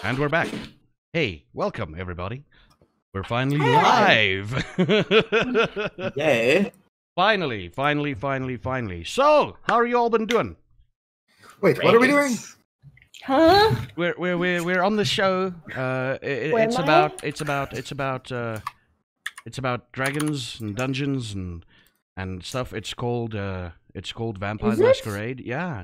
And we're back. Hey, welcome everybody. We're finally live. Yay. Finally. So, how are you all been doing? Wait, what are we doing? Huh? We're on the show. It's about dragons and dungeons and stuff. It's called Vampire Is it? Masquerade. Yeah.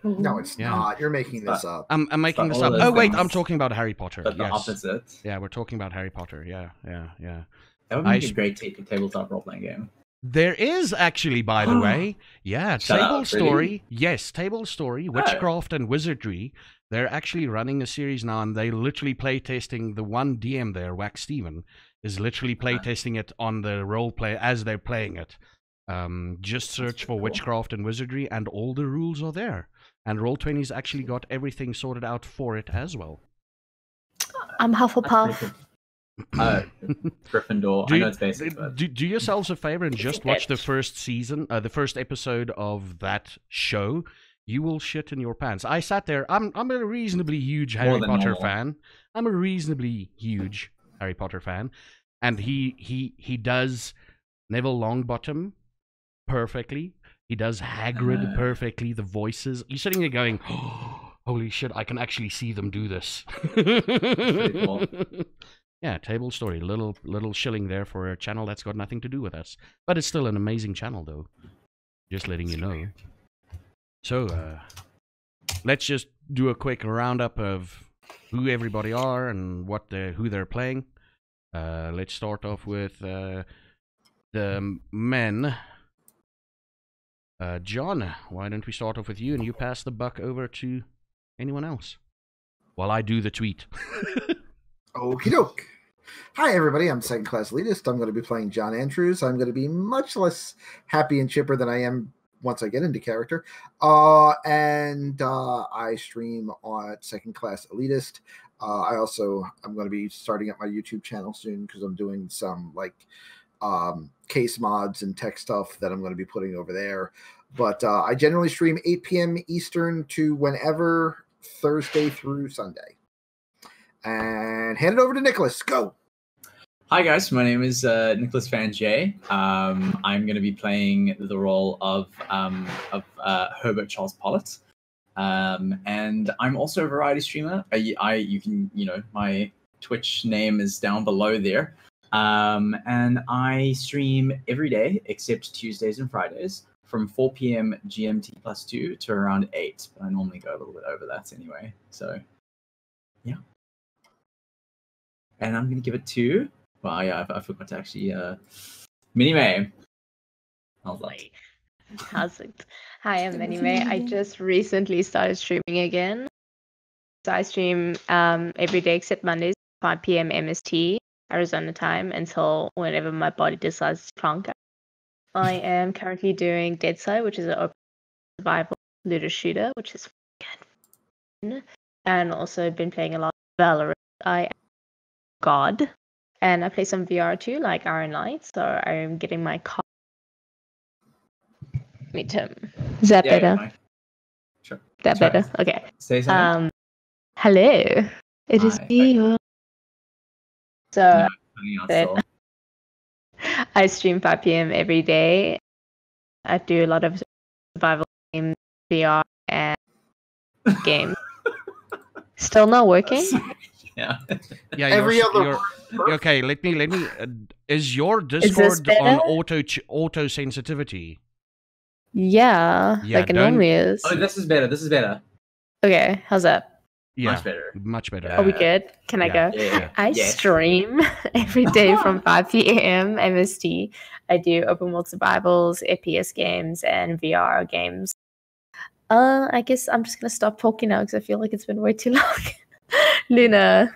No, it's Yeah. not. You're making this up. I'm making this all up. those Oh wait, things. I'm talking about Harry Potter. But the Yes. opposite. Yeah, we're talking about Harry Potter. Yeah. That would make a great tabletop role-playing game. There is actually, by the way, Shut Table up, Story. really? Yes, Table Story, Witchcraft and Wizardry. They're actually running a series now, and they literally play testing. The one DM there, Wax Steven, is literally play testing it on the role play as they're playing it. Just search for cool. Witchcraft and Wizardry, and all the rules are there. And Roll20's actually got everything sorted out for it as well. I'm Hufflepuff. Gryffindor. I know it's basic, but Do yourselves a favor and just watch the first season, the first episode of that show. You will shit in your pants. I sat there. I'm a reasonably huge Harry than Potter normal. fan. I'm a reasonably huge Harry Potter fan, and he does Neville Longbottom perfectly. He does Hagrid perfectly. The voices. You're sitting there going, oh, "Holy shit! I can actually see them do this." pretty cool. Yeah, Table Story. Little shilling there for a channel that's got nothing to do with us. But it's still an amazing channel, though. Just letting you know. So, let's just do a quick roundup of who everybody are and who they're playing. Let's start off with the men. John, why don't we start off with you and you pass the buck over to anyone else while I do the tweet. Okie doke. Hi, everybody. I'm second class elitist. I'm going to be playing John Andrews. I'm going to be much less happy and chipper than I am once I get into character. And I stream on second class elitist. I'm going to be starting up my YouTube channel soon because I'm doing some case mods and tech stuff that I'm going to be putting over there. But I generally stream 8 p.m. Eastern to whenever, Thursday through Sunday. And hand it over to Nicholas. Go. Hi guys, my name is Nicholas Van J. I'm going to be playing the role of Herbert Charles Pollitt, and I'm also a variety streamer. You can my Twitch name is down below there, and I stream every day except Tuesdays and Fridays from 4 p.m. GMT +2 to around 8. But I normally go a little bit over that anyway. So yeah, and I'm going to give it to. Well, yeah, I forgot to actually, Minnie May. How's that? How's it? Hi, I'm Minnie May. I just recently started streaming again. So I stream every day except Mondays, 5 p.m. MST, Arizona time, until whenever my body decides to clunk out. I am currently doing Dead Side, which is an open survival looter shooter, which is fun. And also been playing a lot of Valorant. I am God. And I play some VR too, like Iron Light. So I'm getting my car. VtM. Is that better? Fine. Sure. That Sorry. better? Okay. Say something. Hello. It is Hi. me. So Hanging out that- still. I stream 5 p.m. every day. I do a lot of survival games, VR, and games. Still not working? Yeah. Yeah, Every other okay. Let me. Is your this Discord on better? auto sensitivity? Yeah, Yeah, like it don't- normally is. Oh, this is better. Okay, how's that? Yeah, Much better. Are we good? Can I Yeah. go? Yeah. I Yes. stream every day from 5 p.m. MST. I do open world survivals, FPS games, and VR games. I guess I'm just gonna stop talking now because I feel like it's been way too long. Luna.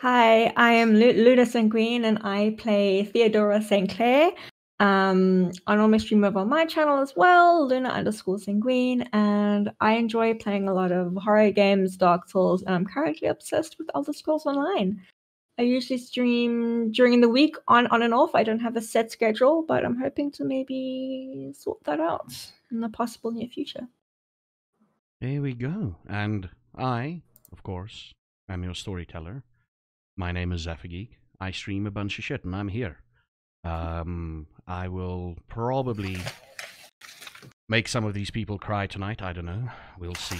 Hi, I am Luna Sanguine and I play Theodora St. Clair. I normally stream over on my channel as well, Luna_Sanguine, and I enjoy playing a lot of horror games, Dark Souls, and I'm currently obsessed with Elder Scrolls Online. I usually stream during the week on and off. I don't have a set schedule, but I'm hoping to maybe sort that out in the possible near future. There we go. And I, of course, I'm your storyteller. My name is Zaffageek. I stream a bunch of shit, and I'm here. I will probably make some of these people cry tonight. I don't know. We'll see.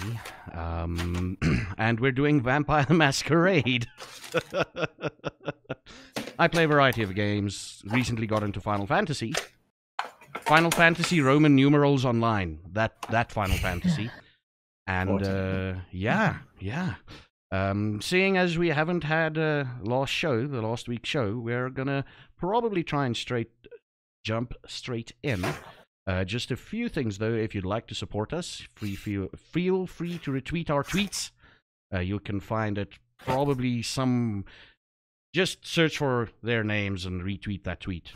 And we're doing Vampire the Masquerade. I play a variety of games. Recently got into Final Fantasy. Final Fantasy Roman numerals online. That Final Fantasy. And yeah. Seeing as we haven't had the last week's show, we're gonna probably try and jump straight in. Just a few things though. If you'd like to support us, feel free to retweet our tweets. You can find it probably just search for their names and retweet that tweet.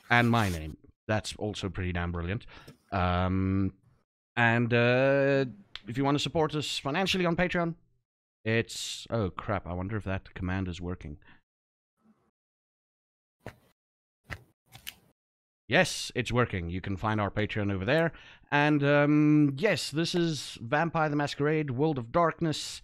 And my name. That's also pretty damn brilliant. And if you want to support us financially on Patreon, it's... Oh, crap. I wonder if that command is working. Yes, it's working. You can find our Patreon over there. And, yes, this is Vampire the Masquerade, World of Darkness.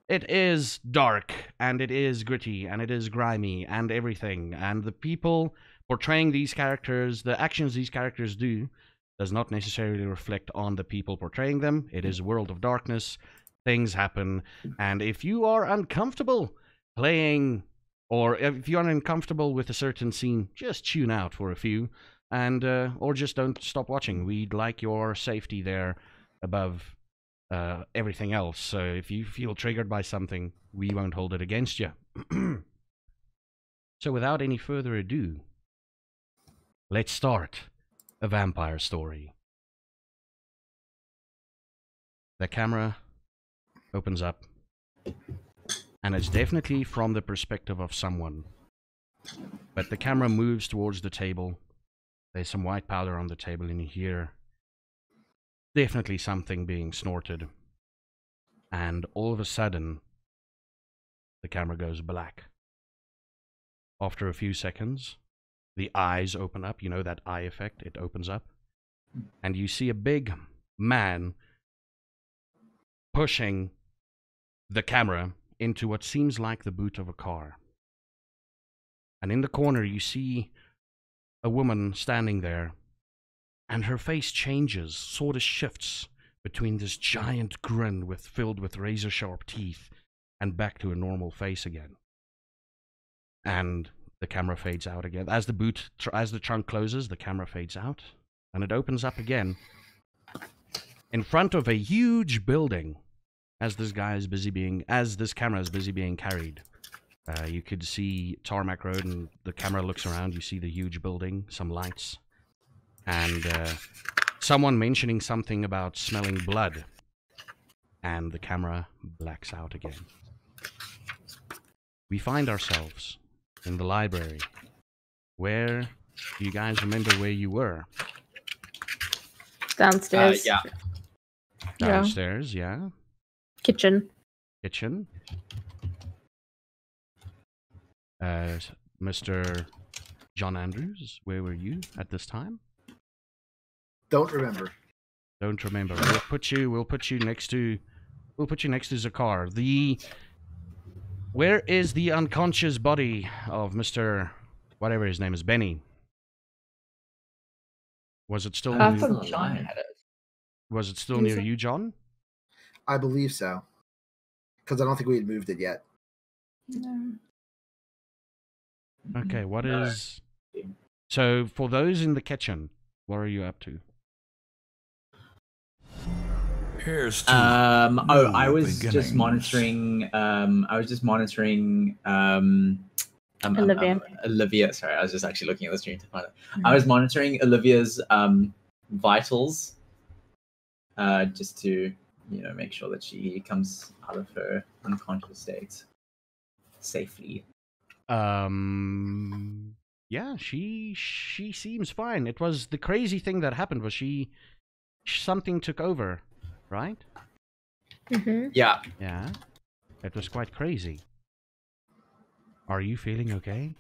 It is dark, and it is gritty, and it is grimy, and everything. And the people portraying these characters, the actions these characters do, does not necessarily reflect on the people portraying them. It is a world of darkness. Things happen. And if you are uncomfortable playing, or if you're uncomfortable with a certain scene, just tune out for a few. And or just don't stop watching. We'd like your safety there above everything else. So if you feel triggered by something, we won't hold it against you. So without any further ado, let's start a vampire story. The camera opens up, and it's definitely from the perspective of someone. But the camera moves towards the table. There's some white powder on the table, and you hear definitely something being snorted. And all of a sudden, the camera goes black. After a few seconds, the eyes open up. You know that eye effect? It opens up. And you see a big man pushing the camera into what seems like the boot of a car. And in the corner, you see a woman standing there, and her face changes, sort of shifts between this giant grin filled with razor-sharp teeth and back to a normal face again. And the camera fades out again. As the trunk closes, the camera fades out, and it opens up again in front of a huge building. As this camera is busy being carried. You could see Tarmac Road, and the camera looks around. You see the huge building, some lights, and someone mentioning something about smelling blood. And the camera blacks out again. We find ourselves in the library. Where do you guys remember where you were? Downstairs. Yeah. Downstairs, yeah. Kitchen. Mr. John Andrews, where were you at this time? Don't remember. Don't remember. We'll put you next to Zakar. Where is the unconscious body of Mr. whatever his name is, Benny? Was it still I near, thought John had it. was it still near you, John? I believe so. Because I don't think we had moved it yet. No. Okay, what is... So, for those in the kitchen, what are you up to? Here's to I was just beginnings. monitoring. Olivia. Sorry, I was just actually looking at the stream to find it. I was monitoring Olivia's vitals, just to make sure that she comes out of her unconscious state safely. Yeah, she seems fine. It was the crazy thing that happened was something took over, right? Mm-hmm. Yeah. Yeah. It was quite crazy. Are you feeling okay?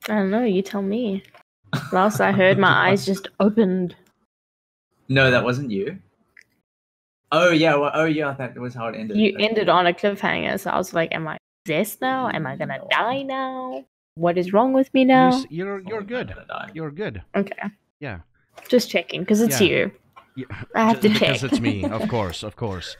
I don't know, you tell me. Last I heard, my eyes just opened. No, that wasn't you. Oh yeah, that was how it ended. You Okay. ended on a cliffhanger, so I was like, am I possessed now? Am I gonna die now? What is wrong with me now? You're Probably good. not gonna die. You're good. Okay, Yeah. just checking because it's Yeah. you. Yeah. I have to Because check. it's me, of course, of course.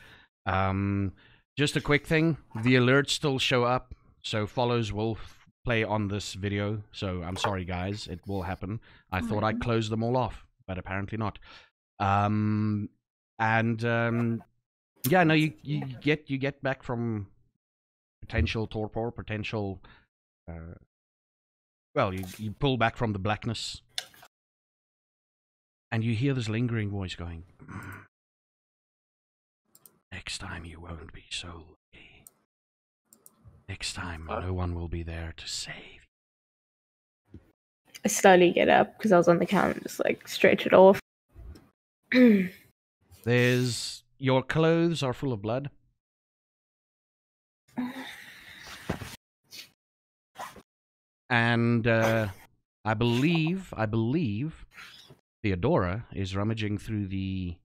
Just a quick thing. The alerts still show up, so follows will play on this video. So I'm sorry, guys. It will happen. I thought I closed them all off, but apparently not. Yeah, no, you get back from potential torpor, potential. Well, you pull back from the blackness, and you hear this lingering voice going. Next time you won't be so lucky. Next time no one will be there to save you. I slowly get up because I was on the couch and just like stretch it off. There's your clothes are full of blood. And I believe Theodora is rummaging through the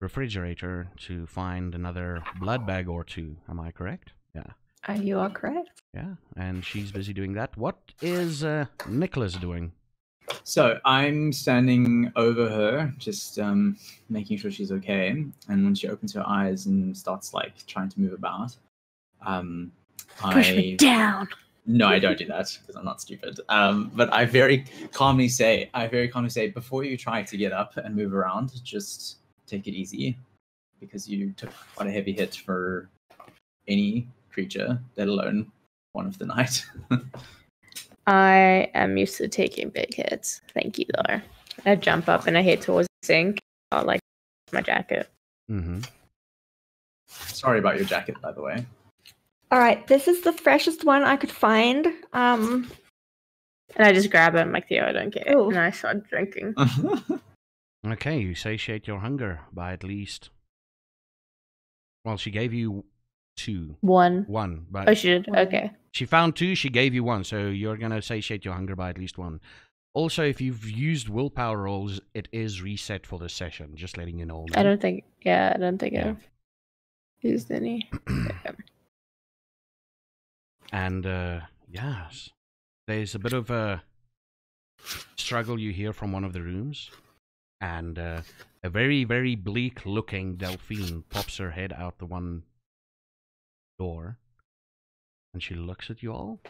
refrigerator to find another blood bag or two. Am I correct? Yeah. You are correct. Yeah, and she's busy doing that. What is Nicholas doing? So I'm standing over her, just making sure she's okay. And when she opens her eyes and starts like trying to move about, Push me down. No, I don't do that because I'm not stupid. But I very calmly say, before you try to get up and move around, just take it easy, because you took quite a heavy hit for any creature, let alone one of the night. I am used to taking big hits. Thank you, though. I jump up and I head towards the sink. I like my jacket. Mm-hmm. Sorry about your jacket, by the way. All right, this is the freshest one I could find. And I just grab it. I'm like, Theo, I don't care. Ooh. And I start drinking. Okay, you satiate your hunger by at least. Well, she gave you 2. One. 1, but Oh, she did? Okay. she found 2. She gave you 1, so you're gonna satiate your hunger by at least 1. Also, if you've used willpower rolls, it is reset for this session. Just letting you know. I don't think Yeah. I've used any. Okay. And yes, there's a bit of a struggle you hear from one of the rooms, and a very, very bleak-looking Delphine pops her head out the one door, and she looks at you all.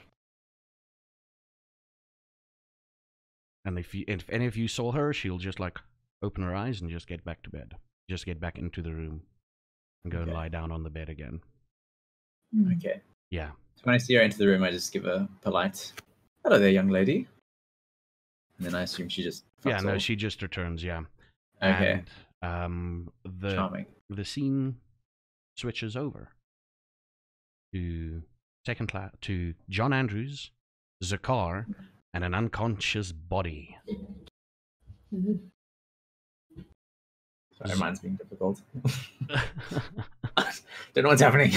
And if any of you saw her, she'll just like open her eyes and just get back to bed, just get back into the room, and go and lie down on the bed again. Okay. Yeah. So when I see her into the room, I just give a polite, "Hello there, young lady." And then I assume she just... Yeah, fucks no, off. she just returns, yeah. Okay. And Charming. the scene switches over to to John Andrews, Zakar, and an unconscious body. Sorry, mine's being difficult. Don't know what's happening.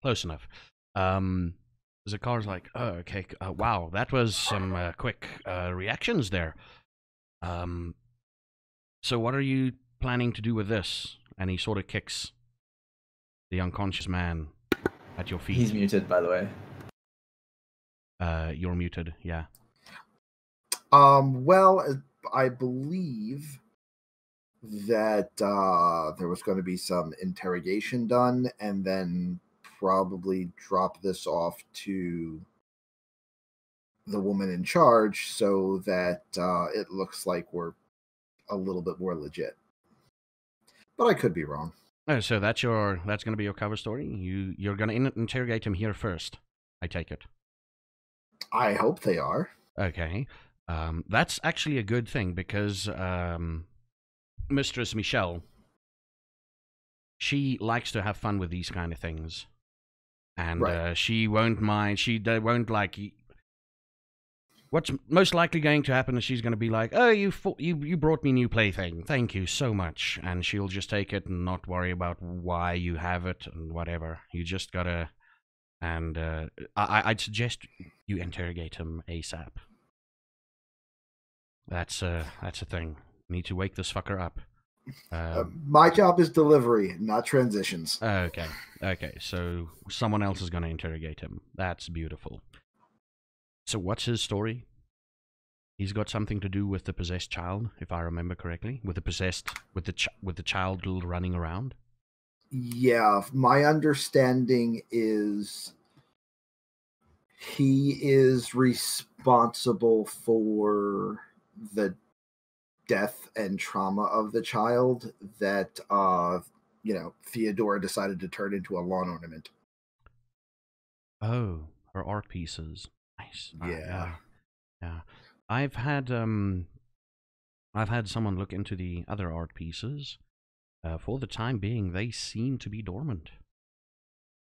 Close enough. Zakar's like, oh, okay, wow, that was some quick reactions there. So what are you planning to do with this? And he sort of kicks the unconscious man at your feet. He's muted, by the way. You're muted, yeah. Well, I believe that there was going to be some interrogation done, and then probably drop this off to the woman in charge so that it looks like we're a little bit more legit. But I could be wrong. Oh, so that's going to be your cover story? You're going to interrogate him here first, I take it. I hope they are. Okay. That's actually a good thing because Mistress Michelle, she likes to have fun with these kind of things. And Right. She won't mind. She won't like... What's most likely going to happen is she's going to be like, oh, you brought me new plaything. Thank you so much. And she'll just take it and not worry about why you have it and whatever. You just got to... And I'd suggest you interrogate him ASAP. That's a thing. Need to wake this fucker up. My job is delivery, not transitions. Okay. Okay. So someone else is going to interrogate him. That's beautiful. So what's his story? He's got something to do with the possessed child, if I remember correctly, with the child running around. Yeah, my understanding is he is responsible for the death and trauma of the child that Theodora decided to turn into a lawn ornament. Oh, her art pieces. Nice. Yeah. Yeah. I've had someone look into the other art pieces. For the time being, they seem to be dormant.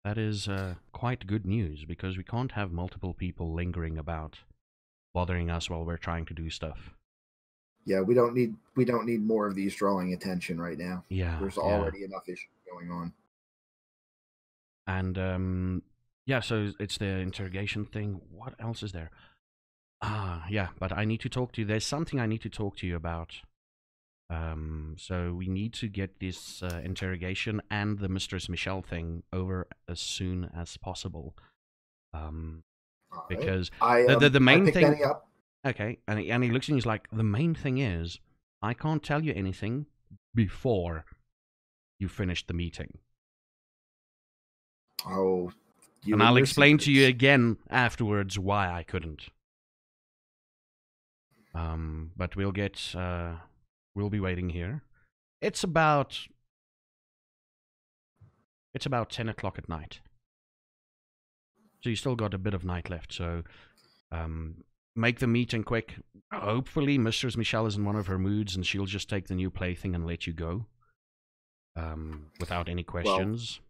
That is quite good news, because we can't have multiple people lingering about, bothering us while we're trying to do stuff. Yeah, we don't need more of these drawing attention right now. Yeah, there's already enough issues going on. And yeah, so it's the interrogation thing. What else is there? Yeah, but I need to talk to you. There's something I need to talk to you about. So we need to get this interrogation and the Mistress Michelle thing over as soon as possible. Because the main thing. Okay, and he looks and he's like, the main thing is, I can't tell you anything before you finish the meeting. Oh, and I'll explain to you again afterwards why I couldn't. But we'll be waiting here. It's about 10 o'clock at night. So you still got a bit of night left, so make the meeting quick. Hopefully Mistress Michelle is in one of her moods and she'll just take the new plaything and let you go. Without any questions.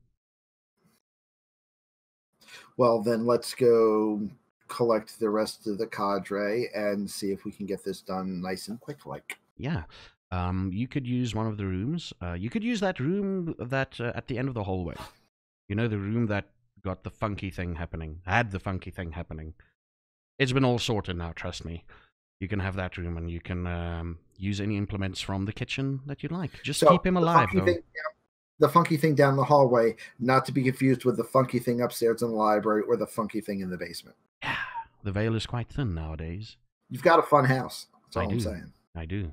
Well, then let's go collect the rest of the cadre and see if we can get this done nice and quick like. Yeah. You could use one of the rooms. You could use that room that at the end of the hallway. You know, the room that got the funky thing happening. Had the funky thing happening. It's been all sorted now, trust me. You can have that room and you can use any implements from the kitchen that you like. Just keep him alive, though. The funky thing down the hallway, not to be confused with the funky thing upstairs in the library or the funky thing in the basement. Yeah, the veil is quite thin nowadays. You've got a fun house. That's all I'm saying. I do.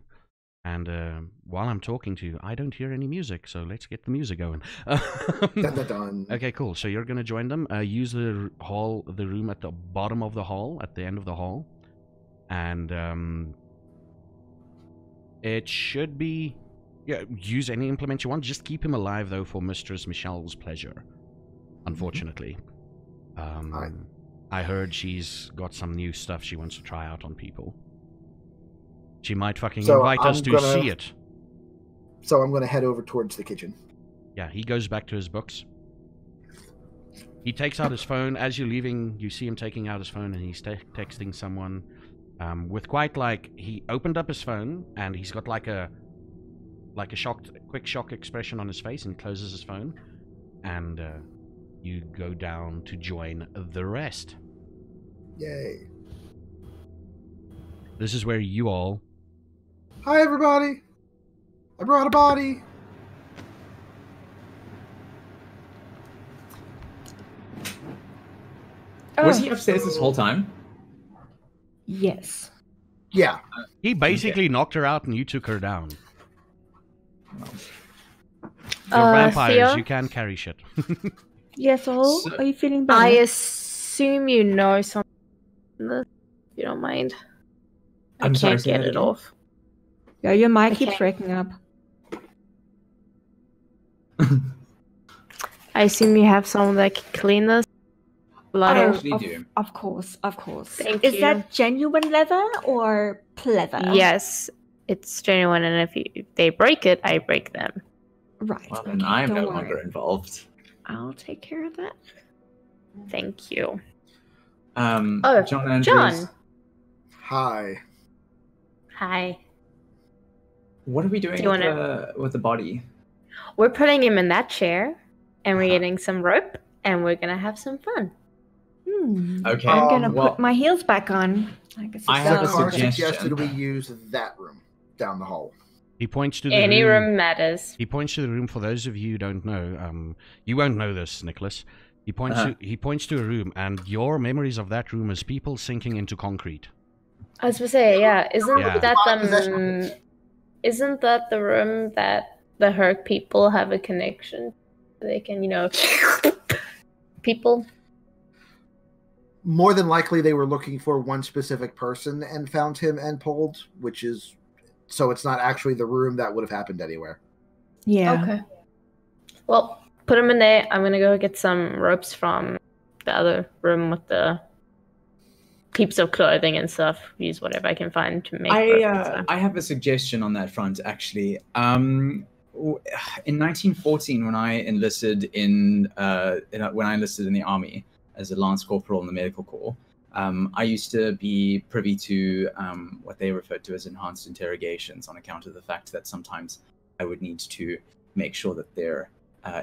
And while I'm talking to you, I don't hear any music, so let's get the music going. Dun. Okay, cool. So you're going to join them. Use the room at the bottom of the hall, at the end of the hall. And it should be... Yeah, use any implement you want. Just keep him alive, though, for Mistress Michelle's pleasure. Unfortunately. I heard she's got some new stuff she wants to try out on people. She might fucking invite us to see it. So I'm going to head over towards the kitchen. Yeah, he goes back to his books. He takes out his phone. As you're leaving, you see him taking out his phone, and he's texting someone with quite like... He opened up his phone, and he's got like a quick shock expression on his face, and closes his phone, and you go down to join the rest. Yay. This is where you all... Hi, everybody. I brought a body. Was he upstairs this whole time? Yes. Yeah. He basically knocked her out, and you took her down. You're vampires, Theo? you can carry shit. Yes, so are you feeling better? I assume you know something, if you don't mind. I can't get it off. Yeah, your mic keeps breaking up. I assume you have someone that can clean this. Of course. Thank Is you. that genuine leather or pleather? Yes, it's genuine, and if they break it, I break them. Right. Well, then I'm no longer involved. I'll take care of that. Thank you. John Andrews. John. Hi. Hi. What are we doing with the body? We're putting him in that chair, and we're getting some rope, and we're gonna have some fun. Okay. I'm gonna put my heels back on. I have a suggestion. Suggested we use that room down the hall. He points to the Any room. room matters. He points to the room. For those of you who don't know, you won't know this, Nicholas. He points to a room, and your memories of that room is people sinking into concrete. I was gonna say, yeah, isn't Yeah. that the room that the Herc people have a connection? They can, people. More than likely, they were looking for one specific person and found him and pulled, which is so it's not actually the room that would have happened anywhere. Yeah. Okay. Well, put him in there. I'm gonna go get some ropes from the other room with the heaps of clothing and stuff. Use whatever I can find to make ropes and stuff. I have a suggestion on that front, actually. In 1914, when I enlisted in the army as a lance corporal in the medical corps, I used to be privy to what they referred to as enhanced interrogations, on account of the fact that sometimes I would need to make sure that their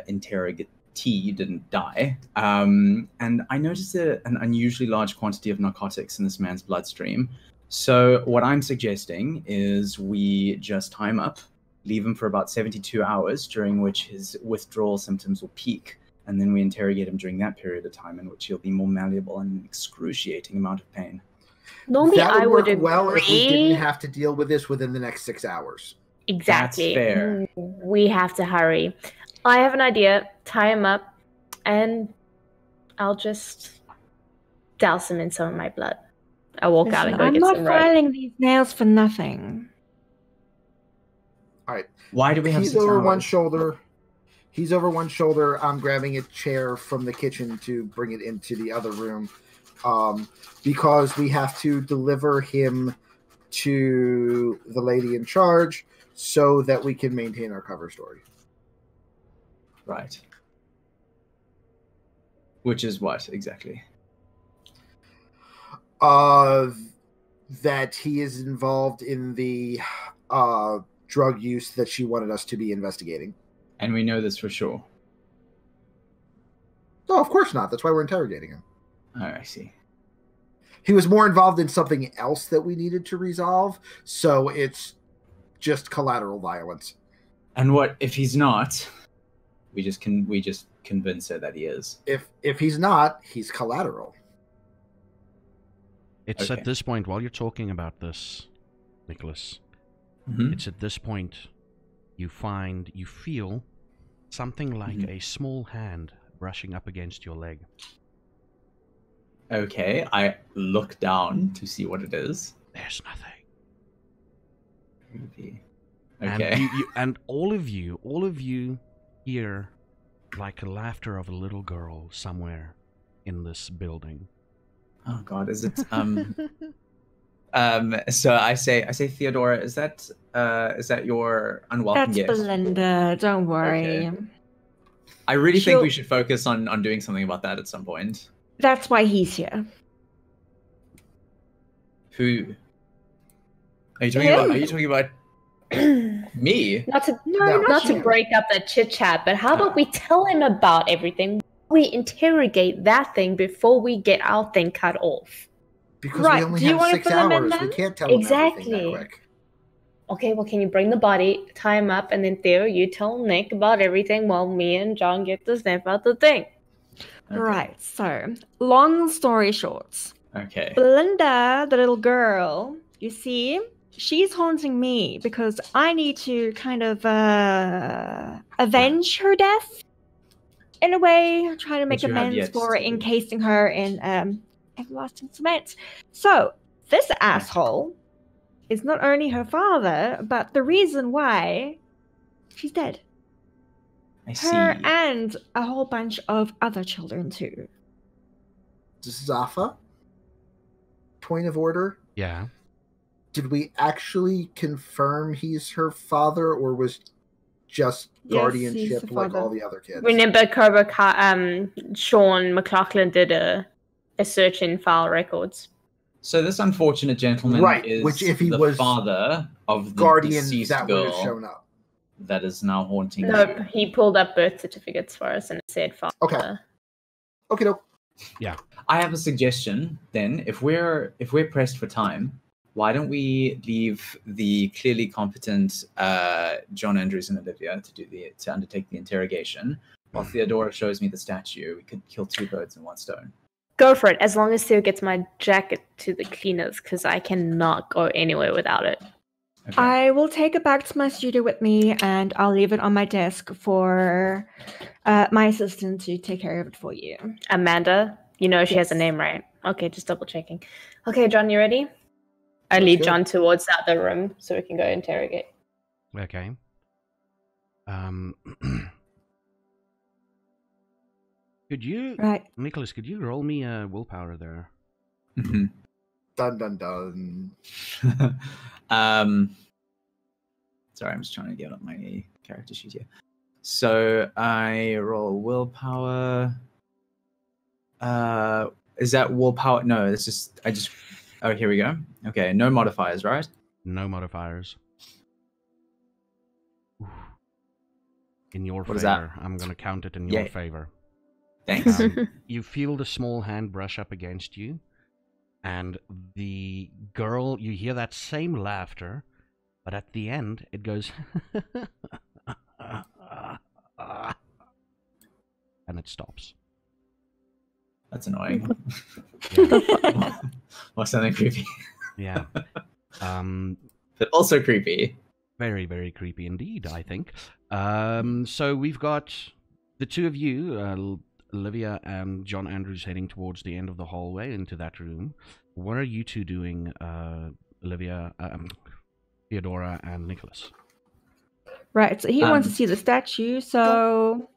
interrogatee didn't die. And I noticed an unusually large quantity of narcotics in this man's bloodstream. So what I'm suggesting is we just tie him up, leave him for about 72 hours, during which his withdrawal symptoms will peak. And then we interrogate him during that period of time, in which he'll be more malleable and an excruciating amount of pain. Normally, That I would work well if we didn't agree. have to deal with this within the next 6 hours. Exactly. That's fair. We have to hurry. I have an idea. Tie him up, and I'll just douse him in some of my blood. I'll walk out and Listen, go I'm get not some rope. filing these nails for nothing. All right. Why do we have He's 6 over hours? one shoulder. He's over one shoulder. I'm grabbing a chair from the kitchen to bring it into the other room, because we have to deliver him to the lady in charge so that we can maintain our cover story. Right. Which is what, exactly? That he is involved in the drug use that she wanted us to be investigating. And we know this for sure. No, of course not. That's why we're interrogating him. Oh, I see. He was more involved in something else that we needed to resolve, so it's just collateral violence. And what if he's not? We just convince her that he is. If he's not, he's collateral. It's Okay. at this point, while you're talking about this, Nicholas, Mm-hmm. it's at this point you feel something like a small hand brushing up against your leg. Okay, I look down to see what it is. There's nothing. Creepy. And Okay. and all of you hear like a laughter of a little girl somewhere in this building. Oh God, is it? So I say, Theodora, is that your unwelcome That's gift? Belinda. Don't worry. Okay. I really think She'll- we should focus on doing something about that at some point. That's why he's here. Who? Are you talking about? Are you talking about me? Not to No, not to you. break up that chit chat, but how about we tell him about everything? We interrogate that thing before we get our thing cut off. Because Right, we only do you have wanna 6 fill him in hours. We then? can't tell him everything Exactly. that quick. Okay, well, can you bring the body, tie him up, and then Theo, you tell Nick about everything while me and John get the snap out the thing. Okay. Right. So, long story short, Okay. Belinda, the little girl, you see, she's haunting me because I need to kind of avenge her death in a way, trying to make Which you have amends yet for to do. encasing her in everlasting cement. So, this asshole is not only her father, but the reason why she's dead. I see. Her and a whole bunch of other children too. Zafa? Point of order. Yeah. Did we actually confirm he's her father, or was just Yes, he's guardianship the like father. all the other kids? Remember, Sean McLaughlin did a search in file records. So this unfortunate gentleman Right, is which if he the was father of the Guardian deceased that would have girl shown up. that is now haunting Nope, you. he pulled up birth certificates for us and it said father. Okay. Okay, no. I have a suggestion then. If we're pressed for time, why don't we leave the clearly competent John Andrews and Olivia to undertake the interrogation, while Theodora shows me the statue. We could kill two birds in one stone. Go for it, as long as Theo gets my jacket to the cleaners, because I cannot go anywhere without it. Okay. I will take it back to my studio with me, and I'll leave it on my desk for my assistant to take care of it for you. Amanda, you know she has a name, right? Okay, just double checking. Okay, John, you ready? I lead good. John towards the other room so we can go interrogate. Okay. Could you, Right. Nicholas? Could you roll me a willpower there? Mm-hmm. Dun dun dun. Sorry, I'm just trying to get up my character sheet here. So I roll willpower. Is that willpower? No, it's just Oh, here we go. Okay, no modifiers, right? No modifiers. Oof. In your What is that? favor. I'm gonna count it in your Yay. favor. Thanks. You feel the small hand brush up against you, and the girl, you hear that same laughter, but at the end it goes and it stops. That's annoying. Yeah. Or something creepy. Yeah. But also creepy. Very, very creepy indeed, I think. So we've got the two of you, Olivia and John Andrews, heading towards the end of the hallway into that room. What are you two doing, Olivia, Theodora, and Nicholas? Right, so he wants to see the statue, so...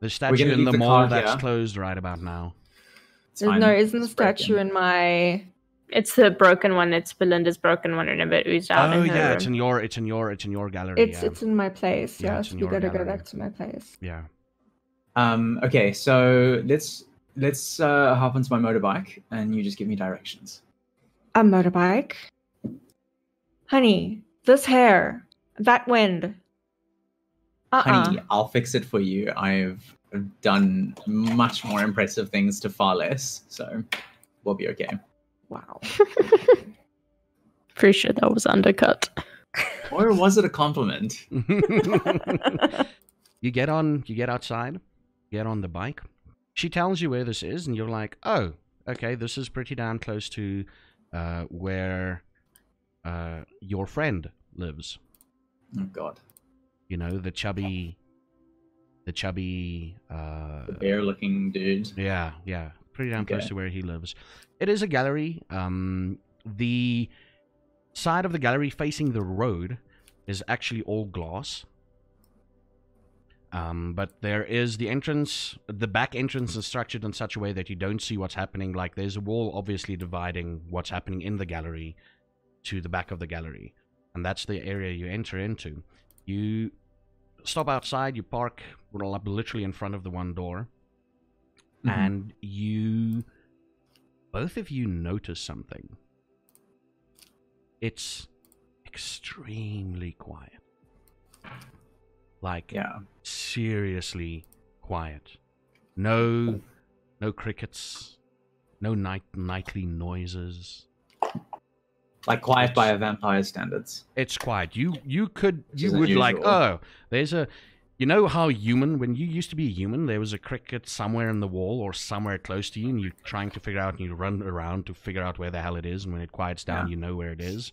The statue gonna in leave the the mall car that's here. closed right about now. It's fine. No, isn't the It's broken. statue in my... It's the broken one. It's Belinda's broken one. Remember, it oozed out Oh in her yeah, room. it's in your gallery. It's in my place, Yeah, yeah, it's so in we your gotta go gallery. back to my place. Yeah. Okay, so let's hop onto my motorbike and you just give me directions. A motorbike? Honey, this hair, that wind. Honey, I'll fix it for you. I've done much more impressive things to far less, so we'll be okay. Wow. Pretty sure that was undercut. Or was it a compliment? You get outside, get on the bike. She tells you where this is, and you're like, oh, okay, this is pretty damn close to where your friend lives. Oh God. You know, the chubby The bear-looking dude. yeah, pretty damn close Okay. to where he lives. It is a gallery. The side of the gallery facing the road is actually all glass. But there is the entrance, the back entrance is structured in such a way that you don't see what's happening. Like, there's a wall obviously dividing what's happening in the gallery to the back of the gallery. And that's the area you enter into. You stop outside, you park literally in front of the one door. Mhm. And both of you notice something. It's extremely quiet. Like, Yeah. seriously quiet. No crickets. No nightly noises. Like quiet by a vampire's standards. It's quiet. You is would like, unusual. oh, there's a, you know how when you used to be a human, there was a cricket somewhere in the wall or somewhere close to you, and you're trying to figure out, and you run around to figure out where the hell it is, and when it quiets down, Yeah. you know where it is.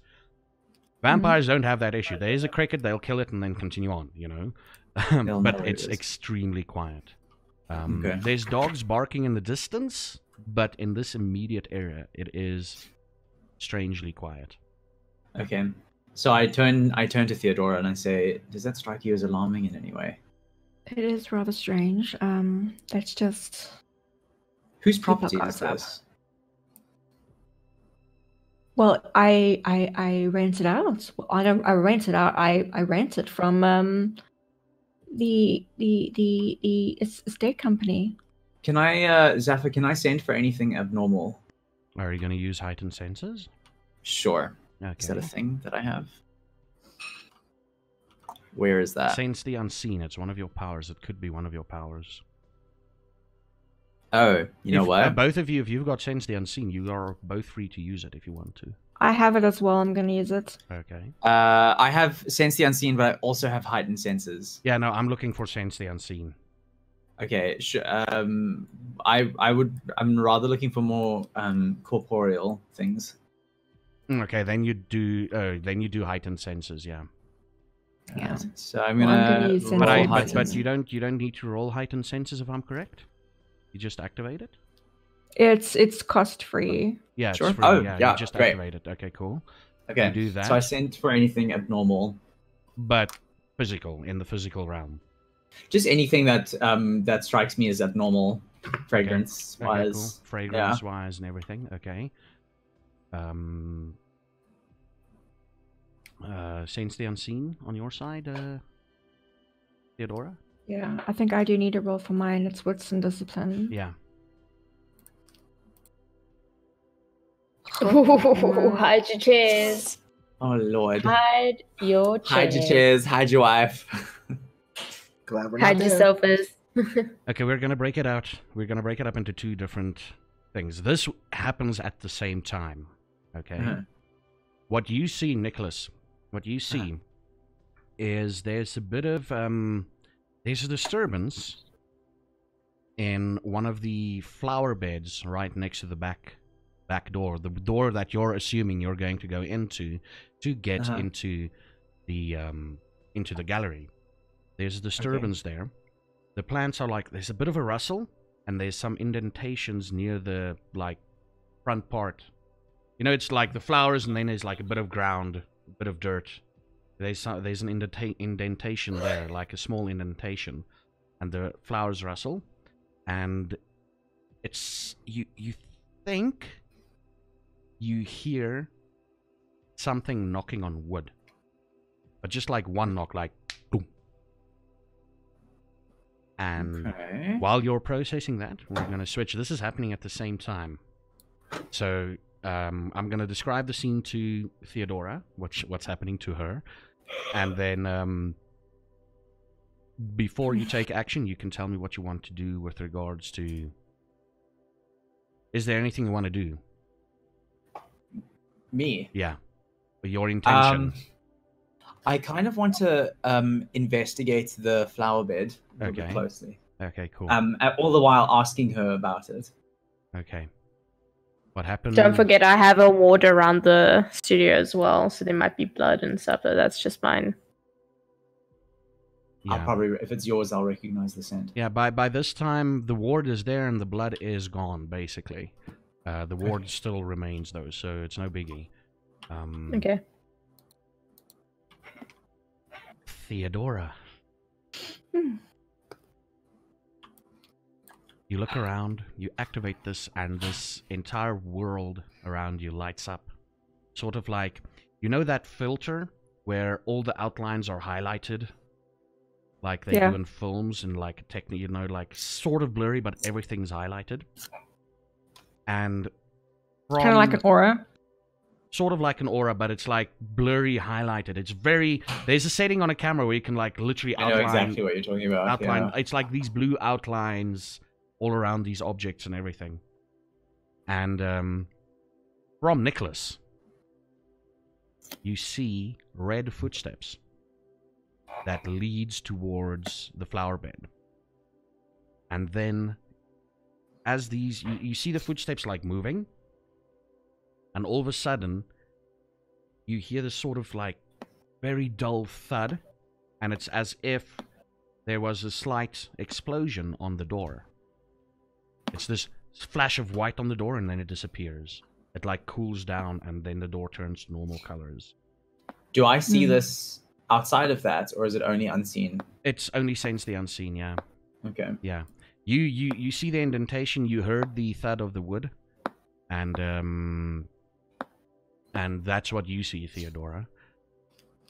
Vampires don't have that issue. There is a cricket, they'll kill it and then continue on, you know? They'll know But where it it's is. extremely quiet. Okay. There's dogs barking in the distance, but in this immediate area, it is strangely quiet. Okay. So I turn to Theodora and I say, does that strike you as alarming in any way? It is rather strange. That's just... Whose People property is gossip. this? Well, I rent it out. Well, I rent it out. I rent it from the estate company. Can I, Zephyr, can I send for anything abnormal? Are you going to use heightened senses? Sure. Okay. Is that a thing that I have? Where is that? Sense the unseen. It's one of your powers. It could be one of your powers. Oh, you know If, what? both of you, if you've got sense the unseen, you are both free to use it if you want to. I have it as well. I'm going to use it. Okay. I have Sense the Unseen, but I also have Heightened Senses. Yeah, no, I'm looking for Sense the Unseen. Okay, I'm rather looking for more corporeal things. Okay, then you do heightened senses, yeah. Yeah. So I'm Well, I'm gonna gonna use roll Sense the heightened. But you don't need to roll heightened senses if I'm correct. You just activate it. It's cost free. Yeah, it's Sure. free. Oh, yeah, yeah, you just great. activate it. Okay, cool. Okay, You do that. so I sent for anything abnormal. But physical, in the physical realm. Just anything that that strikes me as abnormal, fragrance Okay, wise. cool. Fragrance wise and everything. Okay. Sense the Unseen on your side, Theodora? Yeah, I think I do need a roll for mine. It's wits and discipline. Yeah. Ooh, hide your chairs. Oh lord. Hide your chairs. Hide your chairs, hide your wife. Glad we're not Hide your there. sofas. Okay, we're gonna break it out. We're gonna break it up into two different things. This happens at the same time. Okay. Uh-huh. What you see, Nicholas, what you see is there's a bit of there's a disturbance in one of the flower beds right next to the back door, the door that you're assuming you're going to go into to get into the gallery. There's a disturbance there. The plants are like, there's a bit of a rustle, and there's some indentations near the like front part. You know, it's like the flowers, and then there's like a bit of ground, a bit of dirt. There's an indentation there, like a small indentation, and the flowers rustle, and it's you think you hear something knocking on wood, but just like one knock, like boom. And while you're processing that, we're going to switch. This is happening at the same time. So I'm going to describe the scene to Theodora, what's happening to her. And then before you take action, you can tell me what you want to do with regards to... Is there anything you want to do? Me? Yeah. Your intention. I kind of want to investigate the flower bed a little bit closely. Okay, cool. All the while asking her about it. Okay. What happened? Don't forget, I have a ward around the studio as well, so there might be blood and stuff, but that's just mine. Yeah. I'll probably, if it's yours, I'll recognize the scent. Yeah, by this time, the ward is there and the blood is gone, basically. The ward still remains, though, so it's no biggie. Okay. Theodora. You look around, you activate this, and this entire world around you lights up. Sort of like, you know that filter where all the outlines are highlighted? Like they do in films, and like technically, you know, like sort of blurry, but everything's highlighted. And kind of like an aura. Sort of like an aura, but it's like blurry highlighted. It's very... There's a setting on a camera where you can like literally outline... I know exactly what you're talking about. Outline. Yeah. It's like these blue outlines all around these objects and everything. And from Nicholas, you see red footsteps that leads towards the flower bed. And then as these... You see the footsteps like moving. And all of a sudden, you hear this sort of like very dull thud, and it's as if there was a slight explosion on the door. It's this flash of white on the door, and then it disappears. It like cools down, and then the door turns to normal colors. Do I see this outside of that, or is it only unseen? It's only Sense the Unseen, yeah. Okay. Yeah. You see the indentation, you heard the thud of the wood, and that's what you see, Theodora.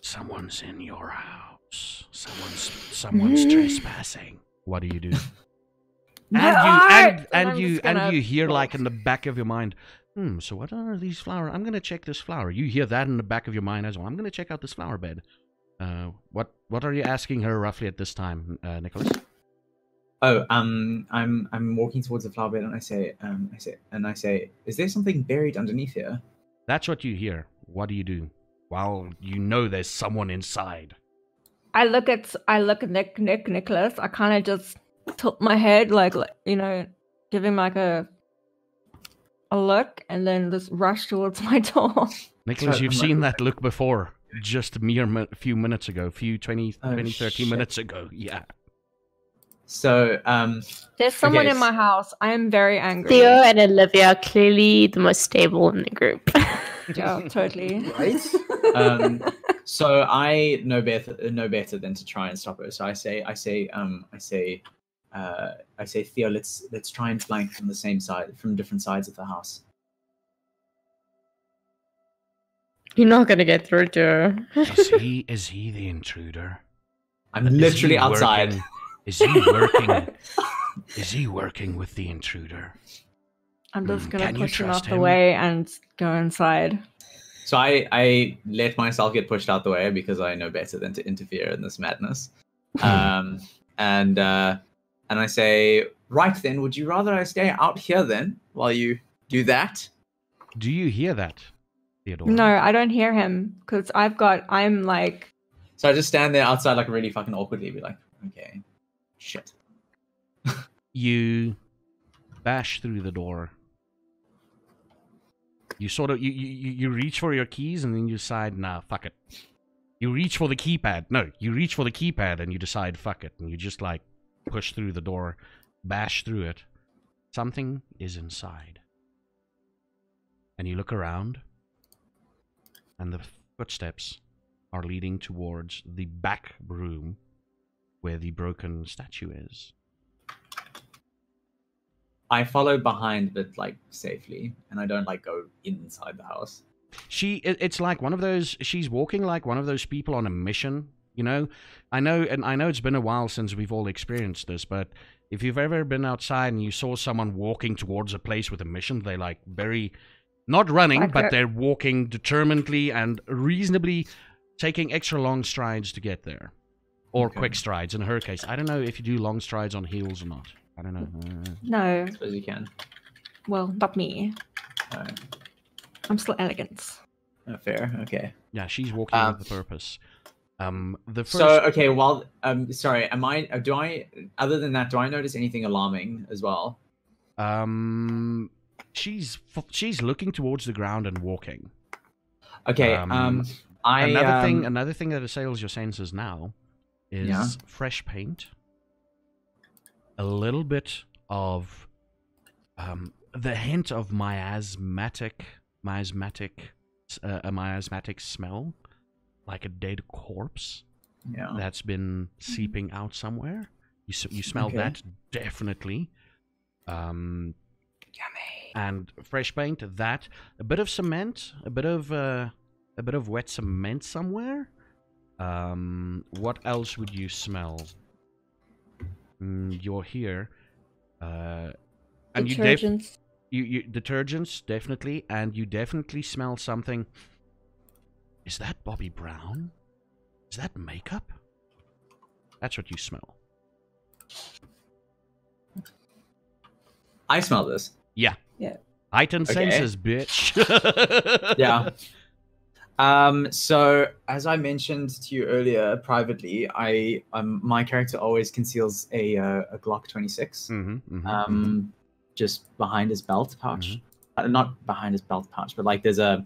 Someone's in your house. Someone's trespassing. What do you do? And you hear like in the back of your mind, so what are these flowers? I'm gonna check this flower. You hear that in the back of your mind as well. I'm gonna check out this flower bed. What are you asking her roughly at this time, Nicholas? Oh, I'm walking towards the flower bed, and I say, is there something buried underneath here? That's what you hear. What do you do? Well, you know there's someone inside. I look at Nicholas. I kind of just tilt my head, like you know, give him like a look, and then just rush towards my door. Nicholas, you've seen that look before. Just a mere few minutes ago. 30 minutes ago. Yeah. So, There's someone okay, in my house. I am very angry. Theo and Olivia are clearly the most stable in the group. Yeah, totally. Right? so I know better than to try and stop her. So I say, Theo, let's try and flank from the same side, from different sides of the house. You're not gonna get through to her. Is he the intruder? I'm literally outside. Working, is he working? Is he working with the intruder? I'm just gonna Can you push him trust out the him? way and go inside. So I let myself get pushed out the way because I know better than to interfere in this madness. And I say, right then, would you rather I stay out here then while you do that? Do you hear that, Theodore? No, I don't hear him because I'm like, So I just stand there outside like really fucking awkwardly, be like, okay, shit. You bash through the door. You sort of you reach for your keys and then you decide, nah, fuck it. You reach for the keypad. No, you reach for the keypad and you decide, fuck it, and you just like push through the door, bash through it. Something is inside. And you look around, and the footsteps are leading towards the back room where the broken statue is. I follow behind, but like safely, and I don't like go inside the house. It's like one of those, she's walking like one of those people on a mission, you know? I know it's been a while since we've all experienced this, but if you've ever been outside and you saw someone walking towards a place with a mission, they like not running, but they're walking determinedly and reasonably taking extra long strides to get there. Or quick strides in her case. I don't know if you do long strides on heels or not. I don't know. no, I suppose you can. well, not me. I'm still elegant. Oh, fair. Okay. Yeah, she's walking with the purpose. The first... So okay, well, sorry. Do I? Other than that, do I notice anything alarming as well? She's looking towards the ground and walking. Okay. Another thing that assails your senses now is fresh paint. A little bit of the hint of miasmatic smell, like a dead corpse that's been seeping out somewhere. You smell that definitely. Yummy. And fresh paint, that a bit of cement, a bit of wet cement somewhere. What else would you smell? You're here. And Detergents. You detergents, definitely, and you definitely smell something. Is that Bobby Brown? Is that makeup? That's what you smell. I smell this. Yeah. Yeah. Heightened senses, bitch. Yeah. So as I mentioned to you earlier privately, my character always conceals a Glock 26, just behind his belt pouch. Not behind his belt pouch, but like there's a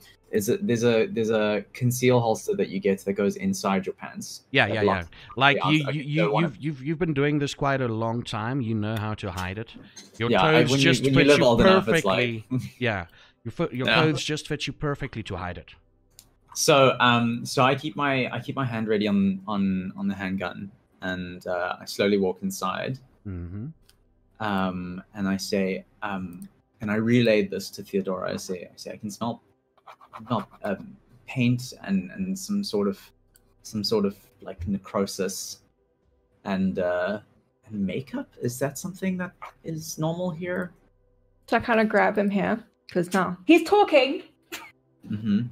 conceal holster that you get that goes inside your pants. Yeah. Like you've been doing this quite a long time. You know how to hide it. Your clothes just fit you perfectly. Yeah, your clothes just fit you perfectly to hide it. So I keep my hand ready on the handgun, and I slowly walk inside. And I say, and I relayed this to Theodora. I say I can smell paint and some sort of like necrosis and makeup. Is that something that is normal here? So I kind of grab him here because now he's talking. And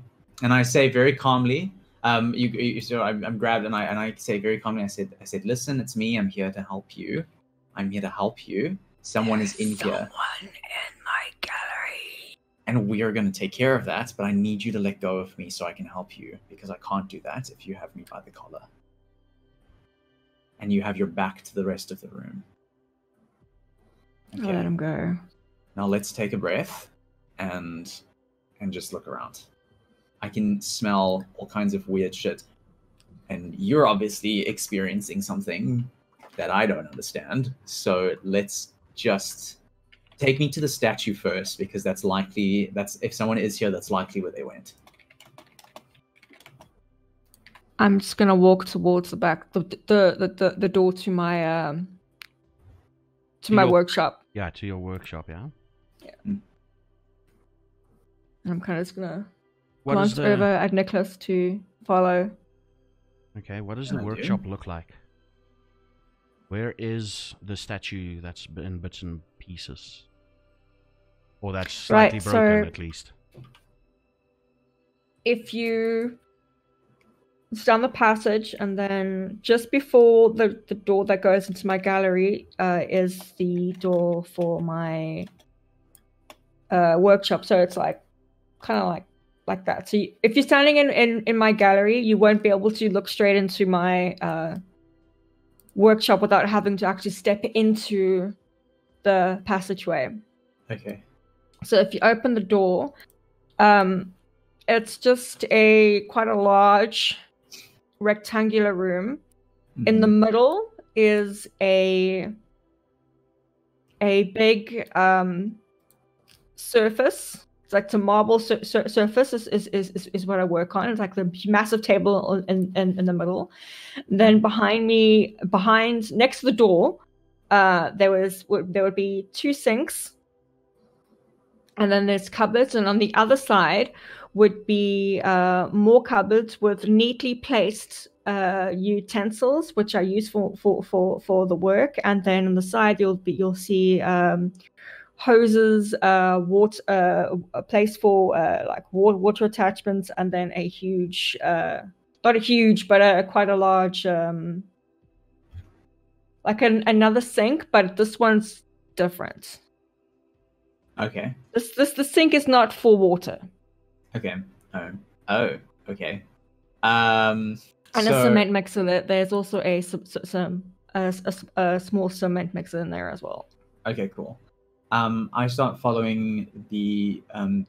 I say very calmly, so I'm grabbed and I say very calmly, I said, listen, it's me. I'm here to help you. Someone is in here. Someone in my gallery. And and we are going to take care of that, but I need you to let go of me so I can help you, because I can't do that if you have me by the collar. And you have your back to the rest of the room. I'll let him go. Now let's take a breath and just look around. I can smell all kinds of weird shit. And you're obviously experiencing something that I don't understand. So let's just take me to the statue first, because that's if someone is here, that's likely where they went. I'm just gonna walk towards the back, the door to my workshop. Yeah, to your workshop, yeah? Yeah. And I'm kind of just gonna What glance is the... over at Nicholas to follow. Okay, what does the workshop look like? Where is the statue that's in bits and pieces? Or that's slightly broken, at least. If you... It's down the passage, and then just before the door that goes into my gallery is the door for my workshop. So it's like kind of like that. So if you're standing in my gallery, you won't be able to look straight into my workshop without having to actually step into the passageway. Okay. So if you open the door, it's just quite a large rectangular room. Mm-hmm. In the middle is a big surface. It's like the marble surface is what I work on. It's like the massive table in the middle. Then next to the door, there would be 2 sinks, and then there's cupboards, and on the other side would be more cupboards with neatly placed utensils, which are useful for the work. And then on the side you'll see hoses, water, a place for like water attachments, and then a huge, not a huge, but quite a large, like another sink, but this one's different. Okay. The sink is not for water. Okay. Oh. Okay. And a cement mixer. There's also a small cement mixer in there as well. Okay, cool. I start following the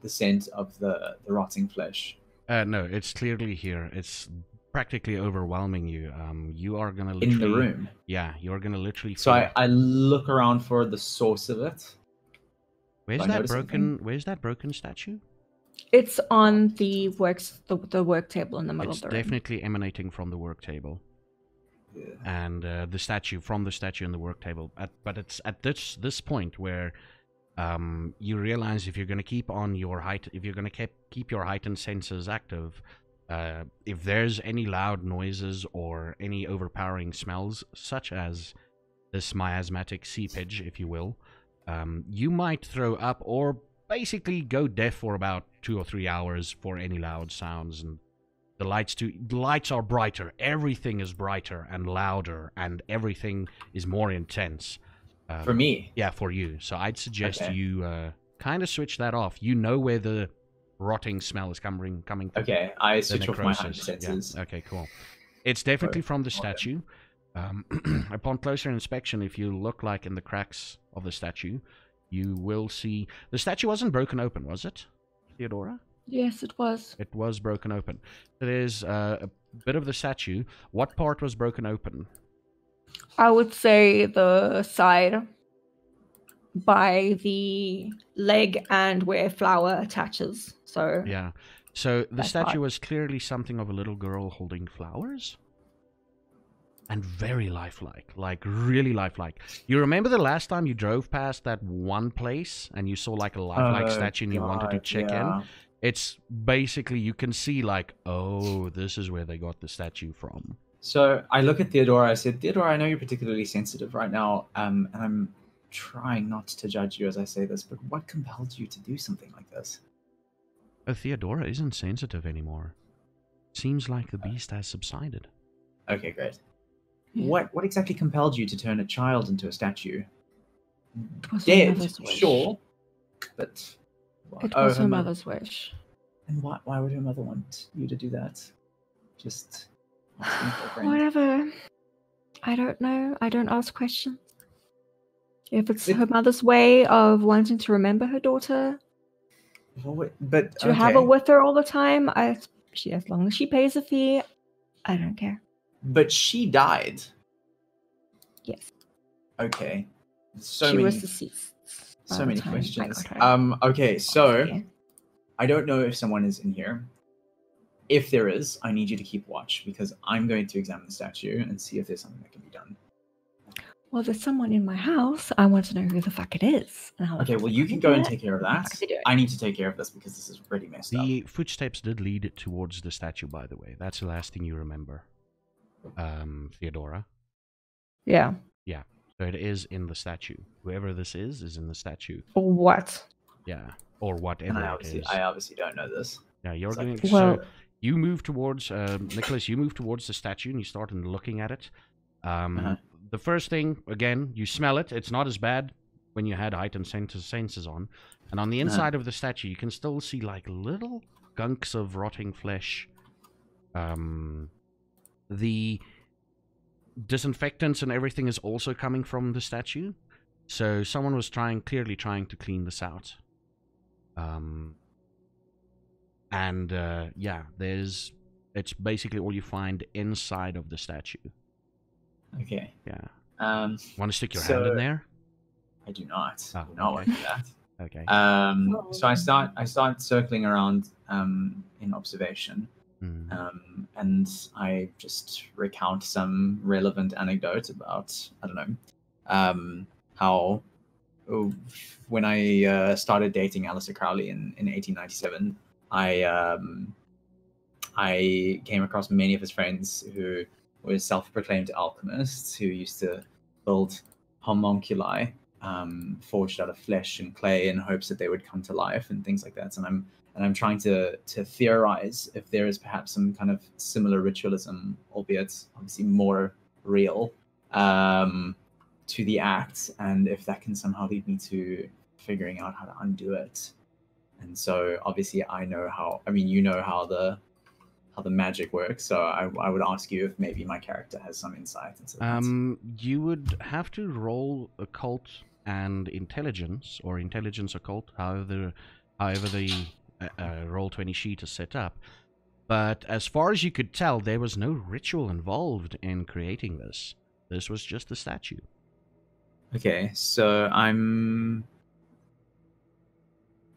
scent of the rotting flesh. No, it's clearly here. It's practically overwhelming you. You are gonna literally... In the room? Yeah, you're gonna literally... So I look around for the source of it. Where's that broken statue? It's on the work table in the middle of the room. It's definitely emanating from the work table. Yeah. And the statue in the work table. But it's at this point where you realize if you're going to keep your heightened senses active, if there's any loud noises or any overpowering smells, such as this miasmatic seepage, if you will, you might throw up or basically go deaf for about 2 or 3 hours for any loud sounds. And the lights are brighter. Everything is brighter and louder, and everything is more intense. For me? Yeah, for you. So I'd suggest you kind of switch that off. You know where the rotting smell is coming from. Okay, I switch off my heightened senses. Yeah. Okay, cool. It's definitely from the statue. Upon closer inspection, if you look like in the cracks of the statue, you will see... The statue wasn't broken open, was it, Theodora? Yes, it was. It was broken open. There's a bit of the statue. What part was broken open? I would say the side by the leg and where flower attaches. So yeah. So the statue was clearly something of a little girl holding flowers. And very lifelike, like really lifelike. You remember the last time you drove past that one place and you saw like a lifelike statue and you wanted to check in? It's basically, you can see like, oh, this is where they got the statue from. So I look at Theodora. I said, Theodora, I know you're particularly sensitive right now, and I'm trying not to judge you as I say this, but what compelled you to do something like this? Oh, Theodora isn't sensitive anymore. Seems like the beast has subsided. Okay, great. What exactly compelled you to turn a child into a statue? Dead, sure, but It was her mo- mother's wish. And why would her mother want you to do that? Just asking for a friend. Whatever. I don't know. I don't ask questions. If it's her mother's way of wanting to remember her daughter, But to have her with her all the time, as long as she pays a fee, I don't care. But she died. Yes. Okay. She was deceased. So by the many time I questions. got her. Okay, so Yeah. I don't know if someone is in here. If there is, I need you to keep watch because I'm going to examine the statue and see if there's something that can be done. Well, there's someone in my house. I want to know who the fuck it is. And how the Okay, fuck well, they you got can into go and it. take care of What the that. fuck are they doing? I need to take care of this because this is really messed up. The footsteps did lead towards the statue, by the way. That's the last thing you remember, Theodora. Yeah. Yeah, so it is in the statue. Whoever this is in the statue. Or what? Yeah, or And whatever I it is. obviously don't know this. Yeah, you're So I going. can- Well- So you move towards Nicholas. You move towards the statue and you start looking at it. The first thing, again, you smell it. It's not as bad when you had heightened senses on. And on the inside of the statue, you can still see like little gunks of rotting flesh. The disinfectants and everything is also coming from the statue. So someone was clearly trying to clean this out. Yeah, it's basically all you find inside of the statue. Okay. Yeah. Want to stick your hand in there? I do not. Oh, I do not want to do that. Okay. So I start circling around in observation, and I just recount some relevant anecdote about how when I started dating Aleister Crowley in 1897, I came across many of his friends who were self-proclaimed alchemists who used to build homunculi forged out of flesh and clay in hopes that they would come to life and things like that. And I'm trying to theorize if there is perhaps some kind of similar ritualism, albeit obviously more real, to the act, and if that can somehow lead me to figuring out how to undo it. And so obviously I know how. I mean, you know how the magic works. So I would ask you if maybe my character has some insight into that. You would have to roll occult and intelligence, or intelligence occult, however the Roll20 sheet is set up. But as far as you could tell, there was no ritual involved in creating this. This was just a statue. Okay, so I'm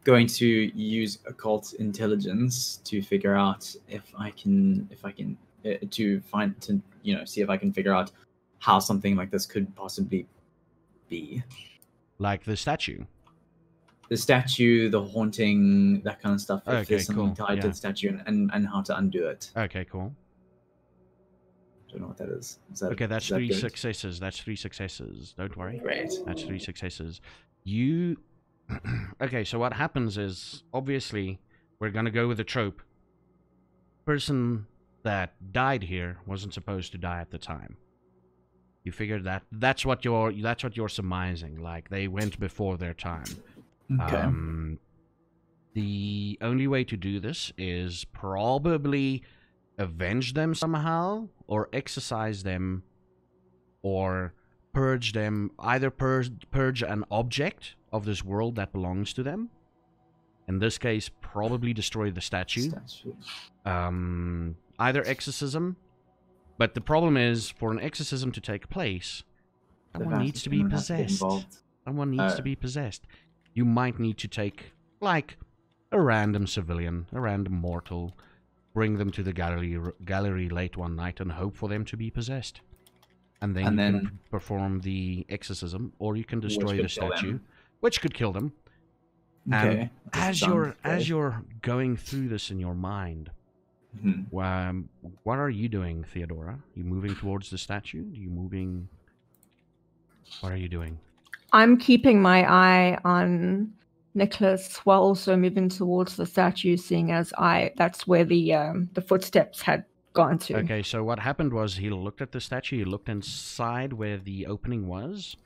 going to use occult intelligence to figure out if I can see if I can figure out how something like this could possibly be. Like the statue? The statue, the haunting, that kind of stuff. If Okay, there's something cool. tied to the statue and how to undo it. Okay, cool. I don't know what that is. Okay, that's is that three good? successes. That's 3 successes. Don't worry. Great. That's 3 successes. You... Okay, so what happens is, obviously, we're going to go with the trope. Person that died here wasn't supposed to die at the time. You figured that that's what you're surmising, like they went before their time. Okay. The only way to do this is probably avenge them somehow, or exorcise them, or purge them. Either purge an object of this world that belongs to them. In this case, probably destroy the statue. Either exorcism, but the problem is, for an exorcism to take place, someone needs to be possessed. Someone needs to be possessed. You might need to take, like, a random civilian, a random mortal, bring them to the gallery late one night and hope for them to be possessed. And then you can perform the exorcism, or you can destroy the statue, which could kill them. Okay. And as you're going through this in your mind, what are you doing, Theodora? You moving towards the statue? What are you doing? I'm keeping my eye on Nicholas while also moving towards the statue, seeing as that's where the footsteps had gone to. Okay, so what happened was he looked at the statue, he looked inside where the opening was,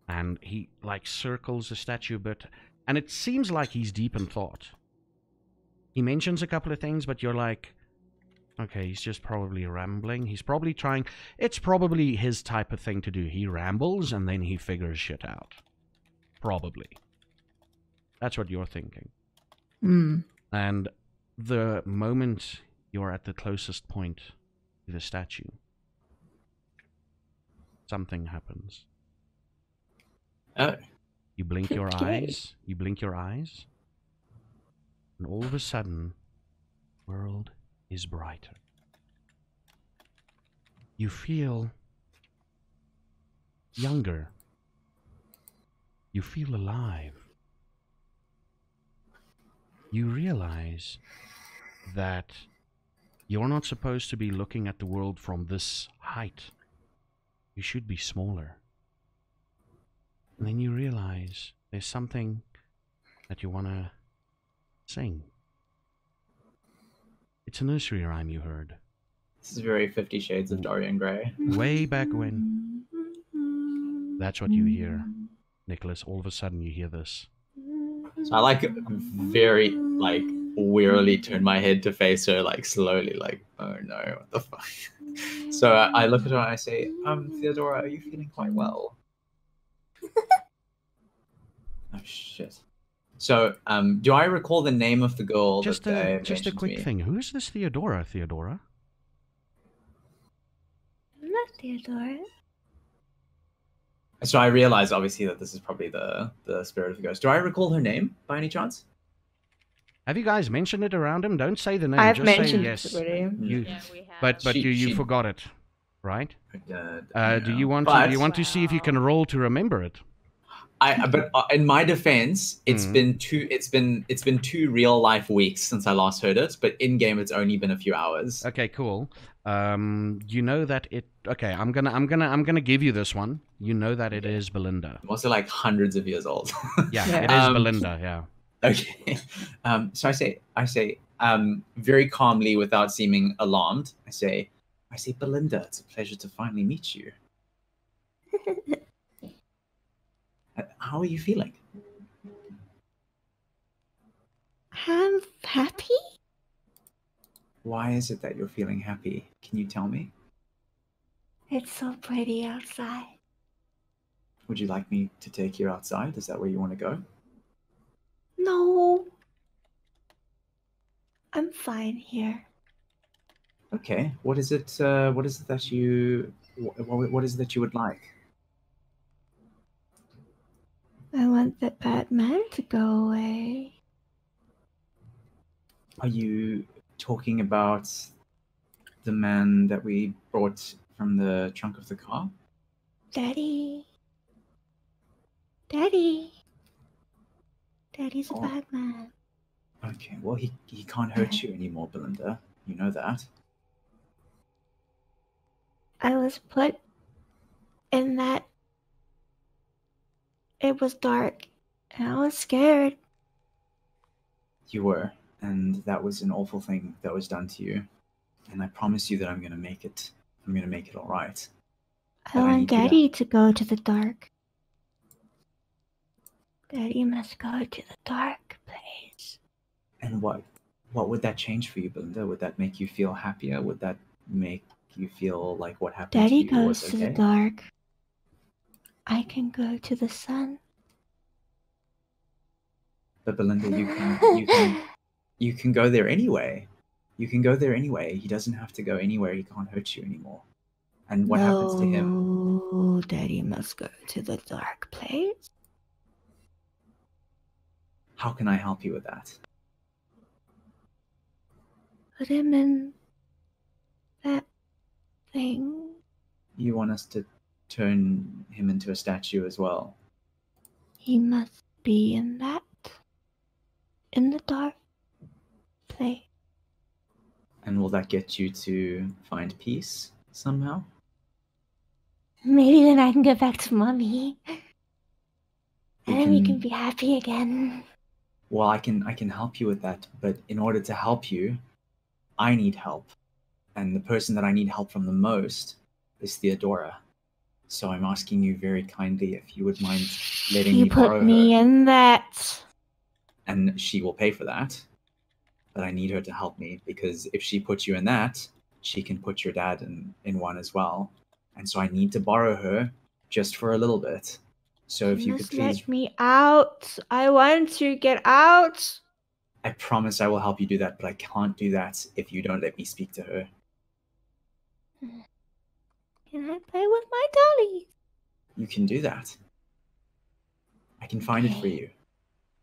and he like circles the statue, but And it seems like he's deep in thought. He mentions a couple of things, but you're like, okay, he's just probably rambling. He's probably trying... It's probably his type of thing to do. He rambles and then he figures shit out. Probably. That's what you're thinking. And the moment you're at the closest point to the statue, something happens. Oh. You blink your eyes. You blink your eyes. And all of a sudden, the world is brighter. You feel younger. You feel alive. You realize that you're not supposed to be looking at the world from this height. You should be smaller. And then you realize there's something that you want to sing. It's a nursery rhyme you heard. This is very 50 Shades of Dorian Gray. Way back when. That's what you hear, Nicholas. All of a sudden you hear this. So I like very like wearily turn my head to face her, like slowly, like, oh no, what the fuck. So I look at her and I say, Theodora, are you feeling quite well? Oh shit. So do I recall the name of the girl? Just a quick thing. Who is this Theodora, Theodora? I'm not Theodora. So I realize, obviously, that this is probably the spirit of the ghost. Do I recall her name, by any chance? Have you guys mentioned it around him? Don't say the name. I've just mentioned say it yes. already. Yeah, we have. But you She- forgot it, right? Yeah. Do you want But- to? Do you want to see if you can roll to remember it? But in my defense, it's been two real life weeks since I last heard it. But in game, it's only been a few hours. Okay, cool. You know that it. Okay, I'm gonna give you this one. You know that it is Belinda. I'm also like hundreds of years old. Yeah, Yeah. it is Belinda. Yeah. Okay. So I say, very calmly, without seeming alarmed, I say, Belinda, it's a pleasure to finally meet you. How are you feeling? I'm happy? Why is it that you're feeling happy? Can you tell me? It's so pretty outside. Would you like me to take you outside? Is that where you want to go? No. I'm fine here. Okay. What is it that you would like? I want that bad man to go away. Are you talking about the man that we brought from the trunk of the car? Daddy. Daddy's a Oh. bad man. Okay, well, he can't hurt you anymore, Belinda. You know that. I was put in that. It was dark, and I was scared. You were, and that was an awful thing that was done to you. And I promise you that I'm gonna make it. I'm gonna make it all right. I I want need you to- Daddy to go to the dark. Daddy must go to the dark place. And what would that change for you, Belinda? Would that make you feel happier? Would that make you feel like what happened Daddy to you goes was to okay? the dark. I can go to the sun. But Belinda, you can go there anyway. You can go there anyway. He doesn't have to go anywhere. He can't hurt you anymore. And what happens to him? No, Daddy must go to the dark place. How can I help you with that? Put him in that thing. You want us to turn him into a statue as well? He must be in the dark place. And will that get you to find peace somehow? Maybe then I can go back to Mommy. We And then we can- can be happy again. Well, I can help you with that, but in order to help you, I need help. And the person that I need help from the most is Theodora. So I'm asking you very kindly if you would mind letting You me borrow put me her. in that. and she will pay for that. But I need her to help me, because if she puts you in that, she can put your dad in one as well. And so I need to borrow her just for a little bit. So if you could Just please, let me out. I want to get out. I promise I will help you do that, but I can't do that if you don't let me speak to her. Can I play with my dolly? You can do that. I can find it for Okay. you.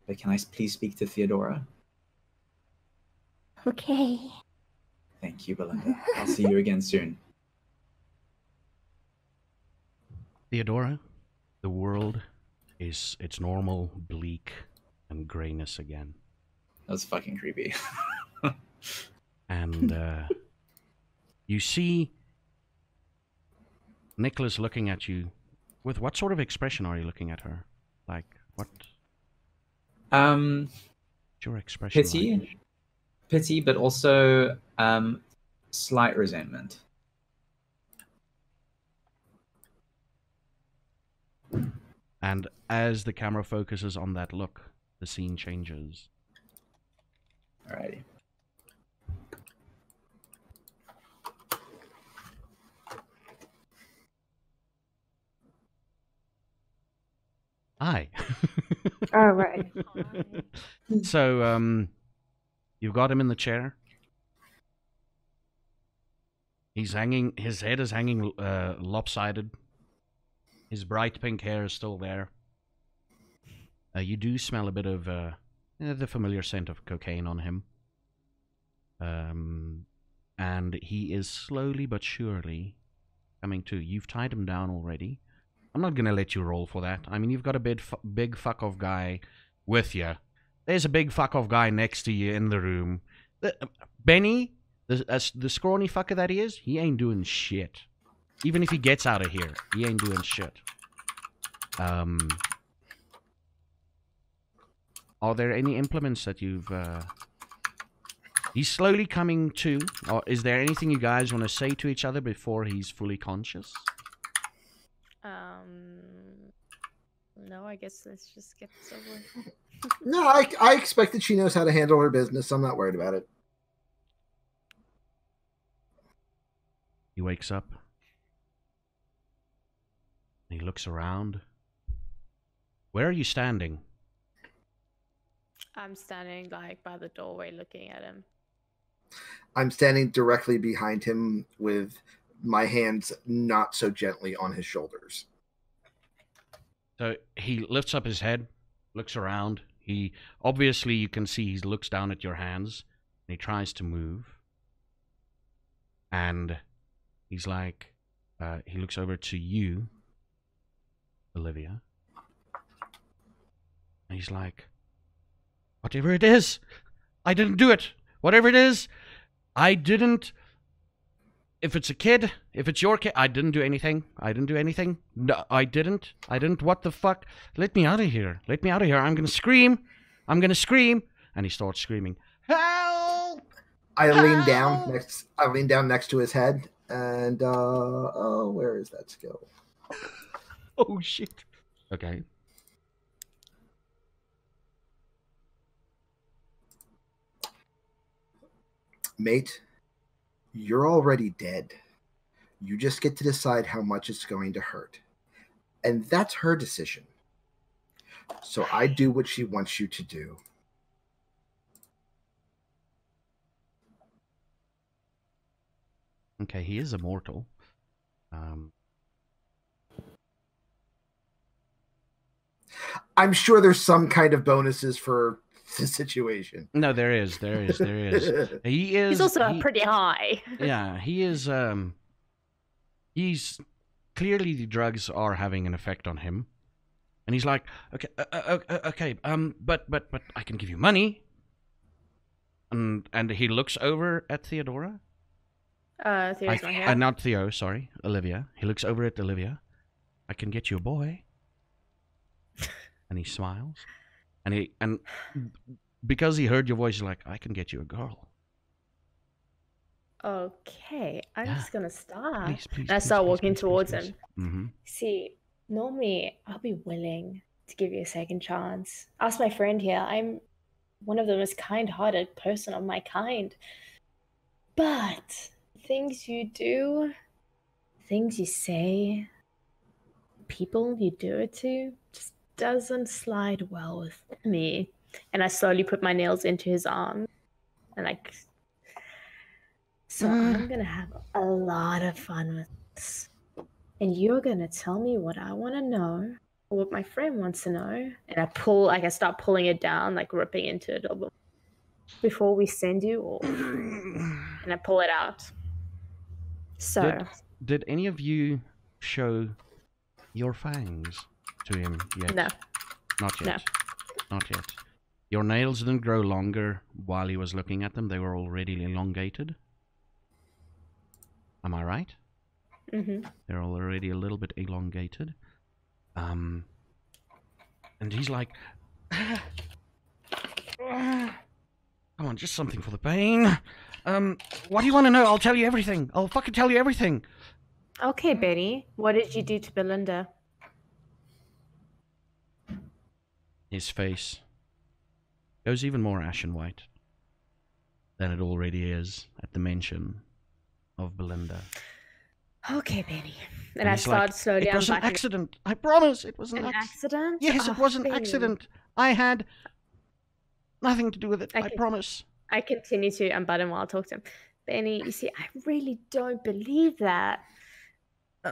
But can I please speak to Theodora? Okay. Thank you, Belinda. I'll see you again soon. Theodora, the world is its normal bleak and grayness again. That was fucking creepy. And you see Nicholas looking at you. With what sort of expression are you looking at her? Like, what's your expression Pity. like? Pity, but also slight resentment. And as the camera focuses on that look, the scene changes. Alrighty. Hi. All right. So, you've got him in the chair. He's hanging, his head is hanging lopsided. His bright pink hair is still there. You do smell a bit of the familiar scent of cocaine on him. And he is slowly but surely coming to. You've tied him down already. I'm not going to let you roll for that. I mean, you've got a big fuck-off guy with you. There's a big fuck-off guy next to you in the room. Benny, the scrawny fucker that he is, he ain't doing shit. Even if he gets out of here, he ain't doing shit. Are there any implements that you've... He's slowly coming to. Or is there anything you guys want to say to each other before he's fully conscious? No, I guess let's just get this over with. No, I expect that she knows how to handle her business. I'm not worried about it. He wakes up. He looks around. Where are you standing? I'm standing like by the doorway looking at him. I'm standing directly behind him with my hands not so gently on his shoulders. So he lifts up his head, looks around. He obviously, you can see he looks down at your hands and he tries to move. And he's like, he looks over to you, Olivia. And he's like, whatever it is, I didn't do it. Whatever it is, I didn't. If it's a kid, if it's your kid, I didn't do anything. I didn't do anything. No, I didn't. What the fuck? Let me out of here. Let me out of here. I'm going to scream. I'm going to scream. And he starts screaming, help! I lean down next to his head and, oh, where is that skill? Oh, shit. Okay. Mate, you're already dead. You just get to decide how much it's going to hurt. And that's her decision. So I do what she wants you to do. Okay, he is immortal. I'm sure there's some kind of bonuses for the situation. No, there is. He is. He's also pretty high. Yeah, he is. He's clearly the drugs are having an effect on him, and he's like, okay, but I can give you money. And he looks over at Theodora. Theo's not here. Not Theo, sorry, Olivia. He looks over at Olivia. I can get you a boy. And he smiles. And because he heard your voice, he's like, I can get you a girl. Okay, I'm just gonna start. Please, and I start walking towards please. him. Mm-hmm. See, normally I'll be willing to give you a second chance. Ask my friend here. I'm one of the most kind-hearted person of my kind. But things you do, things you say, people you do it to, just doesn't slide well with me. And I slowly put my nails into his arm. And like, so I'm gonna have a lot of fun with this. And you're gonna tell me what I want to know, or what my friend wants to know. And I start pulling it down, like ripping into it before we send you off. And I pull it out. So, did any of you show your fangs to him yet? No. Not yet. No. Not yet. Your nails didn't grow longer while he was looking at them. They were already elongated. Am I right? Mm-hmm. They're already a little bit elongated. And he's like, come on, just something for the pain. What do you want to know? I'll tell you everything. I'll fucking tell you everything. Okay, Benny. What did you do to Belinda? His face goes even more ashen white than it already is at the mention of Belinda. Okay, Benny. And I he's start like, slowly it was an unpacking accident. I promise it was an accident. Yes, Oh, it was an Benny. accident. I had nothing to do with it. I Okay. promise. I continue to unbutton while I talk to him. Benny, you see, I really don't believe that.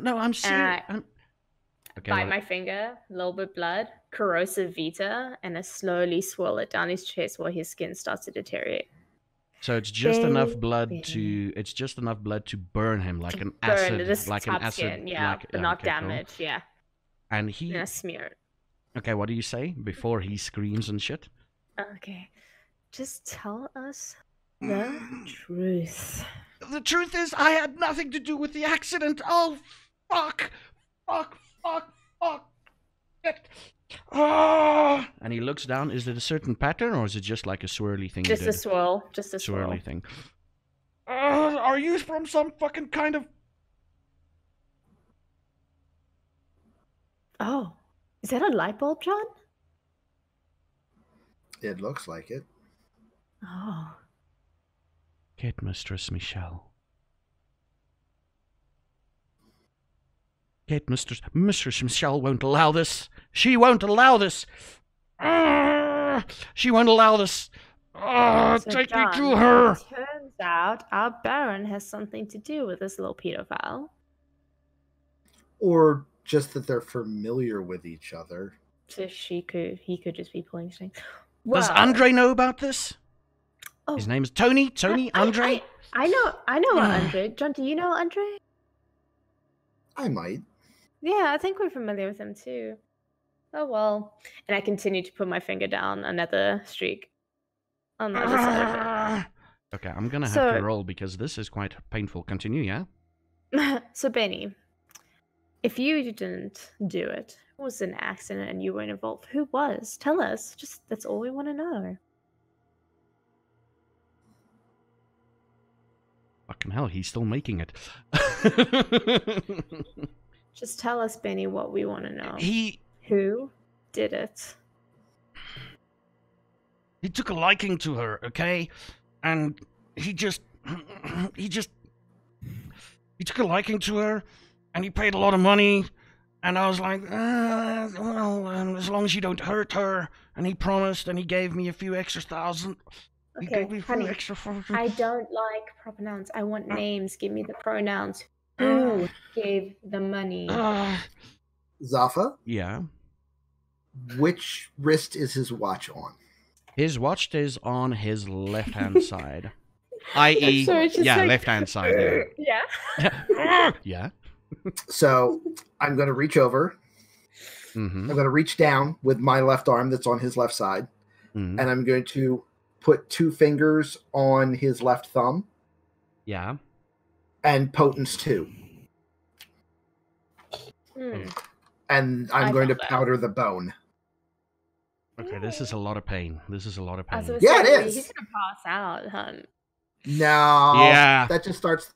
No, I'm serious. Okay, Bite my finger, a little bit blood, corrosive Vita, and I slowly swirl it down his chest while his skin starts to deteriorate. so it's just enough blood Benny. to burn him like an Burn acid, this like an top acid, skin, yeah, like, but not okay, cool. damage, yeah. And he, And I smear it. okay, what do you say before he screams and shit? Okay, just tell us the truth. The truth is, I had nothing to do with the accident. Oh, fuck. Shit. Oh. And he looks down. Is it a certain pattern, or is it just like a swirly thing? Just a swirl. Just a swirl. Swirly thing. Are you from some fucking kind of... Oh, is that a light bulb, John? It looks like it. Oh. Kid Mistress Michelle. Kid Mistress Michelle won't allow this. She won't allow this. She won't allow this. So Take John, me to her. It turns out our Baron has something to do with this little pedophile. Or just that they're familiar with each other. So he could just be pulling strings. Does Well, Andre know about this? Oh, His name's Tony. Tony? Andre? I know Andre. John, do you know Andre? I might. Yeah, I think we're familiar with him too. Oh well. And I continue to put my finger down another streak on the other side Okay, I'm gonna have So- to roll because this is quite painful. Continue, yeah? of it. So Benny, if you didn't do it, it was an accident and you weren't involved, who was? Tell us. Just that's all we want to know. Fucking hell, he's still making it. Just tell us, Benny, what we want to know. He Who did it? took a liking to her, okay? And he took a liking to her, and he paid a lot of money, and I was like, as long as you don't hurt her, and he promised, and he gave me a few extra thousand. He Okay, gave me a few honey, extra I don't like proper nouns. I want names. Give me the pronouns. Who gave the money? Zafa, Yeah. which wrist is his watch on? His watch is on his left-hand side. I.e., So it's just yeah, like- left-hand side, Yeah. yeah. Yeah. So I'm going to reach over. Mm-hmm. I'm going to reach down with my left arm that's on his left side. Mm-hmm. And I'm going to put 2 fingers on his left thumb Yeah. and potence 2. Hmm. And I'm I going to felt that. powder the bone. Okay, this is a lot of pain. This is a lot of I was pain. gonna Yeah, say, it is. He's gonna pass out, hun. No. Yeah. That just starts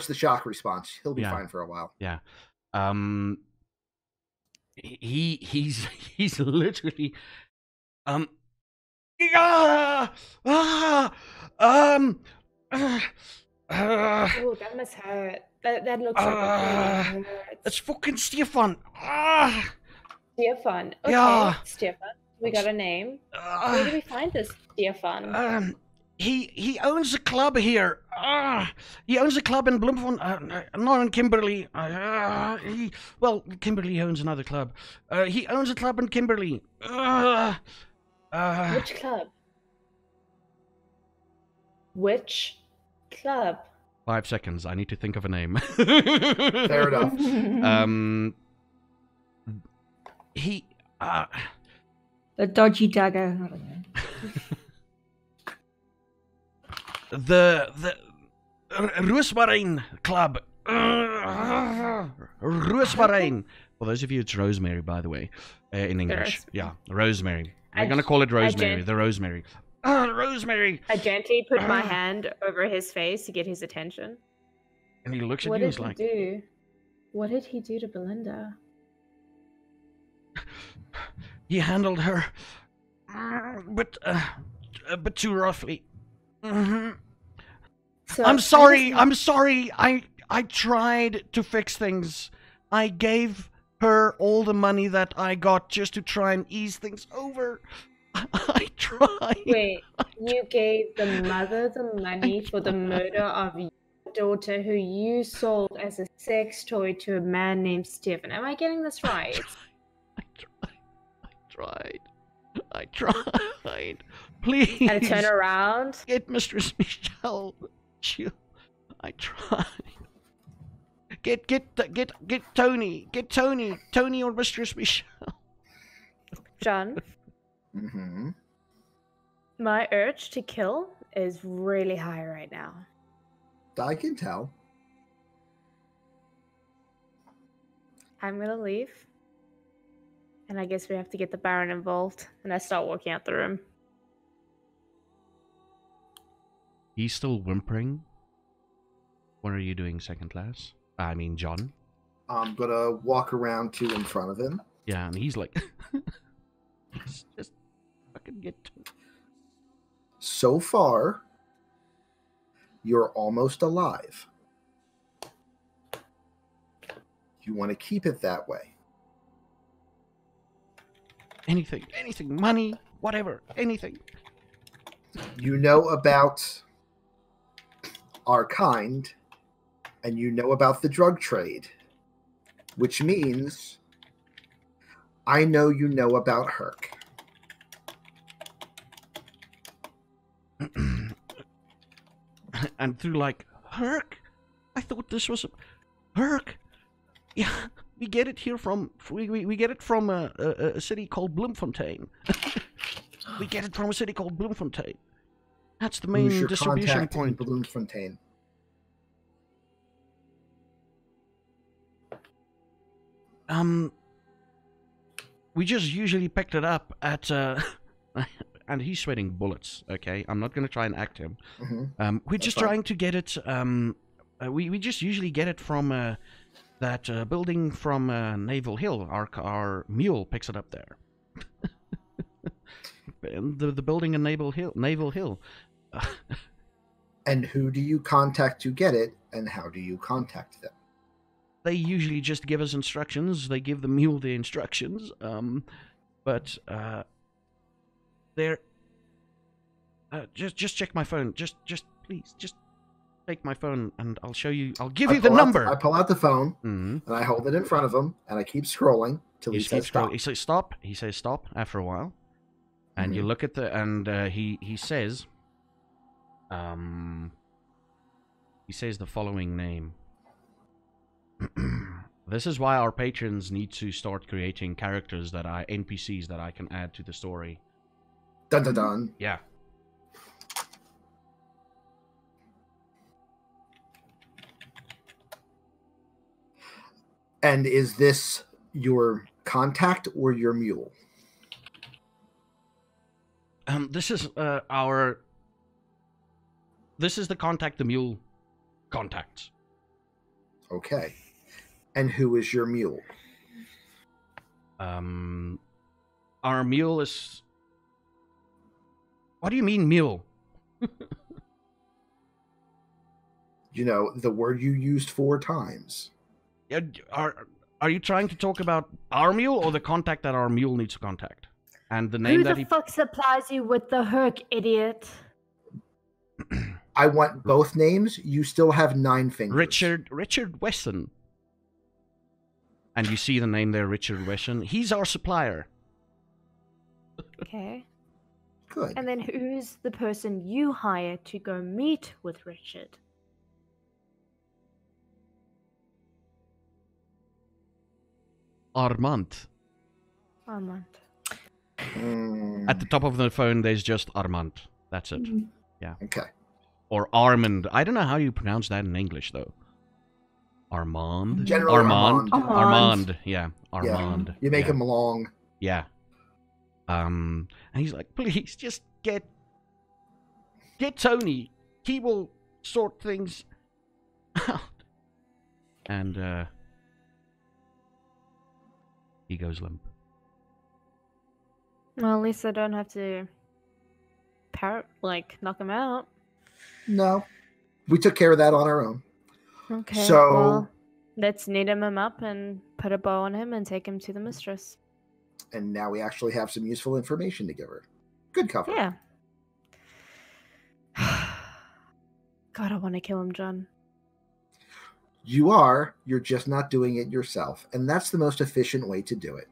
the shock response. He'll be Yeah. fine for a while. He's literally Ah, ah, um, Oh, that must hurt. That looks like it really it's hurts. fucking Stefan. Ah, Stefan. Okay, yeah. Stefan. We got a name. Where do we find this Stefan? He owns a club here. He owns a club in Bloemfontein, not in Kimberley. Well, Kimberley owns another club. He owns a club in Kimberley. Which club? Which club? 5 seconds. I need to think of a name. Fair enough. He. The dodgy dagger. I don't know. The Roosmarijn Club. Roosmarijn. For those of you, it's Rosemary, by the way, in English. Yeah, Rosemary. We're going to call it Rosemary. The Rosemary. Rosemary. I gently put my hand over his face to get his attention. And he looks at What you did and he like, do? What did he do to Belinda? he handled her, but too roughly. Mm-hmm. So I'm sorry. I'm sorry. I tried to fix things. I gave her all the money that I got just to try and ease things over. I tried. Wait, you gave the mother the money for the murder of your daughter who you sold as a sex toy to a man named Stephen. Am I getting this right? I tried. Please. And turn around. Get Mistress Michelle. I tried. Get Tony. Get Tony. Tony or Mistress Michelle. John, Mm-hmm. my urge to kill is really high right now. I can tell. I'm gonna leave. And I guess we have to get the Baron involved. And I start walking out the room. He's still whimpering. What are you doing, second class? I mean, John. I'm gonna walk around to in front of him. Yeah, and he's like, just fucking get to it. So far, you're almost alive. You want to keep it that way. Anything, money, whatever, anything. You know about our kind, and you know about the drug trade, which means I know you know about Herc. And through like, Herc? I thought this was Herc. Yeah, we get it here from we get it from a city called Bloemfontein. We get it from a city called Bloemfontein. That's the main Who's your distribution contact in point. Bloemfontein? We just usually picked it up at and he's sweating bullets. Okay, I'm not gonna try and act him. Mm-hmm. We're just fine. trying to get it. We just usually get it from that building from Naval Hill. Our mule picks it up there. And the building in Naval Hill. And who do you contact to get it, and how do you contact them? They usually just give us instructions. They give the mule the instructions. But they're just check my phone. Just please, just take my phone, and I'll show you. I'll give you the number. I pull out the phone, Mm-hmm. and I hold it in front of him, and I keep scrolling till he says stop. He says stop. He says stop after a while, and you look at the he says the following name. This is why our patrons need to start creating characters that are NPCs that I can add to the story. Dun dun dun. Yeah. And is this your contact or your mule? This is This is the contact the mule contacts. Okay. And who is your mule? Our mule is What do you mean, mule? You know, the word you used 4 times. Yeah, are you trying to talk about our mule or the contact that our mule needs to contact? And the name Who that the he... fuck supplies you with the herc, idiot? I want both names. You still have 9 fingers. Richard Wesson. And you see the name there, Richard Wesson. He's our supplier. Okay. Good. And then who's the person you hire to go meet with Richard? Armand. Armand. At the top of the phone, there's just Armand. That's it. Yeah. Okay. Or Armand. I don't know how you pronounce that in English, though. Armand? General Armand. Armand. Yeah. Armand. Yeah. You make him long. Yeah. And he's like, please, just get Tony. He will sort things out. And, he goes limp. Well, at least I don't have to knock him out. No. We took care of that on our own. Okay. So well, let's knit him up and put a bow on him and take him to the mistress. And now we actually have some useful information to give her. Good cover. Yeah. God, I want to kill him, John. You are. You're just not doing it yourself. And that's the most efficient way to do it.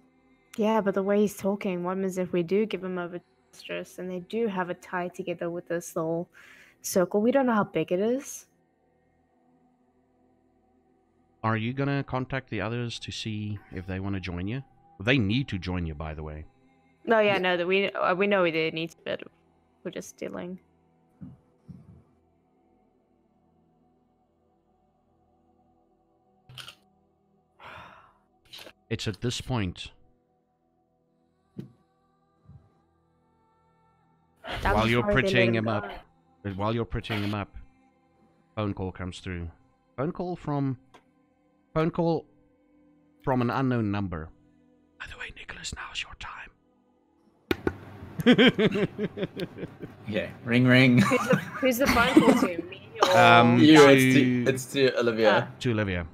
Yeah, but the way he's talking, what happens if we do give him over to the mistress and they do have a tie together with this little circle? We don't know how big it is. Are you going to contact the others to see if they want to join you? They need to join you, by the way. No, yeah, no, that we know we did need to, but we're just stealing. It's at this point, while you're prettying him up, phone call comes through. Phone call from an unknown number. By the way, Nicholas, now's your time. Okay, ring ring. Who's the phone call to? Me or It's to Olivia. To Olivia.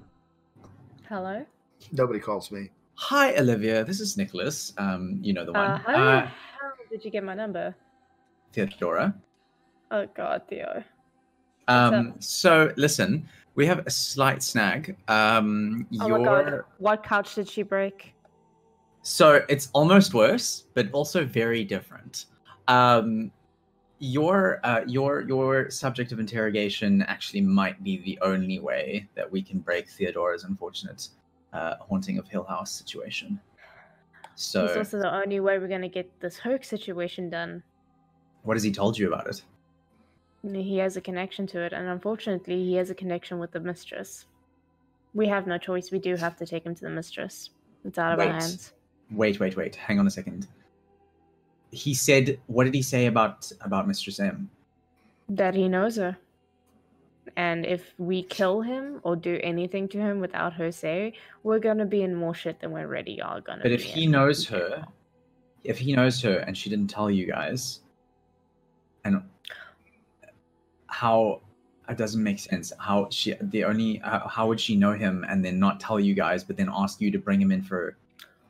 Hello? Nobody calls me. Hi, Olivia. This is Nicholas. You know the one. How did you get my number? Theodora. Oh God, Theo. So listen, we have a slight snag. Oh my God, what couch did she break? So it's almost worse, but also very different. Your subject of interrogation actually might be the only way that we can break Theodora's unfortunate haunting of Hill House situation. So it's also the only way we're gonna get this Herc situation done. What has he told you about it? He has a connection to it, and unfortunately, he has a connection with the mistress. We have no choice. We do have to take him to the mistress. It's out of our hands. Wait. Hang on a second. He said, what did he say about Mistress M? That he knows her. And if we kill him or do anything to him without her say, we're going to be in more shit than we're already are going to be. But if he knows her and she didn't tell you guys, and how it doesn't make sense. How would she know him and then not tell you guys, but then ask you to bring him in for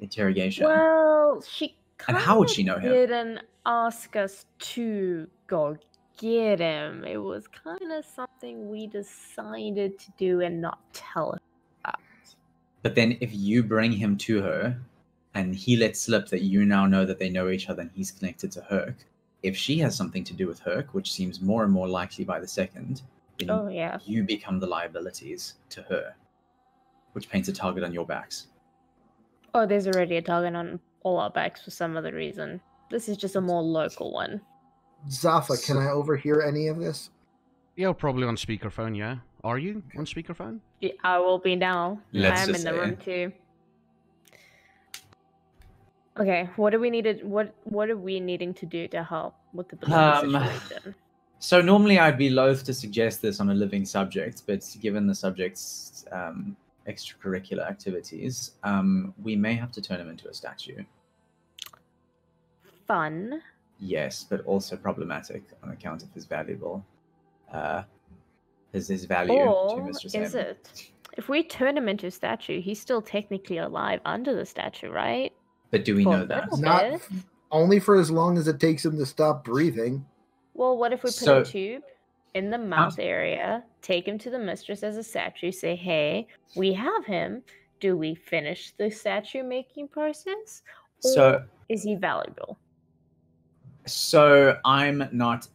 interrogation? Well, she and how would she know him? Didn't ask us to go get him. It was kind of something we decided to do and not tell her about. But then if you bring him to her and he lets slip that you now know that they know each other and he's connected to Herc, if she has something to do with Herc, which seems more and more likely by the second, then you become the liabilities to her, which paints a target on your backs. Oh, there's already a target on all our backs for some other reason. This is just a more local one. Zafa, can I overhear any of this? You're probably on speakerphone, yeah? Are you on speakerphone? Yeah, I will be now. Let's I am in the room too. Okay, what are we needing to do to help with the situation? So normally I'd be loath to suggest this on a living subject, but given the subject's extracurricular activities, we may have to turn him into a statue. Fun. Yes, but also problematic on account of his valuable, his value to Or Mistress is M. it? If we turn him into a statue, he's still technically alive under the statue, right? But do we For know a that? little Not bit. only for as long as it takes him to stop breathing. Well, what if we put So- a tube in the mouth area, take him to the mistress as a statue, say, hey, we have him. Do we finish the statue making process? Or So, is he valuable? so I'm not,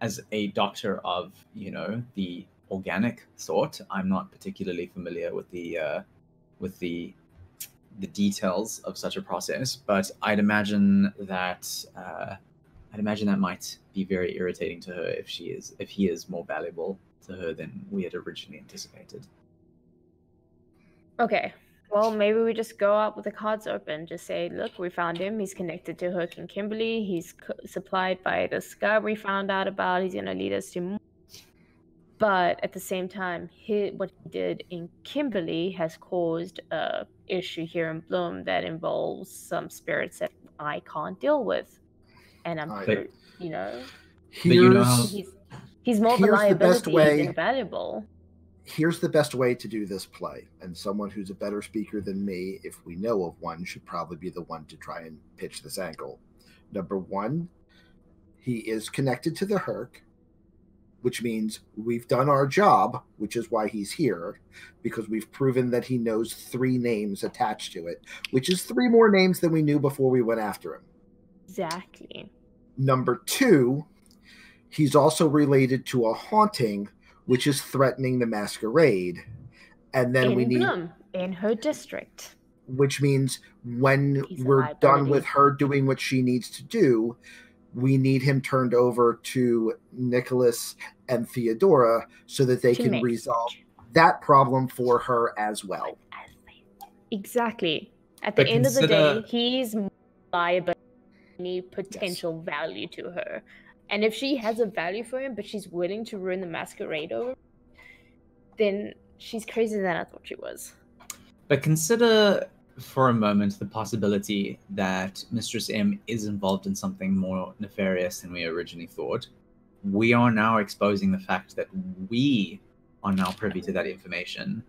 as a doctor of, the organic sort, I'm not particularly familiar with the details of such a process, but I'd imagine that might be very irritating to her if he is more valuable to her than we had originally anticipated. Okay. Well, maybe we just go out with the cards open. Just say, look, we found him. He's connected to Herc and Kimberly. He's supplied by this guy we found out about. He's going to lead us to more. But at the same time, what he did in Kimberly has caused a issue here in Bloom that involves some spirits that I can't deal with. And I'm, Alright. you know, But you know Here's how- he's more of a Here's the best liability way- than valuable. here's the best way to do this play, and someone who's a better speaker than me, if we know of one, should probably be the one to try and pitch this angle. Number one, he is connected to the Herc, which means we've done our job, which is why he's here, because we've proven that he knows 3 names attached to it, which is 3 more names than we knew before we went after him. Exactly. Number 2, he's also related to a haunting, which is threatening the masquerade. And then we In need, Bloom, in her district. which means when He's a we're done liability. with her doing what she needs to do, we need him turned over to Nicholas and Theodora so that they To can make resolve statue. that problem for her as well. Exactly. At the But end of the day, consider- he's liability, any potential value to her. And if she has a value for him, but she's willing to ruin the masquerade over, then she's crazier than I thought she was. But consider for a moment the possibility that Mistress M is involved in something more nefarious than we originally thought. We are now exposing the fact that we are now privy to that information.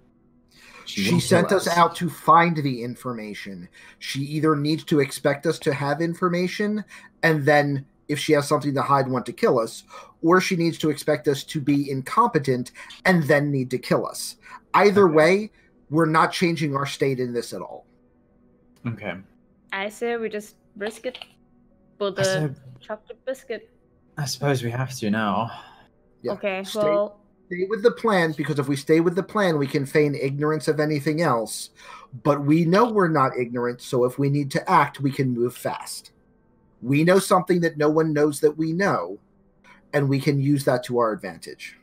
She won't sent tell us out to find the information. She either needs to expect us to have information, and then if she has something to hide, want to kill us, or she needs to expect us to be incompetent and then need to kill us. Either Okay. way, we're not changing our state in this at all. Okay. I say we just risk it for I the said- chocolate biscuit. I suppose we have to now. Yeah. Okay, Stay- well, Stay with the plan, because if we stay with the plan, we can feign ignorance of anything else. But we know we're not ignorant, so if we need to act, we can move fast. We know something that no one knows that we know, and we can use that to our advantage.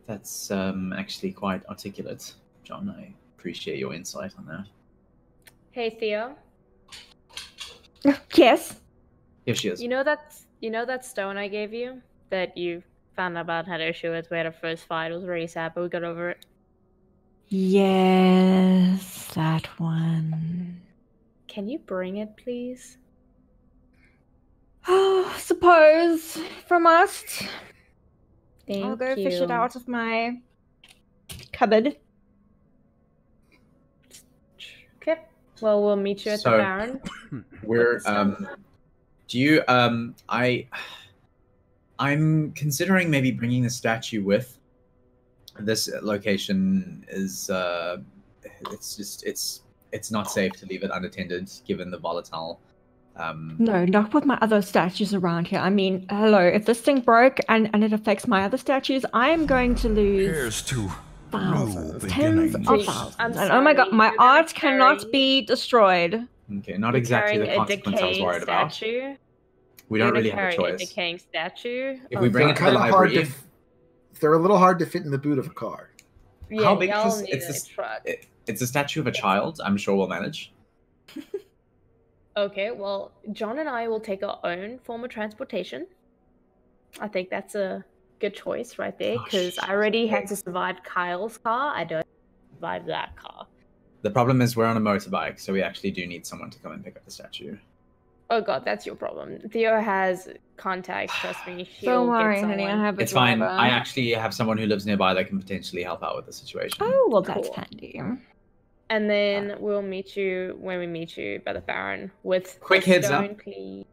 That's actually quite articulate, John. I appreciate your insight on that. hey Theo, Yes. Here she is. you know that stone I gave you that you found out about had an issue with? We had our first fight. It was really sad, but we got over it. Yes, that one. Can you bring it, please? Oh, suppose if I must. Thank I'll go you. fish it out of my cupboard. Okay. Well, we'll meet you at So- the Baron. We're do you I'm considering maybe bringing the statue with. This location is it's not safe to leave it unattended given the volatile No, not with my other statues around here. I mean, hello, if this thing broke and it affects my other statues, I am going to lose Here's to thousands, new tens of beginnings. thousands. I'm And oh my god, sorry, my you're gonna art cannot carry- be destroyed. Okay, not You're exactly the carrying a consequence I was decaying worried about. statue. We You're don't gonna really have a carry choice. decaying statue. If we bring They're it to the kind of hard library, they're a little hard to fit in the boot of a car. Yeah, How big is y'all this? need It's a this- truck. it's a statue of a child. I'm sure we'll manage. Okay, well, John and I will take our own form of transportation. I think that's a good choice right there, Oh, because I already had to survive Kyle's car. I don't survive that car. The problem is we're on a motorbike, so we actually do need someone to come and pick up the statue. Oh god, that's your problem. Theo has contacts, trust me. She'll Don't worry, get honey. I someone. have a It's fine. driver. I actually have someone who lives nearby that can potentially help out with the situation. Oh, well, that's Cool. handy. And then we'll meet you when we meet you by the Baron with Quick a heads stone, up. please.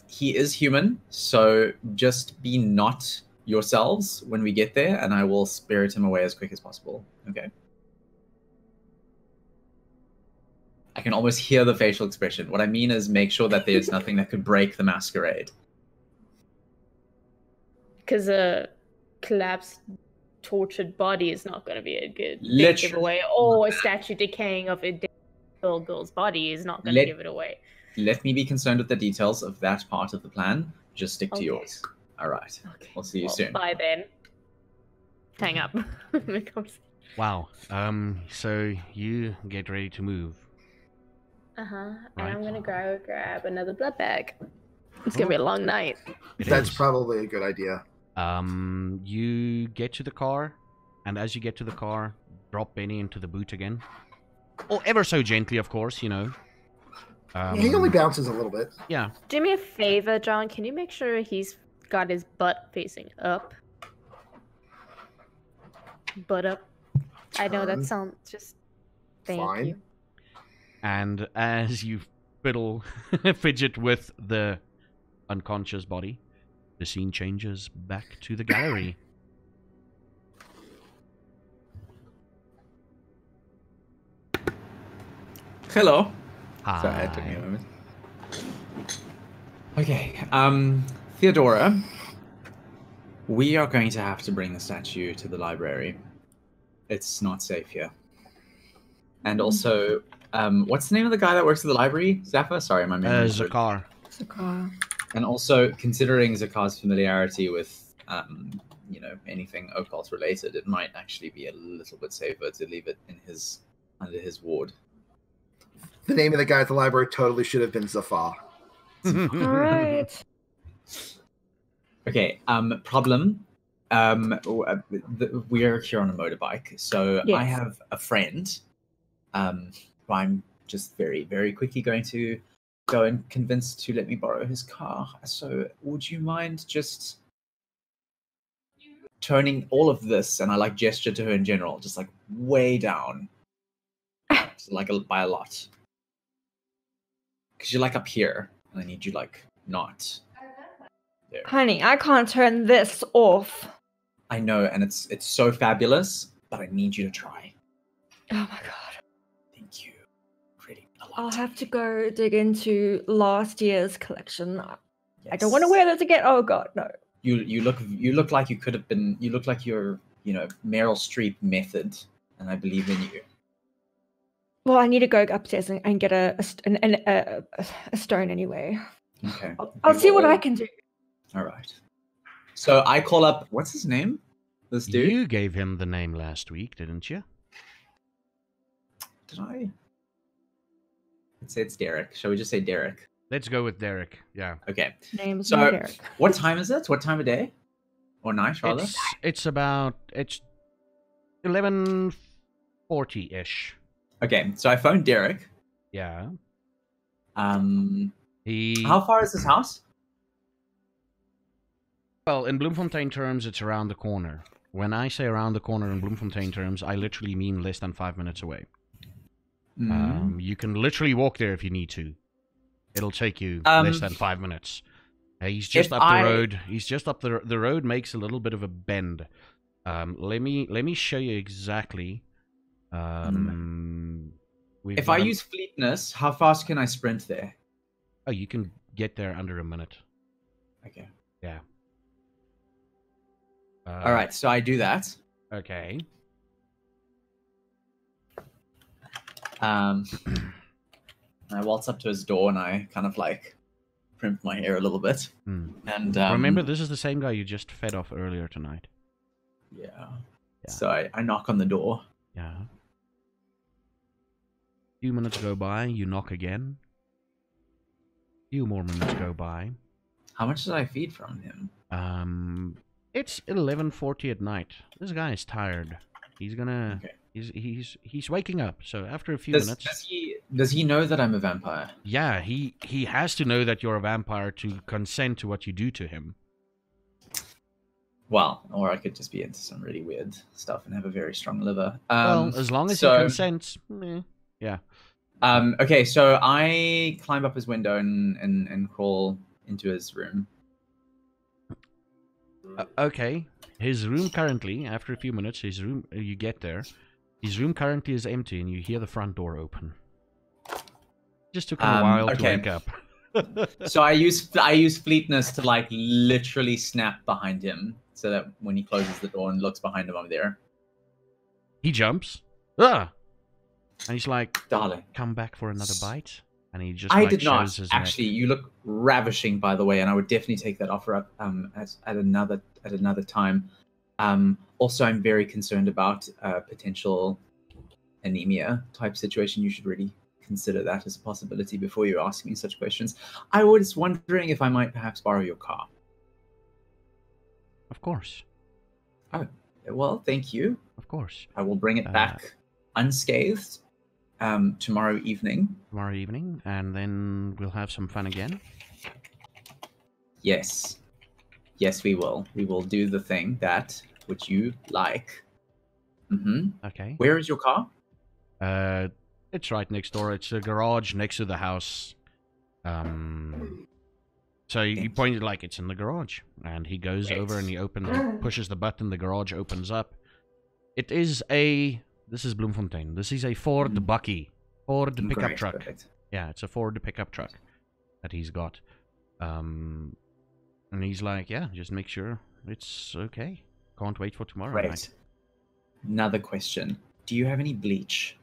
He is human, so just be not yourselves when we get there, and I will spirit him away as quick as possible. Okay. I can almost hear the facial expression. What I mean is make sure that there's nothing that could break the masquerade. Because a collapsed, tortured body is not going to be a good big Literally. giveaway. Or a statue decaying of a dead little girl's body is not going to give it away. Let me be concerned with the details of that part of the plan. Just stick to Okay. yours. All right. Okay. We'll see you soon. Bye then. Hang up. Wow. So you get ready to move. And Right. I'm gonna go grab another blood bag. It's gonna be a long night. That's probably a good idea. You get to the car, and as you get to the car, drop Benny into the boot again. Oh, ever so gently, of course, you know. He only bounces a little bit. Yeah. Do me a favor, John. Can you make sure he's got his butt facing up? Butt up. I know that Turn. sounds just. Thank Fine. you. And as you fidget with the unconscious body, the scene changes back to the gallery. Hello. Hi. Sorry, it took me a moment. Okay, Theodora, we are going to have to bring the statue to the library. It's not safe here. And also, what's the name of the guy that works at the library? Zaffa? Sorry, my memory. Zakar. It's a car. And also, considering Zakar's familiarity with, you know, anything occult related, it might actually be a little bit safer to leave it in under his ward. The name of the guy at the library totally should have been Zafar. All right. Okay, problem. We are here on a motorbike, so I Yes. have a friend who I'm just very, very quickly going to go and convince to let me borrow his car. So would you mind just turning all of this, and I like gesture to her in general, just like way down, just like by a lot, because you're like up here, and I need you like not there. Honey, I can't turn this off. I know, and it's so fabulous, but I need you to try. Oh my god. Thank you. Really a lot. I'll have to go dig into last year's collection. I Yes. don't want to wear this again. Oh god, no. You look like you could have been. You look like you're, you know, Meryl Streep method, and I believe in you. Well, I need to go upstairs and get a stone anyway. Okay. I'll We see what will- I can do. All right. So I call up. What's his name? This dude. You gave him the name last week, didn't you? Did I? Let's say it's Derek. Shall we just say Derek? Let's go with Derek. Yeah. Okay. Name's So, Derek. what time is it? What time of day? Or night, rather? It's 11:40-ish. Okay. So I phoned Derek. Yeah. How How far is his house? Well, in Bloemfontein terms, it's around the corner. When I say around the corner in Bloemfontein terms, I literally mean less than 5 minutes away. You can literally walk there if you need to. It'll take you less than 5 minutes. He's just up the road. He's just up the road. Makes a little bit of a bend. Let me show you exactly. If I use fleetness, how fast can I sprint there? Oh, you can get there under a minute. Okay. Yeah. All right. So I do that. Okay. I waltz up to his door and I kind of like primp my hair a little bit. And Remember, this is the same guy you just fed off earlier tonight. Yeah. So I knock on the door. Yeah. Few minutes go by, you knock again. Few more minutes go by. How much did I feed from him? It's 11:40 at night. This guy is tired. He's gonna He's waking up. So after a few Does minutes, does he know that I'm a vampire? yeah, he has to know that you're a vampire to consent to what you do to him. Well, or I could just be into some really weird stuff and have a very strong liver. Well, as long as he consents, yeah. Okay, so I climb up his window and crawl into his room. Okay, his room currently, after a few minutes, you get there. His room currently is empty, and you hear the front door open. Just took him a while to wake up. So I use fleetness to like literally snap behind him, so that when he closes the door and looks behind him, I'm there. He jumps. Ah! And he's like, darling, come back for another bite. And he just I did not actually. You look ravishing, by the way, and I would definitely take that offer up at another time. Also, I'm very concerned about potential anemia type situation. You should really consider that as a possibility before you ask me such questions. I was wondering if I might perhaps borrow your car. Of course. Oh, well, thank you. Of course. I will bring it back unscathed tomorrow evening. Tomorrow evening, and then we'll have some fun again. Yes. Yes, we will. We will do the thing that which you like. Mm-hmm. Okay. Where is your car? It's right next door. It's a garage next to the house. So you pointed like it's in the garage, and he goes over and he pushes the button. The garage opens up. It is this is Bloemfontein. This is a Ford Bucky. Ford pickup truck. Perfect. Yeah, it's a Ford pickup truck that he's got. And he's like, yeah, just make sure it's okay. Can't wait for tomorrow night. Another question. Do you have any bleach?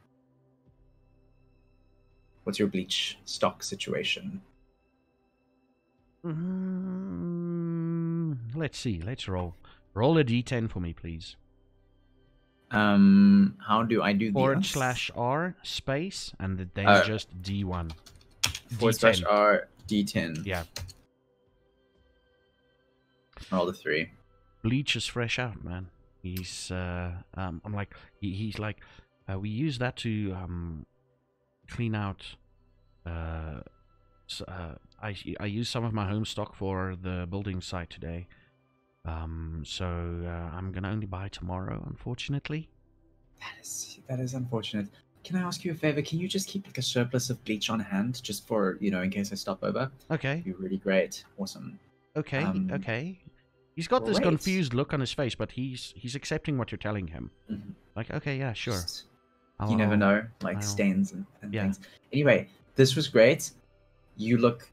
What's your bleach stock situation? Let's see. Let's roll. Roll a d10 for me, please. How do I do this? /R space and then just D1. /R D10. Yeah. Roll the 3. Bleach is fresh out, man. He's I'm like he's like we use that to clean out. I use some of my home stock for the building site today. So I'm gonna only buy tomorrow, unfortunately. That is unfortunate. Can I ask you a favor? Can you just keep like a surplus of bleach on hand, just for in case I stop over? Okay. That'd be really great. Awesome. Okay. Okay. He's got this confused look on his face, but he's accepting what you're telling him. Mm-hmm. Like, okay, yeah, sure. You never know, like stains and things. Anyway, this was great. You look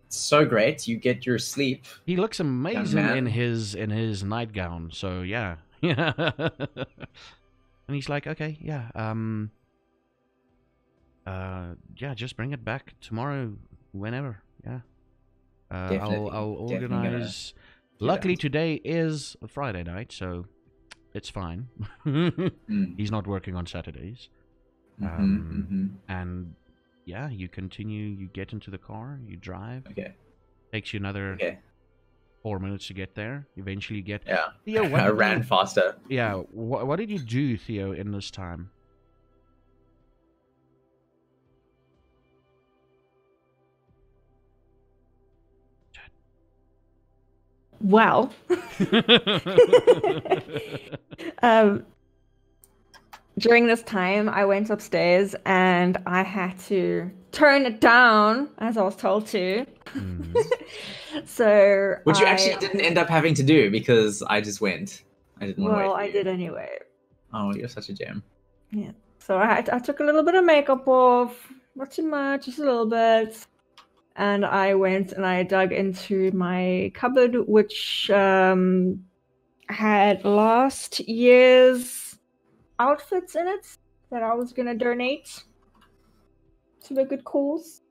so great. You get your sleep. He looks amazing in his nightgown. So yeah, yeah. And he's like, okay, yeah, yeah, just bring it back tomorrow, whenever. Yeah, I'll organize. Luckily, today is a Friday night, so it's fine. He's not working on Saturdays. And yeah, you continue. You get into the car. You drive. Okay. Takes you another 4 minutes to get there. Eventually, you get. Yeah. Theo, I ran faster. Yeah. What did you do, Theo, in this time? Well, during this time, I went upstairs and I had to turn it down, as I was told to. So, which you actually didn't end up having to do because I just went. I didn't want to wait. Well, I did anyway. Oh, you're such a gem. Yeah. So I took a little bit of makeup off, not too much, just a little bit. And I went and I dug into my cupboard, which had last year's outfits in it that I was going to donate to a good cause.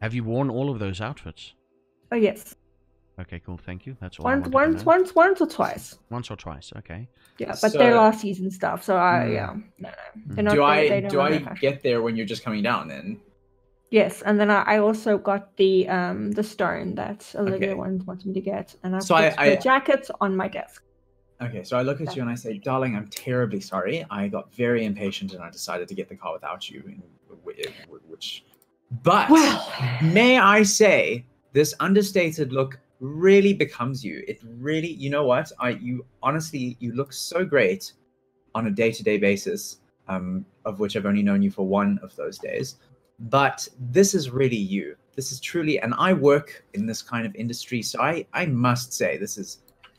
Have you worn all of those outfits? Oh, yes. Okay, cool. Thank you. That's all. Once or twice. Once or twice. Okay. Yeah, but they're last season stuff, so no. Do I get there when you're just coming down then? Yes, and then I also got the stone that Olivia wants me to get, and I put the jacket on my desk. Okay, so I look at you and I say, darling, I'm terribly sorry. I got very impatient and I decided to get the car without you. But may I say, this understated look really becomes you. It really, you know what? You honestly, you look so great on a day-to-day basis, of which I've only known you for one of those days. But this is really you. This is truly, and I work in this kind of industry, so I must say this is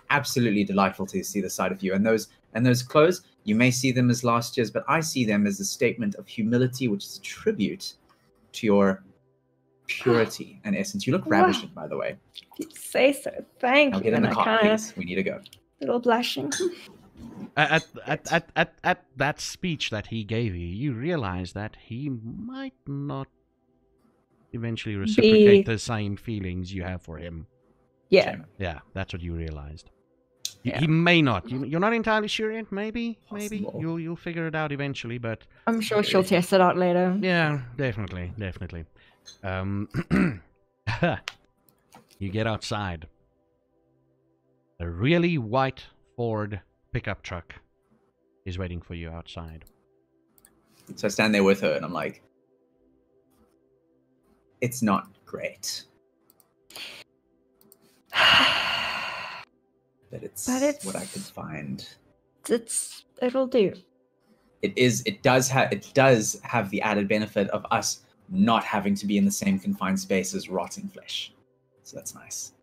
absolutely delightful to see the side of you. And those clothes, you may see them as last year's, but I see them as a statement of humility, which is a tribute to your purity and essence. You look ravishing, by the way. You say so. Thank Now you. get in the And car, please. We need to go. Little blushing. At that speech that he gave you, you realize that he might not eventually reciprocate the same feelings you have for him. Yeah. Yeah, that's what you realized. Yeah. He may not. You're not entirely sure yet. Maybe. Possible. You'll figure it out eventually. But I'm sure she'll test it out later. yeah, definitely. You get outside. A really white Ford pickup truck is waiting for you outside. So I stand there with her and I'm like, it's not great. But it's what I could find. It'll do. It does have the added benefit of us not having to be in the same confined space as rotting flesh. So that's nice.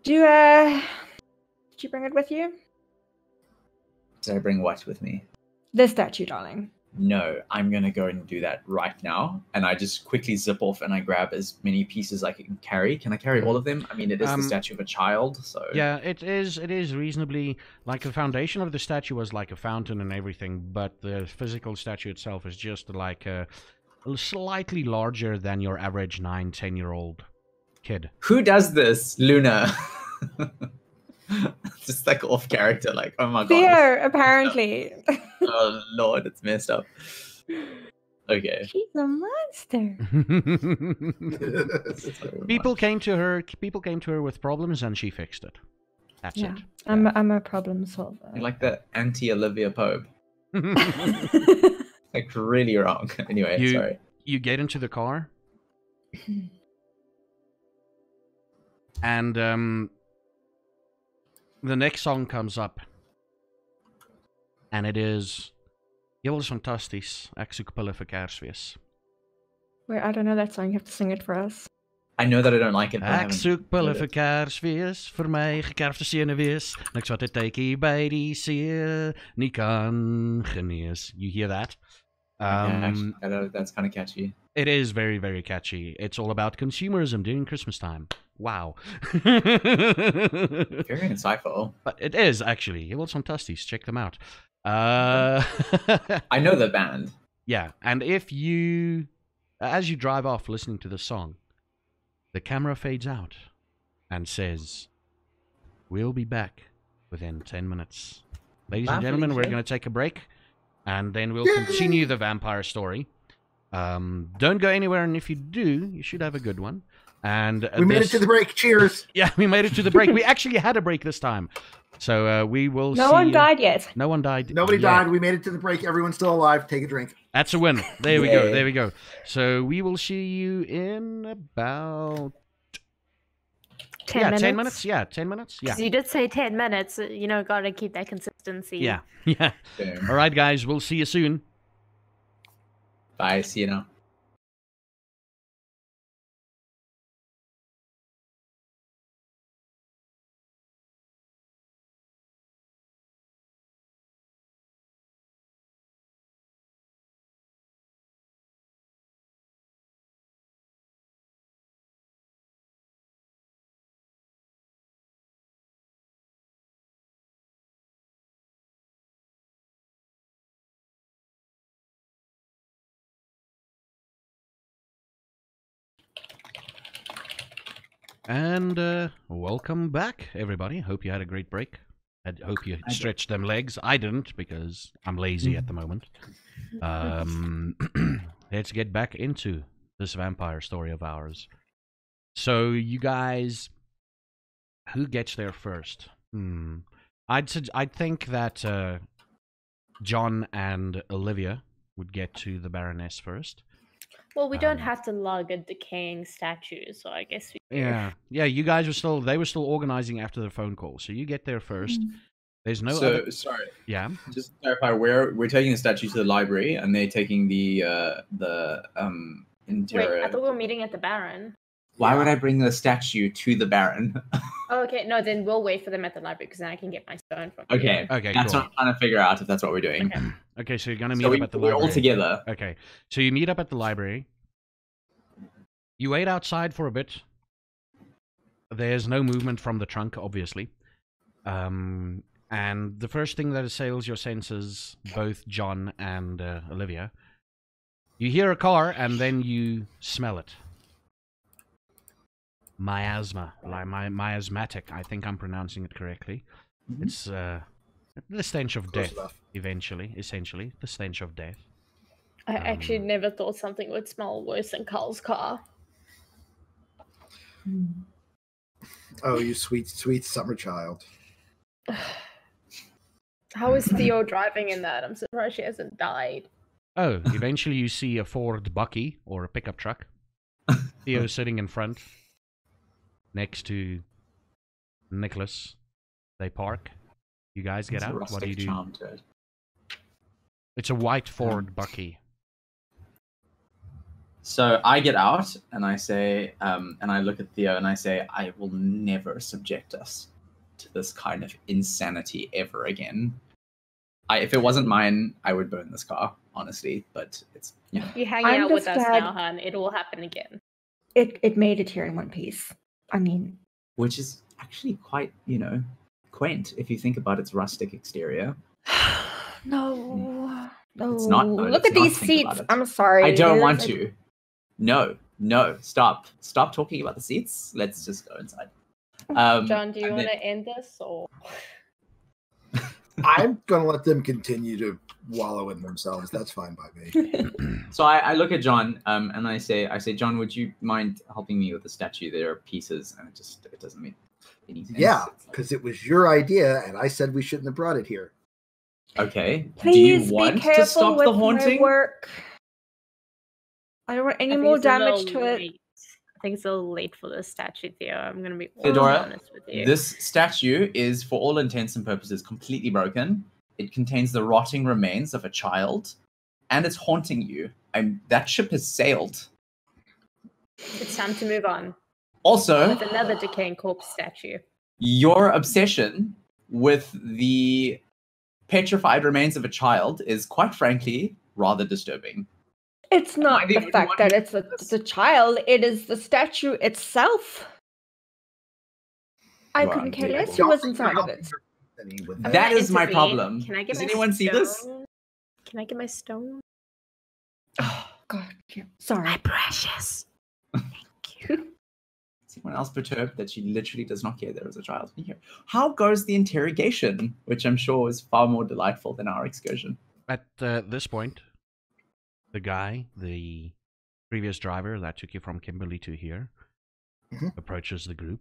Did you bring it with you? Did I bring what with me? The statue, darling. No, I'm going to go and do that right now. And I just quickly zip off and I grab as many pieces as I can carry. Can I carry all of them? I mean, it is the statue of a child, so... Yeah, it is reasonably... Like, the foundation of the statue was like a fountain and everything, but the physical statue itself is just like slightly larger than your average 9-10-year-old kid. Who does this, Luna? Just like off character, like, oh my god. Fear, apparently. Oh lord, it's messed up. Okay. She's a monster. People came to her with problems and she fixed it. That's it. I'm a problem solver. You're like the anti-Olivia Pope. Like really wrong. Anyway, sorry. You get into the car. And the next song comes up. And it is... Jy was fantasties. Ek soek pille vir Kersfees. Wait, I don't know that song. You have to sing it for us. I know that I don't like it. Ek soek pille vir Kersfees, vir my gekerfde seune wees. Niks wat 'n tydjie by die see nie kan genees. You hear that? Actually, I know that's kind of catchy. It is very, very catchy. It's all about consumerism during Christmas time. Wow. Very insightful. But it is, actually. Jy was fantasties. Check them out. I know the band. Yeah, and if you... As you drive off listening to the song, the camera fades out and says, "We'll be back within 10 minutes." Ladies and gentlemen, we're going to take a break, and then we'll continue the vampire story. Don't go anywhere, and if you do, you should have a good one. And we made it to the break. Cheers. Yeah, we made it to the break. We actually had a break this time. So we will see. No one died yet. No one died. Nobody died. We made it to the break. Everyone's still alive. Take a drink. That's a win. There we go. There we go. So we will see you in about 10 minutes. 10 minutes. Yeah, 10 minutes. Yeah. You did say 10 minutes. You know, got to keep that consistency. Yeah. Yeah. All right, guys. We'll see you soon. Bye. See you now. And welcome back, everybody. Hope you had a great break. I hope you stretched them legs. I didn't, because I'm lazy at the moment. Let's get back into this vampire story of ours. So you guys, who gets there first? I'd think that John and Olivia would get to the Baroness first. Well, we don't have to lug a decaying statue, so I guess we do. Yeah. You guys they were still organizing after the phone call, so you get there first. There's no So other. sorry. Yeah. Just to clarify, we're taking the statue to the library, and they're taking the interior. Wait, I thought we were meeting at the Baron. Why would I bring the statue to the Baron? Oh, okay, no, then we'll wait for them at the library because then I can get my stone from Okay. you. Okay. That's Cool. what I'm trying to figure out if that's what we're doing. Okay. Okay, so you're gonna meet So up at the we're library. all together. Okay, so you meet up at the library. You wait outside for a bit. There's no movement from the trunk, obviously. And the first thing that assails your senses, both John and Olivia, you hear a car and then you smell it. Miasma, like miasmatic. I think I'm pronouncing it correctly. It's the stench of Close death. enough. Essentially, the stench of death. I actually never thought something would smell worse than Carl's car. Oh, you sweet, sweet summer child. How is Theo driving in that? I'm surprised she hasn't died. Oh, eventually you see a Ford Bucky or a pickup truck. Theo sitting in front, next to Nicholas. They park. You guys get out. What do you do? Charm to it. It's a white Ford Bucky. So I get out and I say, and I look at Theo and I say, I will never subject us to this kind of insanity ever again. If it wasn't mine, I would burn this car, honestly. But it's You hang I'm out the with us sad- now, hon. It will happen again. It made it here in one piece. I mean, which is actually quite, quaint if you think about its rustic exterior. no. It's not. No, Look let's at these not think about seats. it. I'm sorry. I don't There's want a- to. No, stop talking about the seats. Let's just go inside. John, do you and want then- to end this or? I'm gonna let them continue to wallow in themselves. That's fine by me. So I look at John, and I say, John, would you mind helping me with the statue? There are pieces, and it doesn't make any sense. Yeah, It's like, because it was your idea, and I said we shouldn't have brought it here. okay. Please Do you want be careful to stop with the haunting? my work. I don't want any I think more it's a damage little to it. late. I think it's a little late for the statue, Theo. I'm gonna be Theodora, honest with you. This statue is, for all intents and purposes, completely broken. It contains the rotting remains of a child, and it's haunting you. That ship has sailed. It's time to move on Also, with another decaying corpse statue. your obsession with the petrified remains of a child is, quite frankly, rather disturbing. It's not I the the only fact one that who it's does the child, it is the statue itself. I Well, couldn't care yeah, less well- who was inside of it. With I'm That gonna is my intervene. problem. Can I get Does my anyone see this? stone? Can I get my stone? Oh, God. Yeah. Sorry. Precious. Thank you. Is anyone else perturbed that she literally does not care there is a child in here? How goes the interrogation, which I'm sure is far more delightful than our excursion? At this point, the previous driver that took you from Kimberly to here, approaches the group.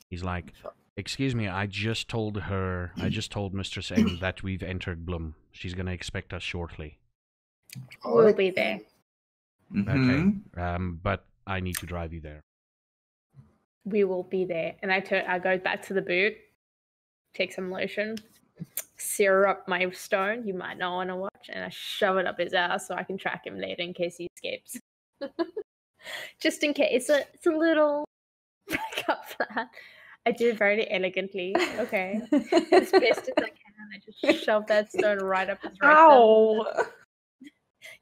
He's like, "Excuse me, I just told Mistress M that we've entered Bloem. She's gonna expect us shortly. We'll be there. Mhm. Okay, but I need to drive you there." We will be there. And I go back to the boot, take some lotion, sear up my stone. You might not want to watch, and I shove it up his ass so I can track him later in case he escapes. Just in case. It's a little backup plan. I do it very elegantly. Okay. As best as I can. I just shove that stone right up his rectum. Ow!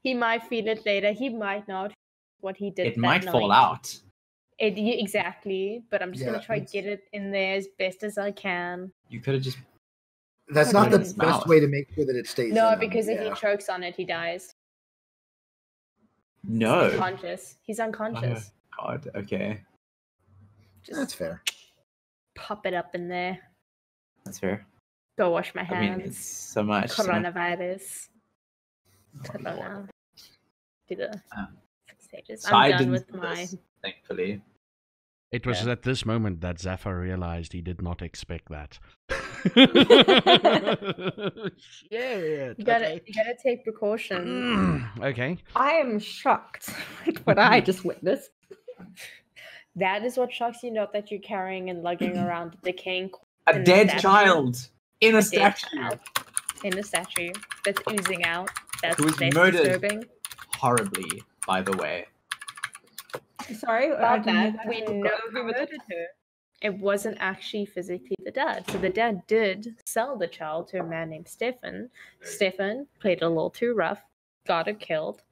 He might feel it later. He might not. What he did. It that might fall night. out. Exactly. But I'm just Yeah, gonna try to it's- get it in there as best as I can. You could have just. That's Put not it the in his best mouth. way to make sure that it stays. No, in them. because if he Yeah. chokes on it, he dies. No. Unconscious. He's unconscious. Oh, God. Okay. Just That's fair. pop it up in there. That's fair. Go wash my I hands. mean, it's so much. Coronavirus. Corona. Do the Um, stages. so I I'm done didn't with see my. this, thankfully. It was Yeah. at this moment that Zephyr realized he did not expect that. Shit. You gotta take precautions. Okay. I am shocked at what I just witnessed. That is what shocks you, not that you're carrying and lugging around a decaying corpse A in dead statue. child in a A dead statue. child in a statue that's oozing out. That's Who was less murdered. disturbing. Horribly, by the way. Sorry, I About didn't hear that, we that. know who murdered her. It wasn't actually physically the dad. So the dad did sell the child to a man named Stefan. Stefan played a little too rough, got her killed.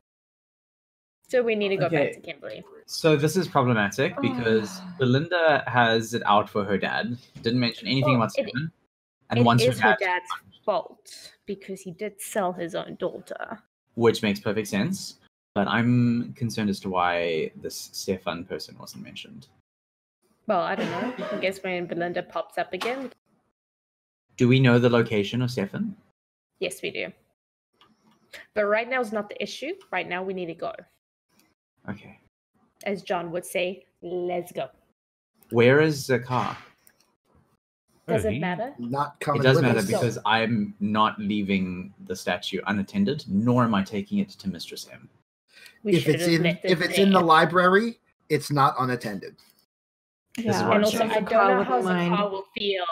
So we need to go back Okay. to Kimberly. So this is problematic because Belinda has it out for her dad. Didn't mention anything Well, about Stephen. And It wants is her her dad, dad's fault because he did sell his own daughter. which makes perfect sense. But I'm concerned as to why this Stefan person wasn't mentioned. Well, I don't know. I guess when Belinda pops up again, Do we know the location of Stefan? yes, we do. But right now is not the issue. Right now, we need to go. Okay. As John would say, let's go. Where is the car? Does Oh, it he- matter? Not It coming does with matter us. because I'm not leaving the statue unattended, nor am I taking it to Mistress M. We if should it's have in left it if it's in the there. library, it's not unattended. is Yeah, what And I'm also, saying. I don't Zakar know wouldn't how mind. Zakar will feel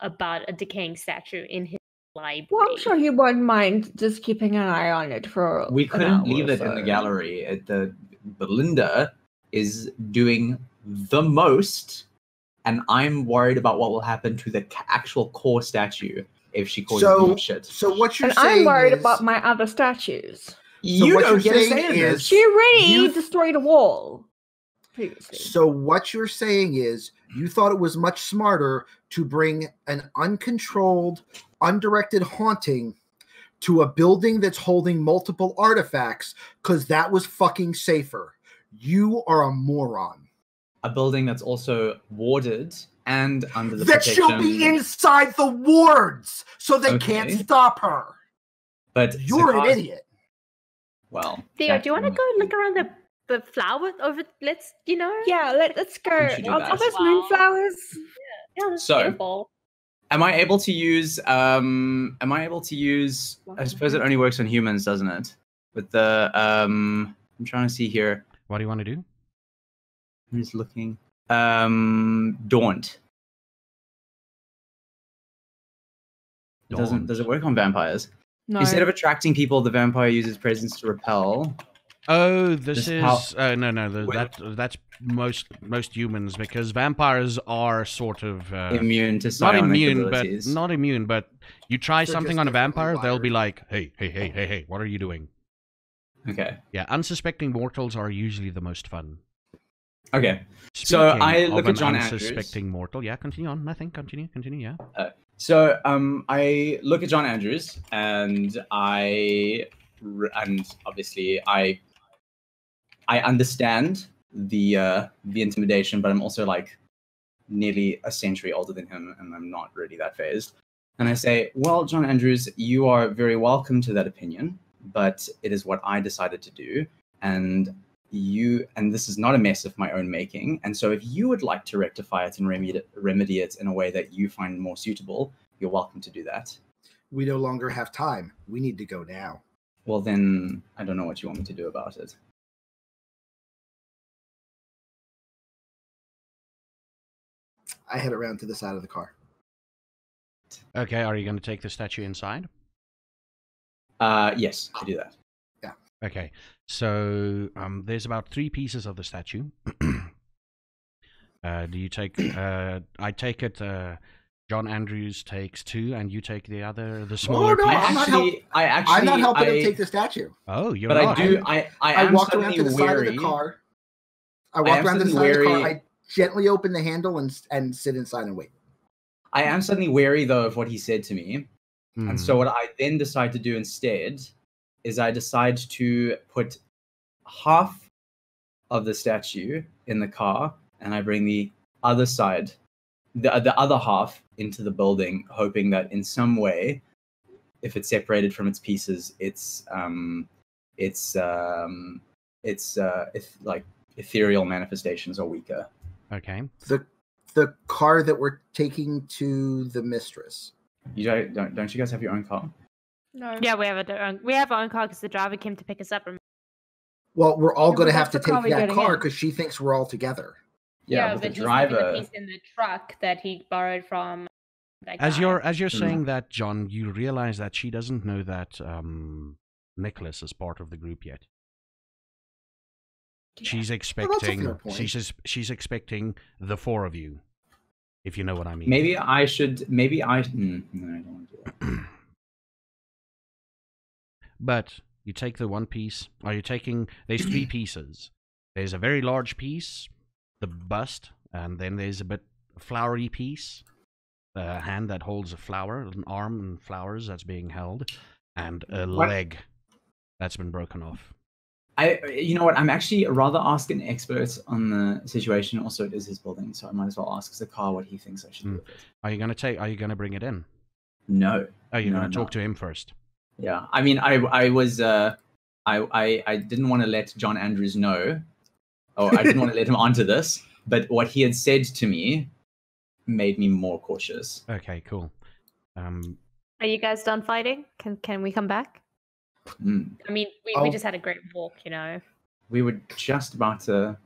about a decaying statue in his library. Well, I'm sure he won't mind just keeping an eye on it for. We an couldn't hour leave or it in the so. gallery. Belinda is doing the most, and I'm worried about what will happen to the actual core statue if she causes more shit. So what you're And saying I'm worried is, about my other statues. You what don't you're get a saying say in is- this. She already You- destroyed a wall previously. So what you're saying is you thought it was much smarter to bring an uncontrolled, undirected haunting to a building that's holding multiple artifacts because that was fucking safer. You are a moron. A building that's also warded and under the That protection. she'll be inside the wards so they can't Okay. stop her. But You're an Zakar's- idiot. Well, Theo, that's do you want to me. go look around the flower over? Let's, Yeah, let's go. We should do Are that. those Wow. moonflowers? Yeah, that's So- beautiful. Am I able to use? I suppose it only works on humans, doesn't it? With the I'm trying to see here. What do you want to do? I'm just looking. Daunt. Daunt. Does it work on vampires? No. Instead of attracting people, the vampire uses presence to repel. Oh, this This is how- no. That's most humans because vampires are sort of Immune to not psionic immune, abilities. but not immune. But you try They're something just on a differently vampire, they'll be wired. like, hey, what are you doing? Okay. Yeah, unsuspecting mortals are usually the most fun. Okay. So Speaking I of look an at John Andrews. unsuspecting mortal. Yeah, continue on. Nothing. Continue. Yeah. So I look at John Andrews and obviously I understand the intimidation, but I'm also like nearly a century older than him, and I'm not really that phased. And I say, well, John Andrews, you are very welcome to that opinion, but it is what I decided to do, and this is not a mess of my own making. And so if you would like to rectify it and remedy it in a way that you find more suitable, you're welcome to do that. We no longer have time. We need to go now. Well, then I don't know what you want me to do about it. I head around to the side of the car. Okay. Are you going to take the statue inside? Yes, I do that. Okay. So there's about 3 pieces of the statue. Do you take? I take it. John Andrews takes 2, and you take the smaller no, piece. I'm not I'm not helping him take the statue. Oh, you're But not. I I am walked around suddenly to the side of wary. the car. I am walked around to the suddenly side of the car. wary- I gently open the handle and sit inside and wait. I am suddenly wary though of what he said to me. Hmm. And so what I then decide to do instead is I decide to put half of the statue in the car, and I bring the other side, the other half, into the building, hoping that in some way, if it's separated from its pieces, it's like ethereal manifestations are weaker. Okay. The car that we're taking to the mistress. You don't you guys have your own car? No. Yeah, we have our own car because the driver came to pick us up. Well, we're all Yeah, going to but have to that's the car take we're that getting car in. because she thinks we're all together. Yeah, but the he's leaving driver. the piece in the truck that he borrowed from that As guy. you're saying that, John, you realize that she doesn't know that Nicholas is part of the group yet. She's expecting. fair point. She's expecting the four of you, if you know what I mean. Maybe I should. Maybe I. No, I don't want to do that. But you take the one piece. Are you taking? There's three pieces. There's a very large piece, the bust, and then there's a bit flowery piece, a hand that holds a flower, an arm and flowers that's being held, and a leg that's been broken off. You know what? I'm actually rather ask an expert on the situation. Also, it is his building, so I might as well ask Zakar what he thinks I should do with it. Are you gonna bring it in? No. Oh, you're No, gonna I'm talk not. to him first. Yeah, I mean, I was I didn't want to let John Andrews know, or I didn't want to let him onto this. But what he had said to me made me more cautious. Okay, cool. Are you guys done fighting? Can we come back? I mean, we just had a great walk, you know. We were just about to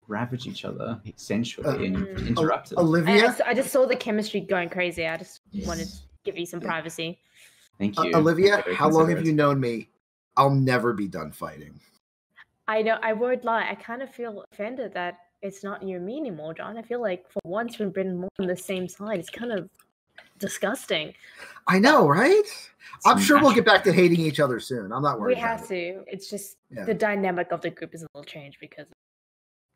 ravage each other sensually and interrupted. Olivia? I just saw the chemistry going crazy. I just wanted to give you some privacy. Thank you. Olivia, Very how long have considerate. you known me? I'll never be done fighting. I know, I won't lie. I kind of feel offended that it's not you and me anymore, John. I feel like for once we've been more on the same side. It's kind of disgusting. I know, right? I'm sure we'll actually- get back to hating each other soon. I'm not worried. We about have it. to. It's just Yeah. the dynamic of the group is a little changed because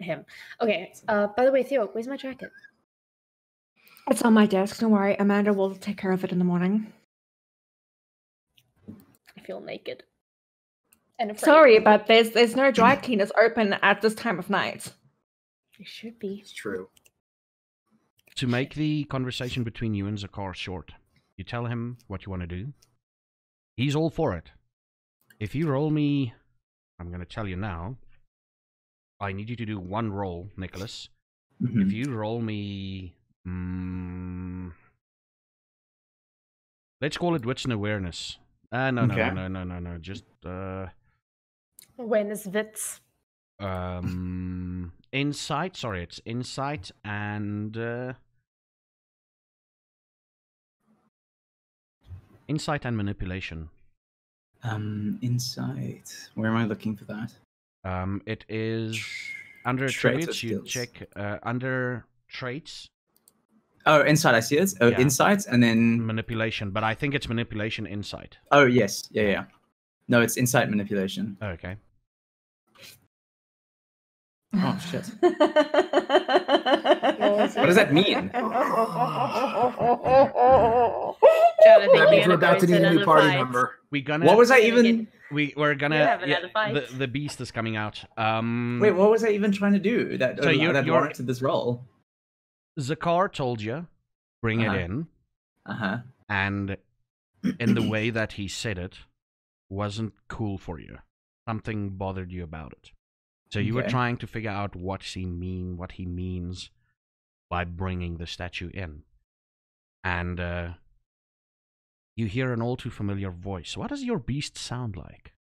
of him. Okay. By the way, Theo, where's my jacket? It's on my desk. Don't worry. Amanda will take care of it in the morning. I feel naked. And afraid. Sorry, but there's no dry cleaners open at this time of night. It should be. It's true. To make the conversation between you and Zakar short, you tell him what you want to do. He's all for it. If you roll me, I'm going to tell you now, I need you to do one roll, Nicholas. If you roll me, let's call it wits and awareness. No. Just Awareness Wits. insight. Sorry, it's insight and insight and manipulation. Insight. Where am I looking for that? It is under Traits or attributes. You skills? check under traits, Oh, insight. I see it. Oh, Yeah. insight, and then. manipulation. But I think it's manipulation insight. Oh, yes. Yeah. No, it's insight manipulation. Okay. Oh shit. What What does that mean? That means we're about to need a new party member. We're gonna. What was I We're gonna even? We're gonna. have another fight. The beast is coming out. Wait, what was I even trying to do? That So you're- warranted this role. Zakar told you, bring it Uh-huh. in, Uh-huh. and in the way that he said it, wasn't cool for you. Something bothered you about it. So you were Okay. trying to figure out what he means by bringing the statue in. And you hear an all too familiar voice. What does your beast sound like,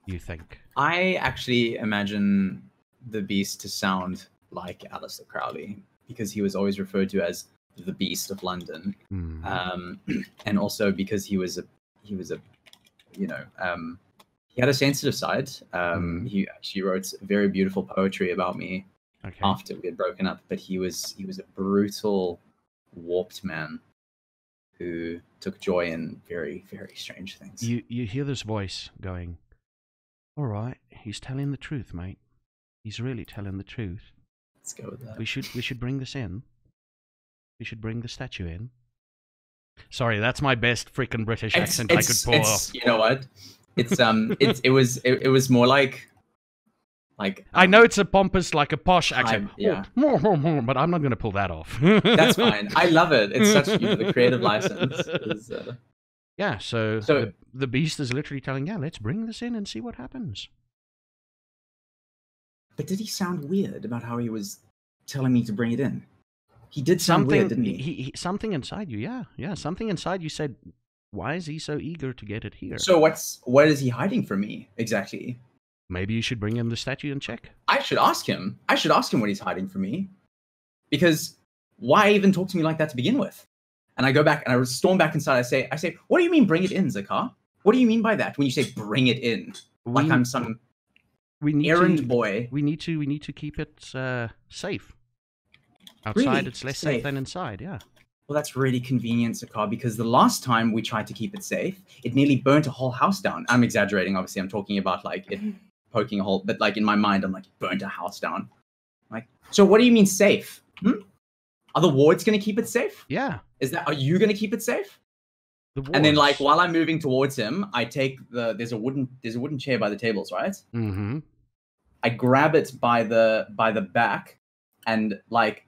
you think? I actually imagine the beast to sound like Aleister Crowley because he was always referred to as the Beast of London, and also because he was a he had a sensitive side. He actually wrote very beautiful poetry about me Okay. after we had broken up, but he was a brutal, warped man who took joy in very, very strange things. You hear this voice going, all right, he's telling the truth, mate. He's really telling the truth. Let's go with that. We should bring this in. We should bring the statue in. Sorry, that's my best freaking British accent I could pull off. You know what? It was more like I know it's a pompous, like a posh accent. yeah. But I'm not going to pull that off. That's fine. I love it. It's such the creative license. Is, Yeah, so So- the beast is literally telling, yeah, let's bring this in and see what happens. But did he sound weird about how he was telling me to bring it in? He did sound weird, didn't he? Something inside you, yeah. Something inside you said, why is he so eager to get it here? So what is he hiding from me exactly? Maybe you should bring him the statue and check. I should ask him. I should ask him what he's hiding from me. Because why even talk to me like that to begin with? And I go back and I storm back inside. I say, what do you mean bring it in, Zakar? What do you mean by that when you say bring it in? Like I'm some errand boy. We need to keep it safe. Outside, really? It's less safe safe than inside, yeah. Well, that's really convenient, Zakar, because the last time we tried to keep it safe, it nearly burnt a whole house down. I'm exaggerating, obviously. I'm talking about, like, it poking a hole. But, like, in my mind, I'm like, it burnt a house down. Like, so what do you mean safe? Are the wards going to keep it safe? Yeah. Are you going to keep it safe? And then, like, while I'm moving towards him, I take there's a wooden chair by the tables, right? Mm-hmm. I grab it by the back and, like,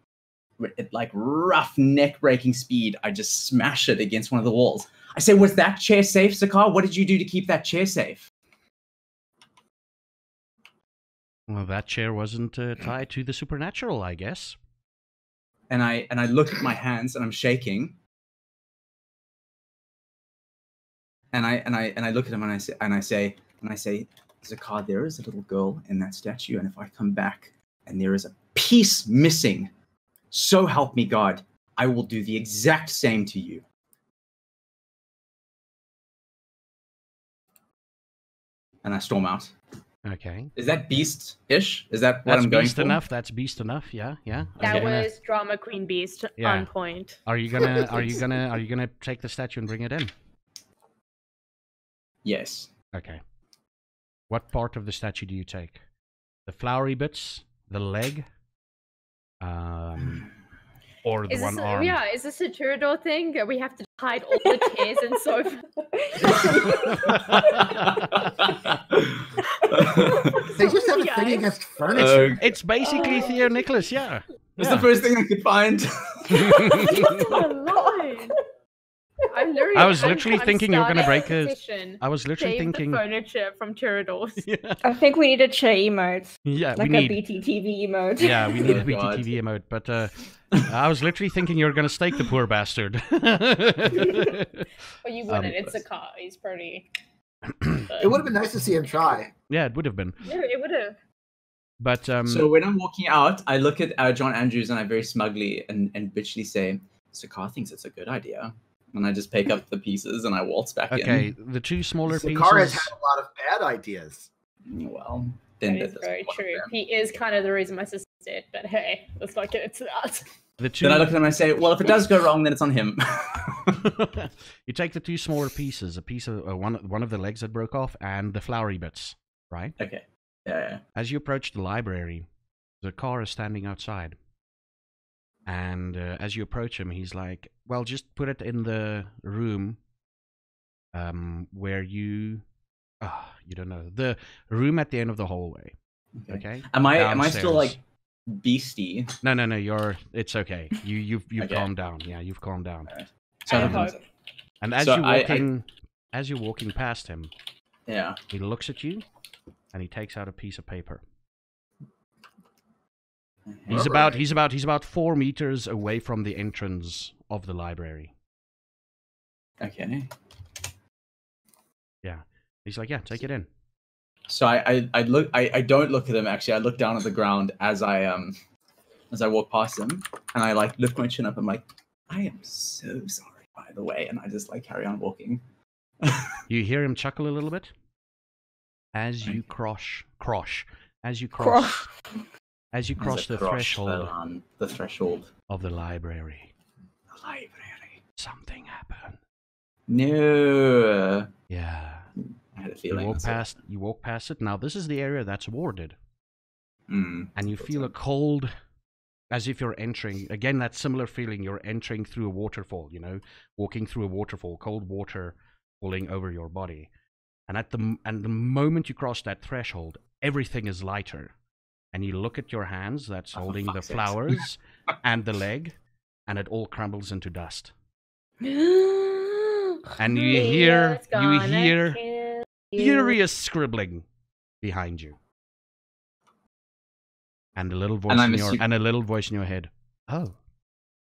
at like rough neck breaking speed, I just smash it against one of the walls. I say, was that chair safe, Zakar? What did you do to keep that chair safe? Well, that chair wasn't tied to the supernatural, I guess. And I look at my hands and I'm shaking. And I look at him and I say, Zakar, there is a little girl in that statue, and if I come back and there is a piece missing, so help me God, I will do the exact same to you. And I storm out. Okay. Is that beast-ish? Is that what I'm going for? That's beast enough. Yeah. That was drama queen beast on point. Are you gonna take the statue and bring it in? Yes. Okay. What part of the statue do you take? The flowery bits, the leg, or the one arm? Yeah, is this a Turador thing? We have to hide all the chairs and sofas. They just have a thing against furniture. It's basically Theo Nicholas, yeah. It's the first thing I could find. I was literally thinking you were going to break a... I was literally thinking... the furniture from Turadors. Yeah. I think we need a chair emote. Yeah, like a BTTV emote. Yeah, we need a BTTV emote, but I was literally thinking you were going to stake the poor bastard. Well, you wouldn't. It's a car. He's pretty... It would have been nice to see him try. Yeah, it would have been. Yeah, it would have. But so when I'm walking out, I look at John Andrews and I very smugly and bitchly say, Zakar thinks it's a good idea. And I just pick up the pieces and I waltz back in. Okay, the two smaller pieces... Zakar has had a lot of bad ideas. Well, then that is very true. He is kind of the reason my sister's dead, but hey, let's not get into that. Then I look at him and I say, well, if it does go wrong, then it's on him. You take the two smaller pieces, a piece of one of the legs that broke off, and the flowery bits, right? Okay. Yeah. As you approach the library, the car is standing outside. And as you approach him, he's like, well, just put it in the room where you... Oh, you don't know. The room at the end of the hallway. Okay? Am I still, like, beastie? No, it's okay. You've okay. Calmed down. Yeah, you've calmed down. Right. And as you're walking past him, yeah, he looks at you and he takes out a piece of paper. He's about 4 meters away from the entrance of the library. Okay. Yeah. He's like, yeah, take it in. So I don't look at him actually. I look down at the ground as I walk past him, and I like lift my chin up. I'm like, I am so sorry, by the way, and I just like carry on walking. You hear him chuckle a little bit as you cross the threshold of the library. The library. Something happened. No. Yeah. I had a feeling. You walk past it. Now this is the area that's warded. And you feel a cold, as if you're entering, again, that similar feeling, you're entering through a waterfall, you know, walking through a waterfall, cold water falling over your body. And the moment you cross that threshold, everything is lighter. And you look at your hands that's holding the flowers and the leg, and it all crumbles into dust. And you hear furious scribbling behind you. And a little voice and a little voice in your head. Oh,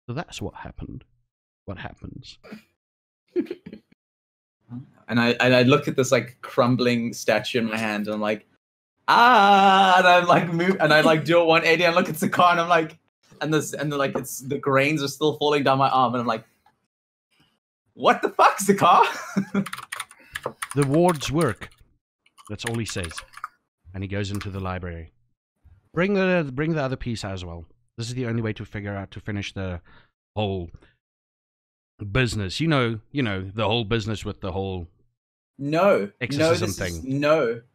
so that's what happened. What happens? And I look at this like crumbling statue in my hand, and I'm like, and I'm like and I like do a 180 and look at the car, and I'm like, and the grains are still falling down my arm, and I'm like, what the fuck's the car? The wards work. That's all he says, and he goes into the library. Bring the other piece as well. This is the only way to finish the whole business. You know the whole business with the whole exorcism thing.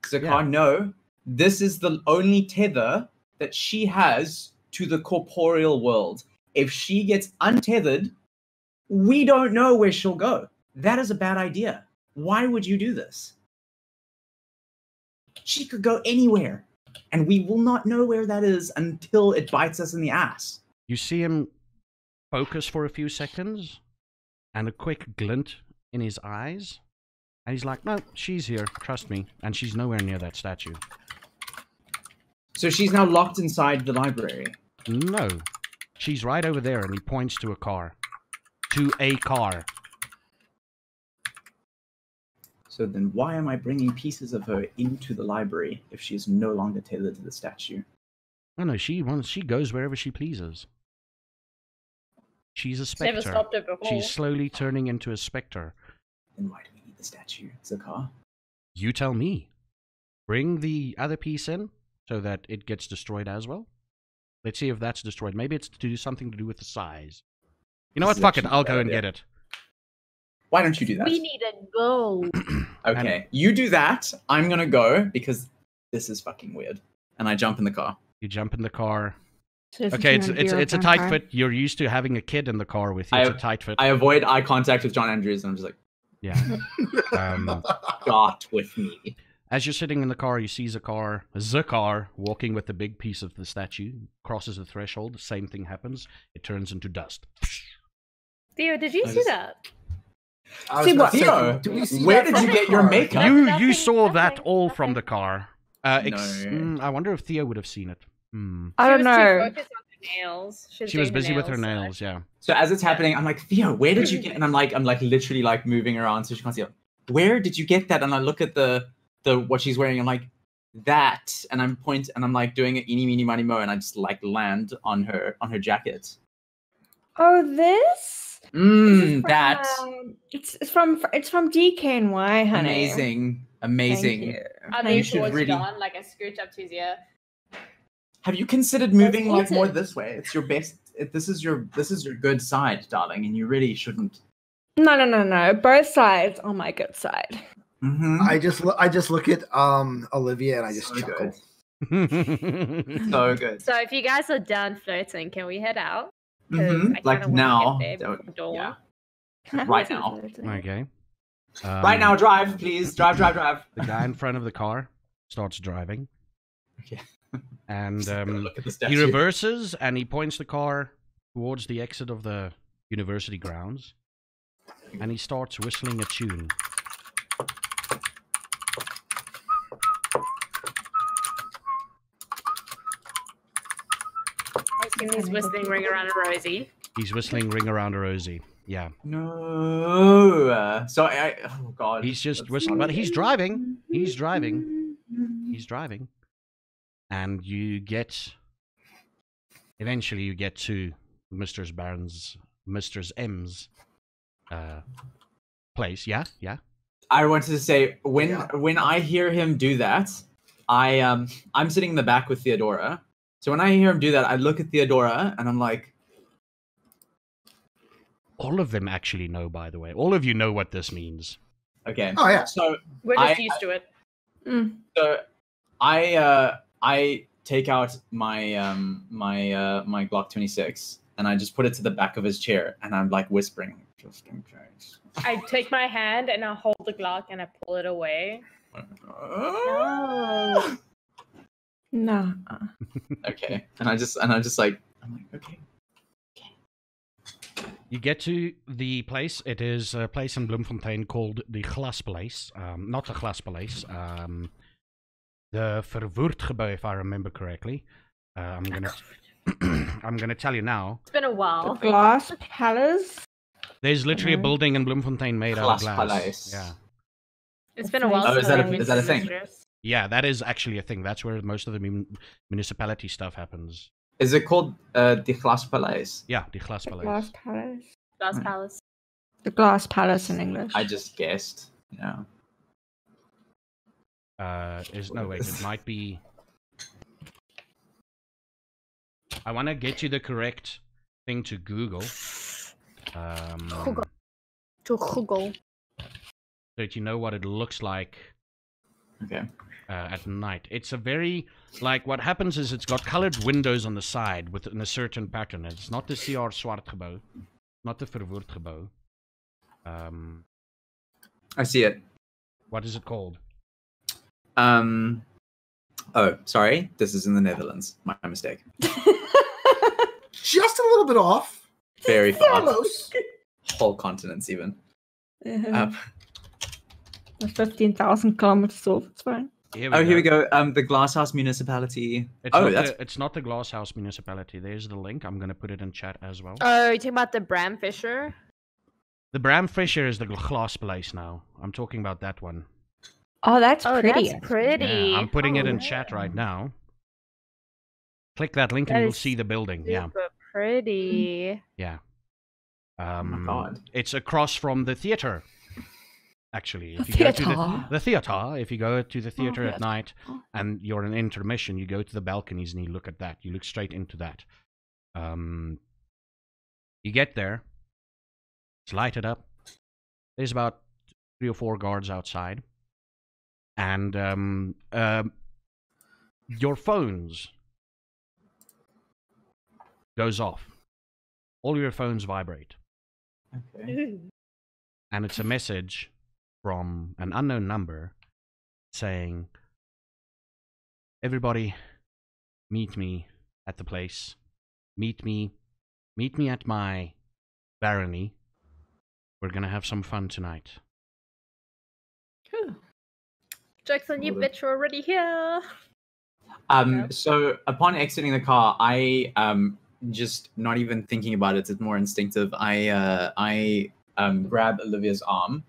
Zakar, no. This is the only tether that she has to the corporeal world. If she gets untethered, we don't know where she'll go. That is a bad idea. Why would you do this? She could go anywhere, and we will not know where that is until it bites us in the ass. You see him focus for a few seconds, and a quick glint in his eyes, and he's like, no, she's here, trust me, and she's nowhere near that statue. So she's now locked inside the library? No. She's right over there, and he points to a car. To a car. So then why am I bringing pieces of her into the library if she's no longer tethered to the statue? No, she goes wherever she pleases. She's a spectre. Never stopped her before. She's slowly turning into a spectre. Then why do we need the statue, Zakar? You tell me. Bring the other piece in so that it gets destroyed as well. Let's see if that's destroyed. Maybe it's to do something to do with the size. You know what? Fuck it. I'll go and get it. Why don't you do that? We need to go. Okay, you do that. I'm gonna go because this is fucking weird. And I jump in the car. You jump in the car. So Okay, it's a tight fit. You're used to having a kid in the car with you. It's a tight fit. I avoid eye contact with John Andrews, and I'm just like, Yeah. got with me. As you're sitting in the car, you see Zakar walking with the big piece of the statue, crosses the threshold. The same thing happens. It turns into dust. Theo, did you see that? Theo, where did you get your makeup? You saw that all from the car. No. I wonder if Theo would have seen it. I don't She was know. too focused on her nails. She was busy with her nails, yeah. So as it's happening, I'm like, Theo, where did you get? And I'm like literally like moving around so she can't see it. Where did you get that? And I look at the what she's wearing. I'm like, that, and I'm like doing an eeny meeny miny mo, and I just like land on her jacket. Oh, this? That. It's from DKNY, honey. Amazing. Thank you. I You lean should towards really- John, like I scooch up to his ear. Have you considered moving like more important. this way? It's your best. This is your good side, darling, and you really shouldn't. No. Both sides are my good side. Mm-hmm. I just look at Olivia and I just So chuckle. So good. So if you guys are done flirting, can we head out? 'Cause Mhm. I Like kinda wanna now. get there That before would- dawn. yeah. Right now. Okay. Right now, drive, please. Drive. The guy in front of the car starts driving. Okay. And Just gonna look at the he statue. reverses and he points the car towards the exit of the university grounds. And he starts whistling a tune. I assume he's whistling Ring Around a Rosie. He's whistling Ring Around a Rosie. Yeah. No. So oh god. He's just whistling, but he's driving. He's driving. And eventually you get to Mr. M's place. Yeah. I wanted to say when I hear him do that, I'm sitting in the back with Theodora. So when I hear him do that, I look at Theodora and I'm like, All of them actually know, by the way. All of you know what this means. okay. Oh yeah. So We're just used to it. So I take out my my Glock 26 and I just put it to the back of his chair and I'm like whispering, just in case. I take my hand and I hold the Glock and I pull it away. No. Okay. And I'm just like, okay. You get to the place. It is a place in Bloemfontein called the Glaspaleis. Not the Glaspaleis. The Verwoerdgebouw, if I remember correctly. I'm gonna I'm gonna tell you now. It's been a while. Glass Palace. There's literally a building in Bloemfontein made out of Glass glass. Palace. Yeah. It's been a while Oh, since is that a- I've been is that a to thing? Mistress. Yeah, that is actually a thing. That's where most of the municipality stuff happens. Is it called the Glass Palace? Yeah, the Glass The Palace. Glass Palace. Glass Right. Palace. The Glass Palace in English. I just guessed. Yeah. No, wait, it might be... I want to get you the correct thing to Google. Google. To Google. So that you know what it looks like Okay. at night. It's a very... Like, what happens is it's got colored windows on the side within a certain pattern. It's not the CR Swart gebouw. Not the Verwoerd gebouw. I see it. What is it called? Oh, sorry. This is in the Netherlands. My mistake. Just a little bit off. Very far. Close. Whole continents, even. Uh, 15,000 kilometers off. It's fine. Here Here we go. The Glasshouse Municipality. It's, Oh, not that's it's not the Glasshouse municipality. There's the link. I'm going to put it in chat as well. Oh, you're talking about the Bram Fisher? The Bram Fisher is the glass place now. I'm talking about that one. Oh, that's Oh, pretty. that's pretty. Yeah, I'm putting it in Oh, chat right now. Click that link That and you'll is see the building. Yeah, Super pretty. yeah. oh my god. It's across from the theater. Actually, if The you go to theater. the theater, if you go to the theater at yes. night and you're in intermission, you go to the balconies and you look at that. You look straight into that. You get there. It's lighted up. There's about 3 or 4 guards outside. And your phones goes off. All your phones vibrate. Okay. And it's a message from an unknown number saying, everybody, meet me at the place. Meet me at my barony. We're gonna have some fun tonight. Jackson, you bitch, you're already here. So upon exiting the car, I just not even thinking about it. It's more instinctive. I grab Olivia's arm,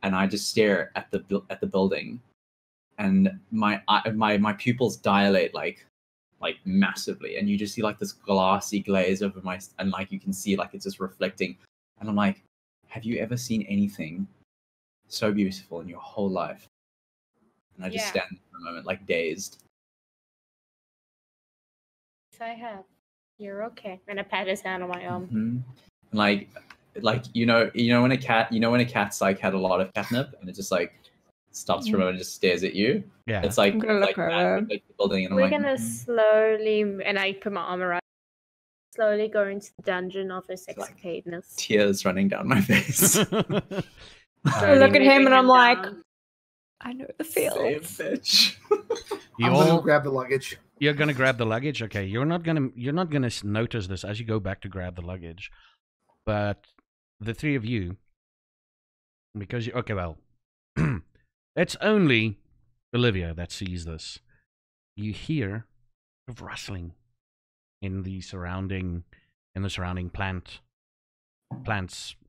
and I just stare at the building, and my pupils dilate like massively, and you just see like this glassy glaze over my, and like you can see like it's just reflecting, and I'm like, have you ever seen anything so beautiful in your whole life? And I just Yeah. stand there for a moment, like dazed. Yes, I have. You're okay. And I pat his hand on my arm. Mhm. Like you know when a cat's like had a lot of catnip and it just like stops for a moment and just stares at you. Yeah. It's like I'm gonna look like her that up. with, like the building, and I'm We're like, gonna slowly, and I put my arm around, slowly go into the dungeon of his excitedness. tears running down my face. I look at him and I'm like, down. I know the Save, feels. bitch. You I'm gonna all, grab the luggage. you're gonna grab the luggage. Okay, you're not gonna notice this as you go back to grab the luggage, but the 3 of you, because you, okay, well, it's only Olivia that sees this. You hear of rustling in the surrounding plants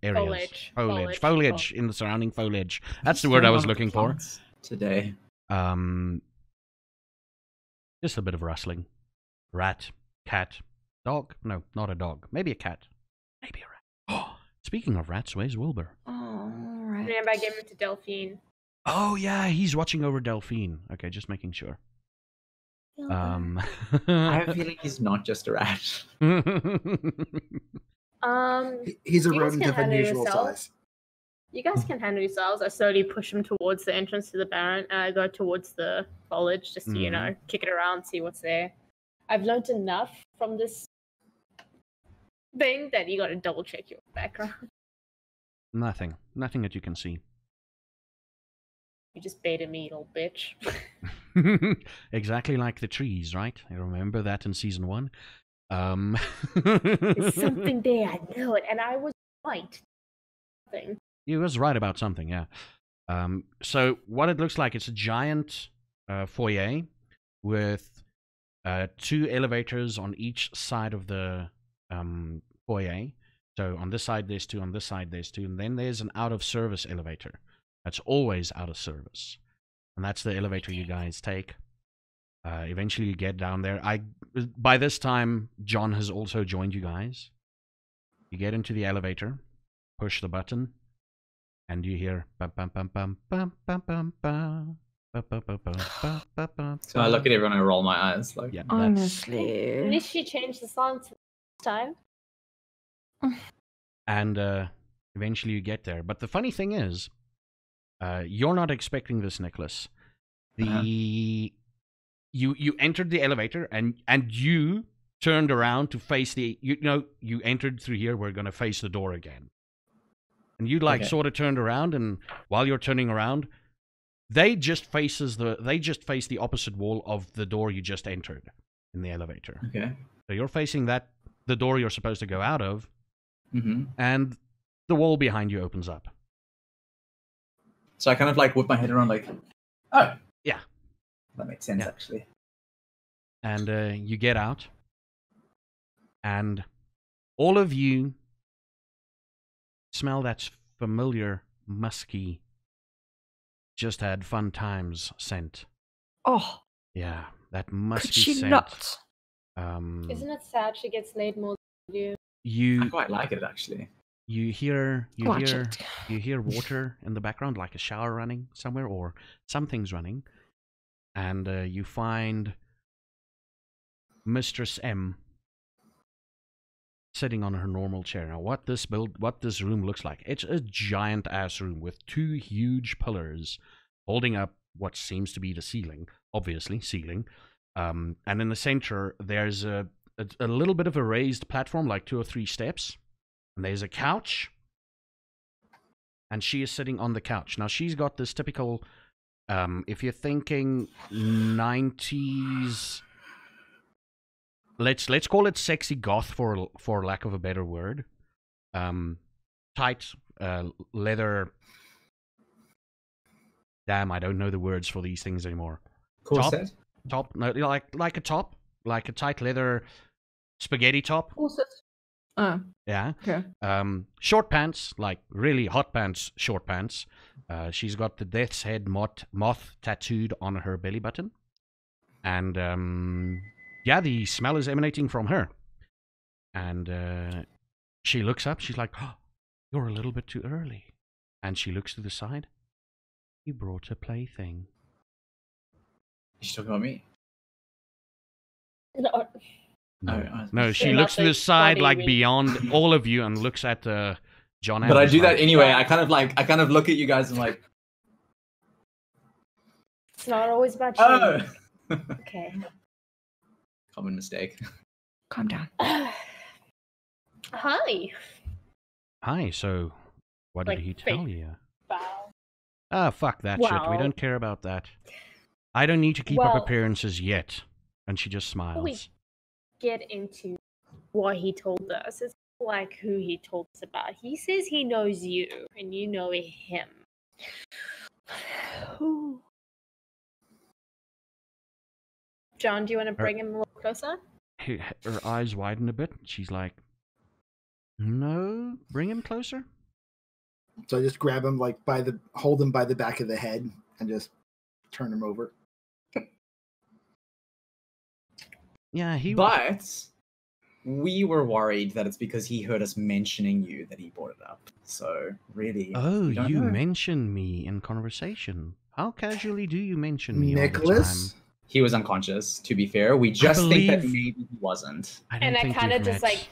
areas. Foliage. Foliage in the surrounding foliage. That's the word I was looking for. Today. Just a bit of rustling. Rat, cat, dog. No, not a dog. Maybe a cat. Maybe a rat. Oh, speaking of rats, where's Wilbur? Oh, right. Remember, I gave him to Delphine. Oh yeah, he's watching over Delphine. Okay, just making sure. I have a feeling he's not just a rat. He's a You guys rodent can of handle unusual yourself. size. You guys can handle yourselves. I slowly push him towards the entrance to the Baron, and I go towards the foliage just to, you know, kick it around, see what's there. I've learned enough from this thing that you gotta double check your background. Nothing that you can see. You just baited me, you little bitch. Exactly like the trees, right? I remember that in season 1. There's something there, I know it, and I was right. Thing. He was right about something, yeah. So what it looks like, it's a giant foyer with 2 elevators on each side of the foyer. So on this side there's 2, on this side there's 2, and then there's an out-of-service elevator. That's always out of service. And that's the elevator you guys take. Eventually you get down there. By this time, John has also joined you guys. You get into the elevator, push the button, and you hear bum bum bum bum bum bum bum bum. So I look at everyone and I roll my eyes. Like, Yeah, Honestly. At least she changed the song to this time. and eventually you get there. But the funny thing is, you're not expecting this, Nicholas. You entered the elevator and you turned around to face the you entered through here. We're gonna face the door again, and you sort of turned around, and while you're turning around, they just face the opposite wall of the door you just entered in the elevator. Okay. So you're facing the door you're supposed to go out of, Mm-hmm. and the wall behind you opens up. So I kind of like whip my head around, like, oh, yeah, that makes sense actually. And you get out, and all of you smell that familiar, musky, just had fun times scent. Oh, Yeah, that could musky she scent. not? Isn't it sad she gets laid more than you? I You quite like it actually. hear Watch it. you hear water in the background, like a shower running somewhere, or something's running, and you find Mistress M sitting on her normal chair. Now, what this room looks like? It's a giant ass room with 2 huge pillars holding up what seems to be the ceiling, obviously ceiling. And in the center, there's a little bit of a raised platform, like 2 or 3 steps, and there's a couch. And she is sitting on the couch. Now, she's got this typical, if you're thinking 90s, let's call it sexy goth for lack of a better word. Tight leather. Damn, I don't know the words for these things anymore. Corset? Top, no, like a top, like a tight leather spaghetti top. Oh, Yeah. okay. Short pants, like really hot pants, short pants. She's got the death's head moth tattooed on her belly button. And yeah, the smell is emanating from her. And she looks up, she's like, oh, you're a little bit too early. And she looks to the side. You brought a plaything. She's talking about me. No. No, she Say looks to the nothing. side, What do like you mean? beyond all of you, and looks at John. But I Andrews do that like, anyway. I kind of look at you guys and like, It's not always about you. oh. Okay. Common mistake. Calm down. Hi. Hi, so what did Like, he tell you? Wow. Ah, fuck that shit. We Well- don't care about that. I don't need to keep up Well- appearances yet. And she just smiles. Get into what he told us. It's like who he told us about. He says he knows you, and you know him. John, do you want to bring him a little closer? Her eyes widen a bit. She's like, no, bring him closer. So I just grab him, like hold him by the back of the head, and just turn him over. Yeah, But we were worried that it's because he heard us mentioning you that he brought it up. So really, Oh, we don't you know. mentioned me in conversation. How casually do you mention me all the Nicholas? time? He was unconscious. To be fair, we just think that believe- maybe he wasn't. I don't And I think kind of we've just met. like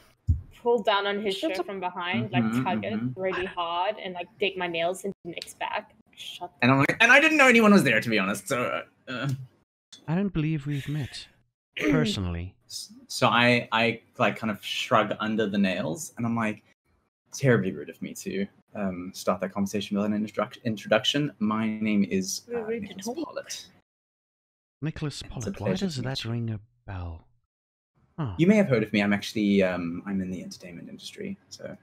pull down on his shirt from behind, like Mhm, tug it mhm. really hard, and like dig my nails into Nick's back. Shut And I'm like, and I didn't know anyone was there, to be honest. So, I don't believe we've met personally. so I like kind of shrug under the nails, and I'm like, terribly rude of me to start that conversation without an introduction. My name is We're rude to Nicholas talk. Pollitt. Nicholas a Pollitt, why pleasure does to meet that you. ring a bell? Oh. You may have heard of me. I'm actually I'm in the entertainment industry, so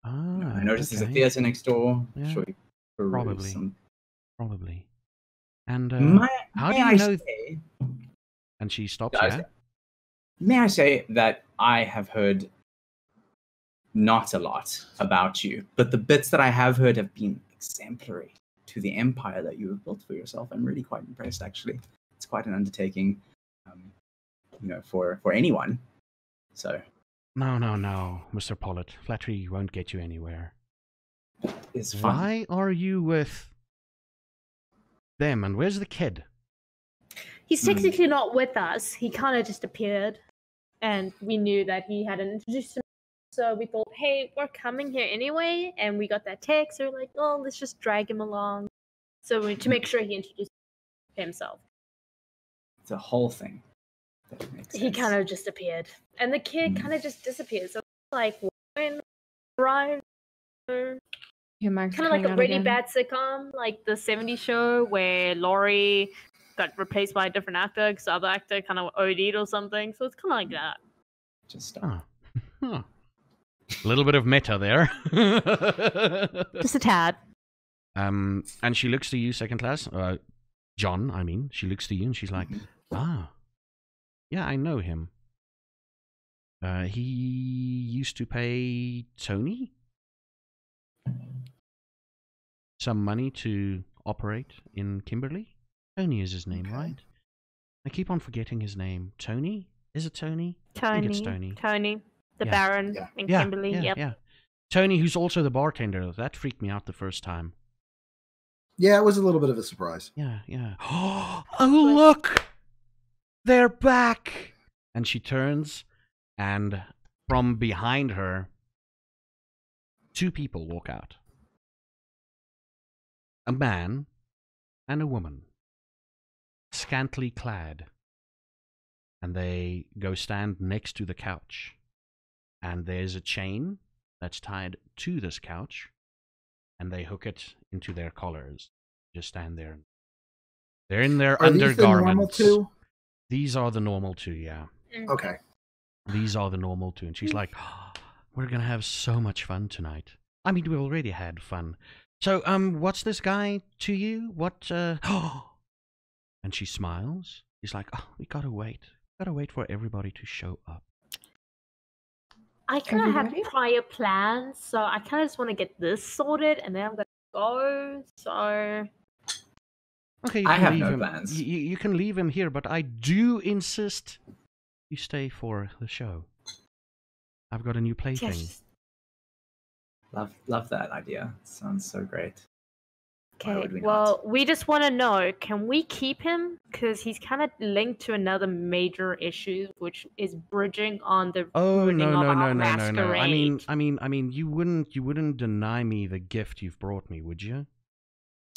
I noticed there's a okay. theater next door. Yeah, I'm sure you peruse probably. some- Probably. And May how do may you I know? say, And she stops, Guys, yeah? may I say that I have heard not a lot about you, but the bits that I have heard have been exemplary to the empire that you have built for yourself. I'm really quite impressed, actually. It's quite an undertaking, for anyone. So. No, Mr. Pollitt. Flattery won't get you anywhere. It's fun. Why are you with them? And where's the kid? He's technically not with us. He kind of just appeared, and we knew that he hadn't introduced himself. So we thought, hey, we're coming here anyway, and we got that text. So we're like, oh, let's just drag him along. So to make sure he introduced himself. It's a whole thing. He kind of just appeared, and the kid kind of just disappeared. So like, Ryan, Your mic's kind of like cutting a out really again. bad sitcom, like the '70s show where Laurie got replaced by a different actor because the other actor kind of OD'd or something. So it's kind of like that. Just stop. Oh. Huh. A little bit of meta there. Just a tad. And she looks to you, second class. John, I mean. She looks to you and she's like, yeah, I know him. He used to pay Tony some money to operate in Kimberley. Tony is his name, right? I keep on forgetting his name. Tony? Is it Tony? I think it's Tony. Tony, the Yeah. Baron in Kimberley. Yep. Yeah. Tony, who's also the bartender. That freaked me out the first time. Yeah, it was a little bit of a surprise. Yeah. Oh, look! They're back! And she turns, and from behind her, two people walk out. A man and a woman, scantily clad. And they go stand next to the couch. And there's a chain that's tied to this couch. And they hook it into their collars. Just stand there. They're in their Are undergarments. these the normal two? These are the normal two, yeah. Okay. These are the normal two. And she's like, we're going to have so much fun tonight. I mean, we already had fun. So, what's this guy to you? What, And she smiles. She's like, we gotta wait. Gotta wait for everybody to show up. I kind of have Everybody? prior plans, so I kind of just want to get this sorted, and then I'm gonna go. So Okay, you I can have leave no him. plans. You can leave him here, but I do insist you stay for the show. I've got a new plaything. yes. Love that idea. Sounds so great. Why Okay. would we Well, we just want to know: can we keep him? Because he's kind of linked to another major issue, which is bridging on the Oh ruining no of no our no no no no! masquerade. I mean, you wouldn't deny me the gift you've brought me, would you?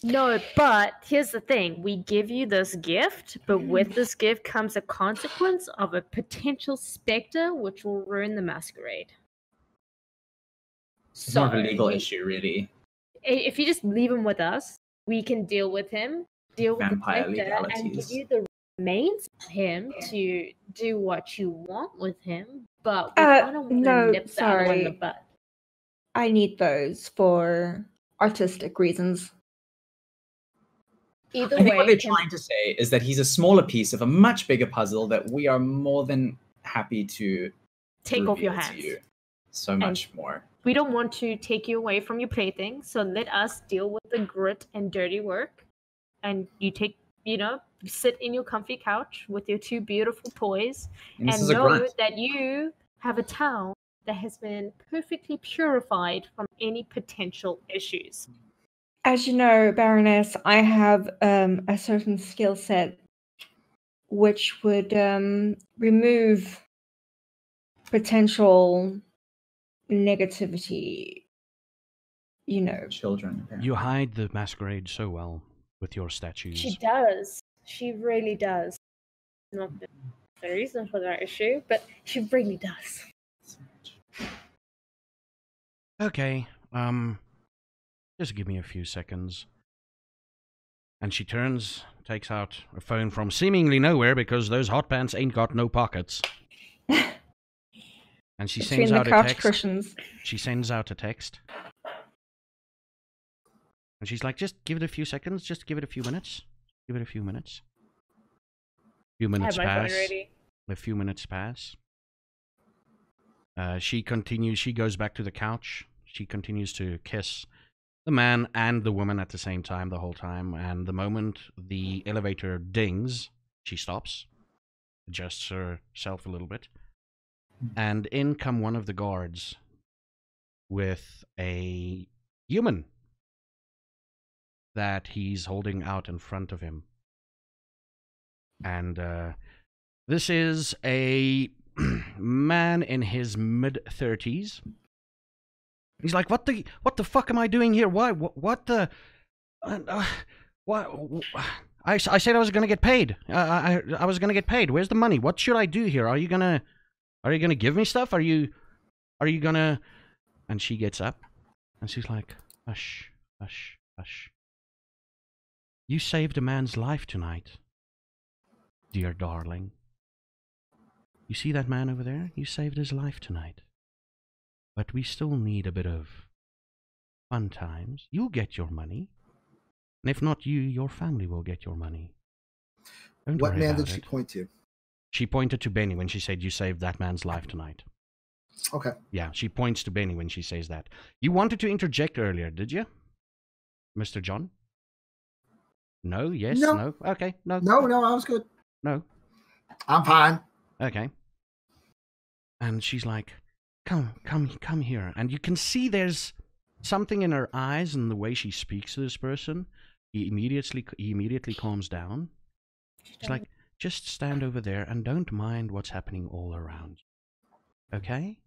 No, but here's the thing. We give you this gift, but with this gift comes a consequence of a potential specter which will ruin the masquerade. It's more of a legal we- issue, really. If you just leave him with us, we can deal with him, deal with Vampire the specter, and give legalities. you the remains of him to do what you want with him, but we kind of want to no, nip that one in the sorry. bud. I need those for artistic reasons. Either I think way, what they're trying to say is that he's a smaller piece of a much bigger puzzle that we are more than happy to take off your reveal to hands. you so much more. We don't want to take you away from your plaything, so let us deal with the grit and dirty work. And you sit in your comfy couch with your two beautiful toys And this and is a know grunt. that you have a town that has been perfectly purified from any potential issues. As you know, Baroness, I have a certain skill set which would remove potential negativity. You know, Children, apparently. You hide the masquerade so well with your statues. She does. She really does. Not the reason for that issue, but she really does. Okay, just give me a few seconds. And she turns, takes out a phone from seemingly nowhere because those hot pants ain't got no pockets. And she between sends the out a couch text. cushions. She sends out a text. And she's like, just give it a few seconds, just give it a few minutes. Give it a few minutes. few I minutes have my phone pass. ready. A few minutes pass. She continues. She goes back to the couch. She continues to kiss the man and the woman at the same time the whole time. And the moment the elevator dings, she stops, adjusts herself a little bit, and in come one of the guards with a human that he's holding out in front of him. And this is a man in his mid-30s. He's like, what the fuck am I doing here? Why? What the? What? I said I was gonna get paid. I was gonna get paid. Where's the money? What should I do here? Are you gonna give me stuff? Are you gonna? And she gets up, and she's like, hush, hush, hush. You saved a man's life tonight, dear darling. You see that man over there? You saved his life tonight. But we still need a bit of fun times. You'll get your money. And if not you, your family will get your money. Don't What worry man about did she it. point to? She pointed to Benny when she said, you saved that man's life tonight. Okay. Yeah, she points to Benny when she says that. You wanted to interject earlier, did you? Mr. John? No? Yes? No. No? Okay, no. No, I was good. No? I'm fine. Okay. And she's like, come here. And you can see there's something in her eyes and the way she speaks to this person. He immediately calms down. She's like, just stand over there and don't mind what's happening all around you. Okay?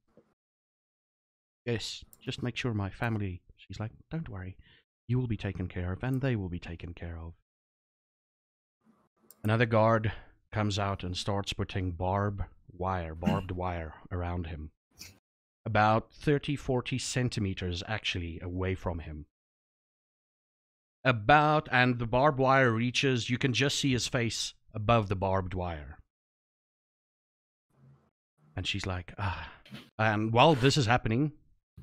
Yes, just make sure my family... She's like, don't worry. You will be taken care of and they will be taken care of. Another guard comes out and starts putting barbed wire around him. About 30-40 centimeters actually away from him. And the barbed wire reaches, you can just see his face above the barbed wire. And she's like, ah. And while this is happening,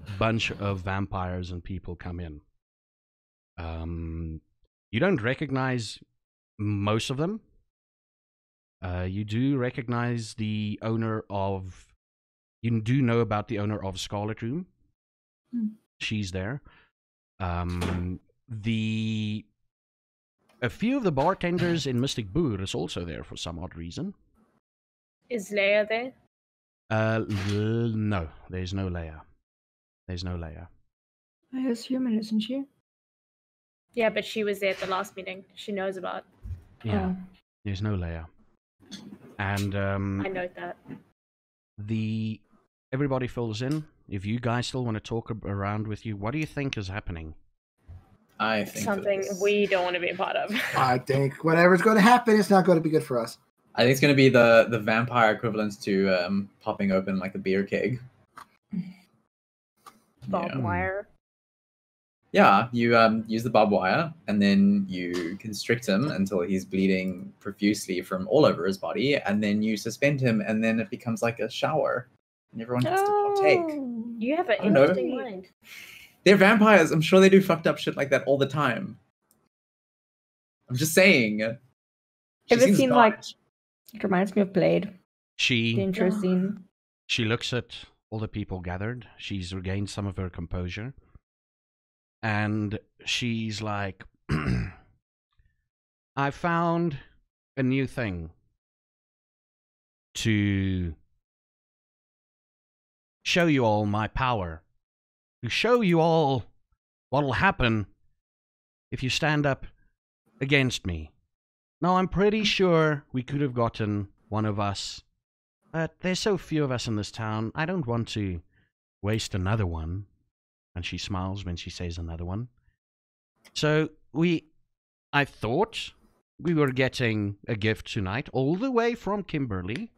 a bunch of vampires and people come in. You don't recognize most of them. You do recognize the owner of... You do know about the owner of Scarlet Room. She's there. A few of the bartenders in Mystic Boer is also there for some odd reason. Is Leia there? No, there's no Leia. There's no Leia. I is human, isn't she? Yeah, but she was there at the last meeting. She knows about. Yeah, Oh. there's no Leia. And I note that. everybody fills in. If you guys still want to talk around with you, what do you think is happening? I think Something that this- we don't want to be a part of. I think whatever's going to happen, it's not going to be good for us. I think it's going to be the vampire equivalent to popping open like a beer keg. Barbed wire. Yeah, you use the barbed wire, and then you constrict him until he's bleeding profusely from all over his body, and then you suspend him, and then it becomes like a shower, and everyone gets to partake. Oh. You have an I don't know. interesting mind. They're vampires. I'm sure they do fucked up shit like that all the time. I'm just saying. She Ever seems seen, bad. like... It reminds me of Blade. The She intro scene. looks at all the people gathered. She's regained some of her composure. And she's like, I found a new thing to show you all my power. To show you all what'll happen if you stand up against me. Now, I'm pretty sure we could have gotten one of us, but there's so few of us in this town, I don't want to waste another one. And she smiles when she says another one. So, I thought we were getting a gift tonight, all the way from Kimberly.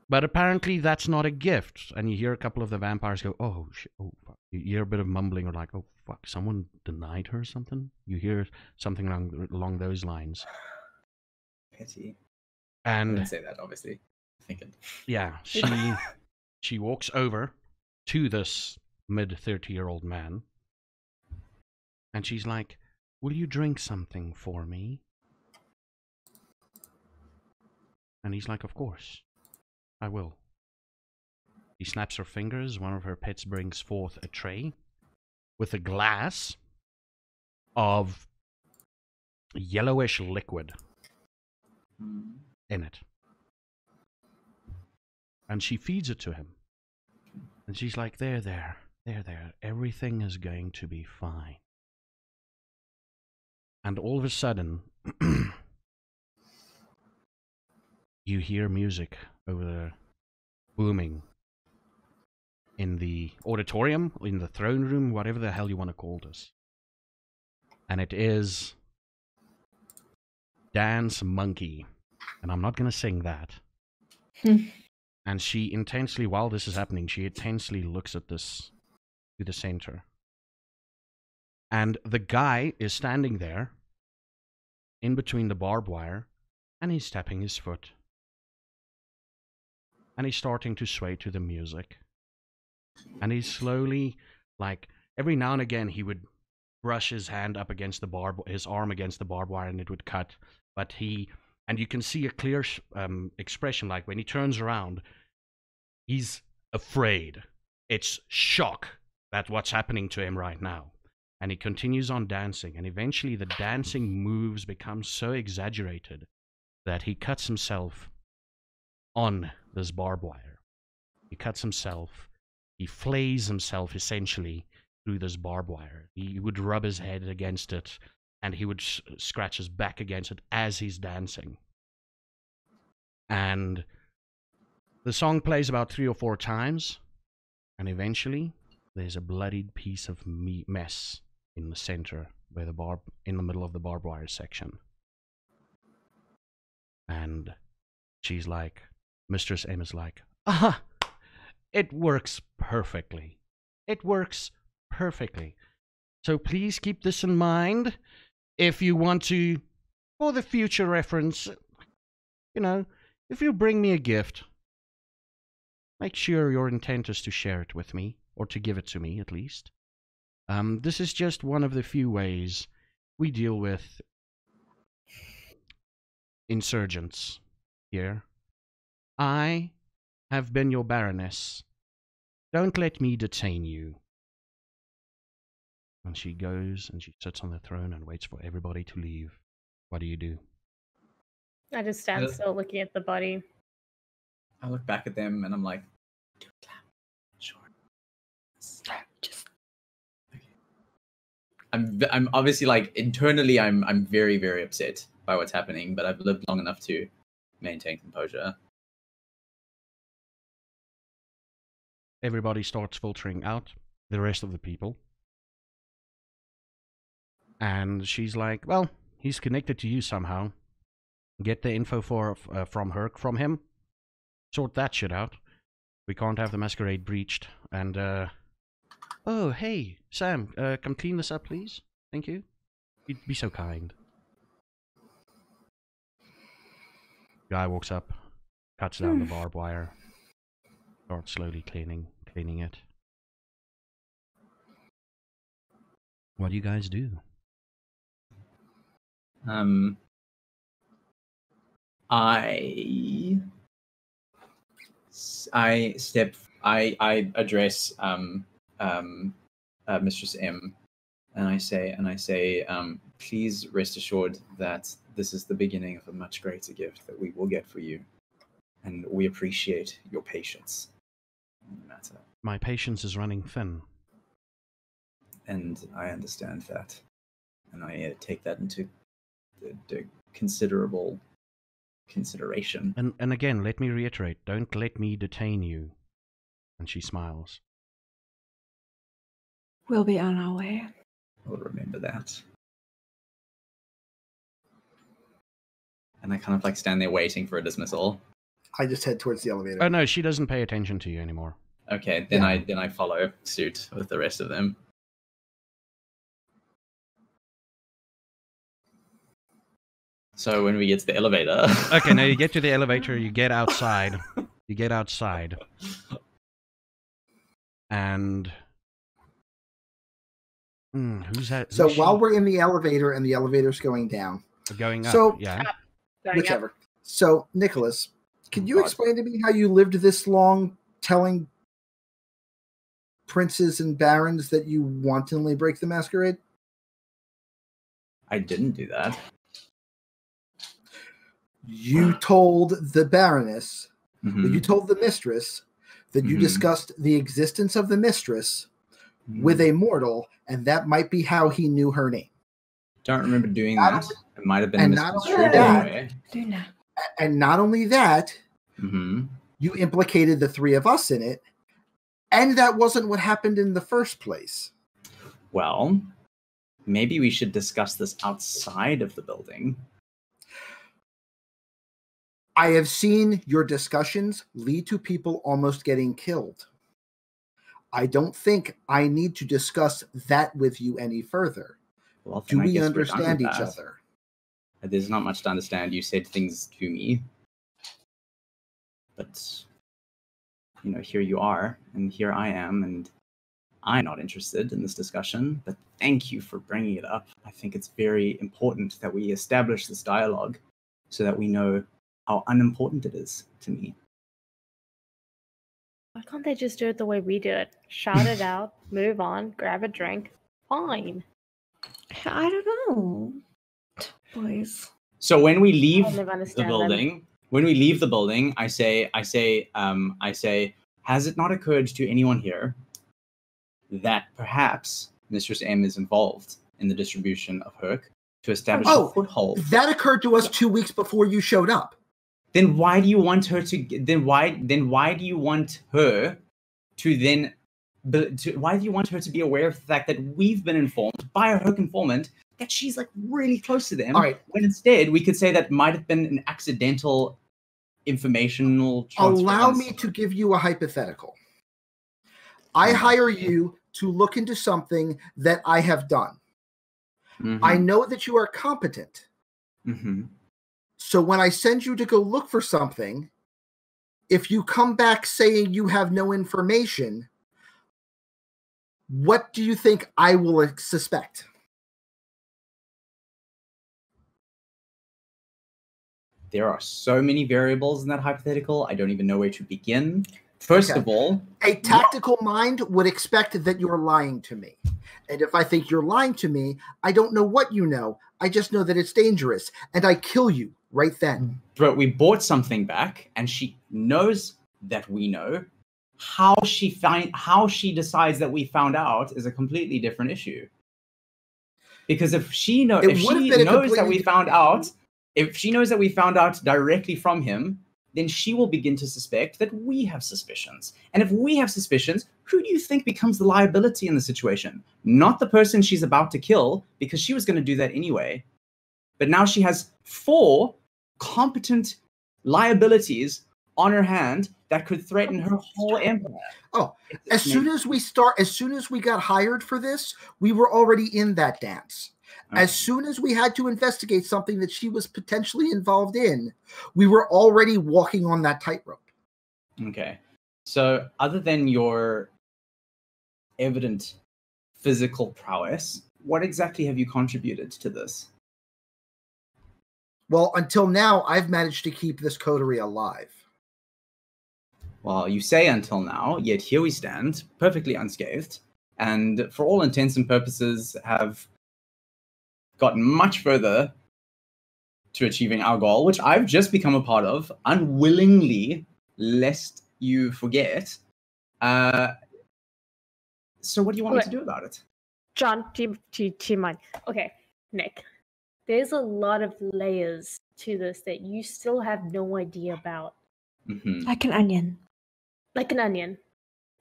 But apparently that's not a gift. And you hear a couple of the vampires go, oh, oh, fuck. You hear a bit of mumbling or like, oh, fuck, someone denied her something? You hear something along those lines. Pity. I And didn't say that, obviously. Thinking. yeah, she walks over to this mid-30-year-old man. And she's like, will you drink something for me? And he's like, of course, I will. He snaps her fingers. One of her pets brings forth a tray with a glass of yellowish liquid in it. And she feeds it to him. And she's like, there. Everything is going to be fine. And all of a sudden, you hear music over there booming in the auditorium, in the throne room, whatever the hell you want to call this. And it is Dance Monkey. And I'm not going to sing that. And she intensely, while this is happening, she intensely looks at this, to the center. And the guy is standing there, in between the barbed wire, and he's tapping his foot. And he's starting to sway to the music. And he's slowly, like, every now and again, he would brush his hand up against the his arm against the barbed wire, and it would cut. But and you can see a clear expression, like when he turns around, he's afraid. It's shock at what's happening to him right now. And he continues on dancing, and eventually the dancing moves become so exaggerated that he cuts himself on this barbed wire. He cuts himself. He flays himself, essentially, through this barbed wire. He would rub his head against it, and he would scratch his back against it as he's dancing. And the song plays about 3 or 4 times, and eventually there's a bloodied piece of mess in the center, where in the middle of the barbed wire section. And she's like, Mistress M is like, aha! It works perfectly. It works perfectly. So please keep this in mind if you want to, for the future reference, you know, if you bring me a gift, make sure your intent is to share it with me, or to give it to me at least. This is just one of the few ways we deal with insurgents here. I have been your Baroness. Don't let me detain you. And she goes and she sits on the throne and waits for everybody to leave. What do you do? I just stand still looking at the body. I look back at them and I'm like, do it loud. Sure. Just. I'm obviously, like, internally I'm very, very upset by what's happening, but I've lived long enough to maintain composure. Everybody starts filtering out, the rest of the people. And she's like, well, he's connected to you somehow. Get the info from him. Sort that shit out. We can't have the masquerade breached. And, oh, hey, Sam, come clean this up, please. Thank you. You'd be so kind. Guy walks up, cuts down the barbed wire, starts slowly cleaning it. What do you guys do? I address Mistress M, and I say, please rest assured that this is the beginning of a much greater gift that we will get for you, and we appreciate your patience in the matter. My patience is running thin. And I understand that, and I take that into the considerable consideration. And again, let me reiterate, don't let me detain you. And she smiles. We'll be on our way. I'll remember that. And I kind of, like, stand there waiting for a dismissal. I just head towards the elevator. Oh no, she doesn't pay attention to you anymore. Okay, then I follow suit with the rest of them. So when we get to the elevator... Okay, now you get to the elevator, you get outside. And... who's that? So while we're in the elevator and the elevator's going down. Going up, so, yeah. Whichever. So, Nicholas, can you God. explain to me how you lived this long telling princes and barons that you wantonly break the masquerade? I didn't do that. You told the baroness, Mhm. you told the mistress that you Mhm. discussed the existence of the mistress Mhm. with a mortal, and that might be how he knew her name. Don't remember doing Not that. It might have been and not misconstrued only that- anyway. Luna. And not only that, Mm-hmm. you implicated the three of us in it, and that wasn't what happened in the first place. Well, maybe we should discuss this outside of the building. I have seen your discussions lead to people almost getting killed. I don't think I need to discuss that with you any further. Well, Do then I we guess we're done understand with each that. other? There's not much to understand. You said things to me. But, here you are, and here I am, and I'm not interested in this discussion, but thank you for bringing it up. I think it's very important that we establish this dialogue so that we know how unimportant it is to me. Why can't they just do it the way we do it? Shout it out, move on, grab a drink. Fine. I don't know, boys. So when we leave I'll never the understand them. building, I say, has it not occurred to anyone here that perhaps Mistress M is involved in the distribution of Herc to establish a foothold? That occurred to us 2 weeks before you showed up. Then why do you want her to? Why do you want her to then? Why do you want her to be aware of the fact that we've been informed by a Herc informant that she's like really close to them? All right. When instead we could say that might have been an accidental informational transfer. Allow me to give you a hypothetical. I hire you to look into something that I have done. Mm-hmm. I know that you are competent. Mm-hmm. So when I send you to go look for something, if you come back saying you have no information, what do you think I will suspect? There are so many variables in that hypothetical, I don't even know where to begin. First of all, a tactical mind would expect that you're lying to me. And if I think you're lying to me, I don't know what you know. I just know that it's dangerous, and I kill you right then. But we bought something back, and she knows that we know. How she decides that we found out is a completely different issue. Because if she knows that we found out directly from him, then she will begin to suspect that we have suspicions. And if we have suspicions, who do you think becomes the liability in the situation? Not the person she's about to kill, because she was going to do that anyway. But now she has 4 competent liabilities on her hand that could threaten her whole empire. Oh, as soon as we got hired for this, we were already in that dance. Okay. As soon as we had to investigate something that she was potentially involved in, we were already walking on that tightrope. Okay. So other than your evident physical prowess, what exactly have you contributed to this? Well, until now, I've managed to keep this coterie alive. Well, you say until now, yet here we stand, perfectly unscathed, and for all intents and purposes have gotten much further to achieving our goal, which I've just become a part of, unwillingly, lest you forget. So what do you want me to do about it? John, do you mind? Okay, Nick. There's a lot of layers to this that you still have no idea about. Mm-hmm. Like an onion. Like an onion.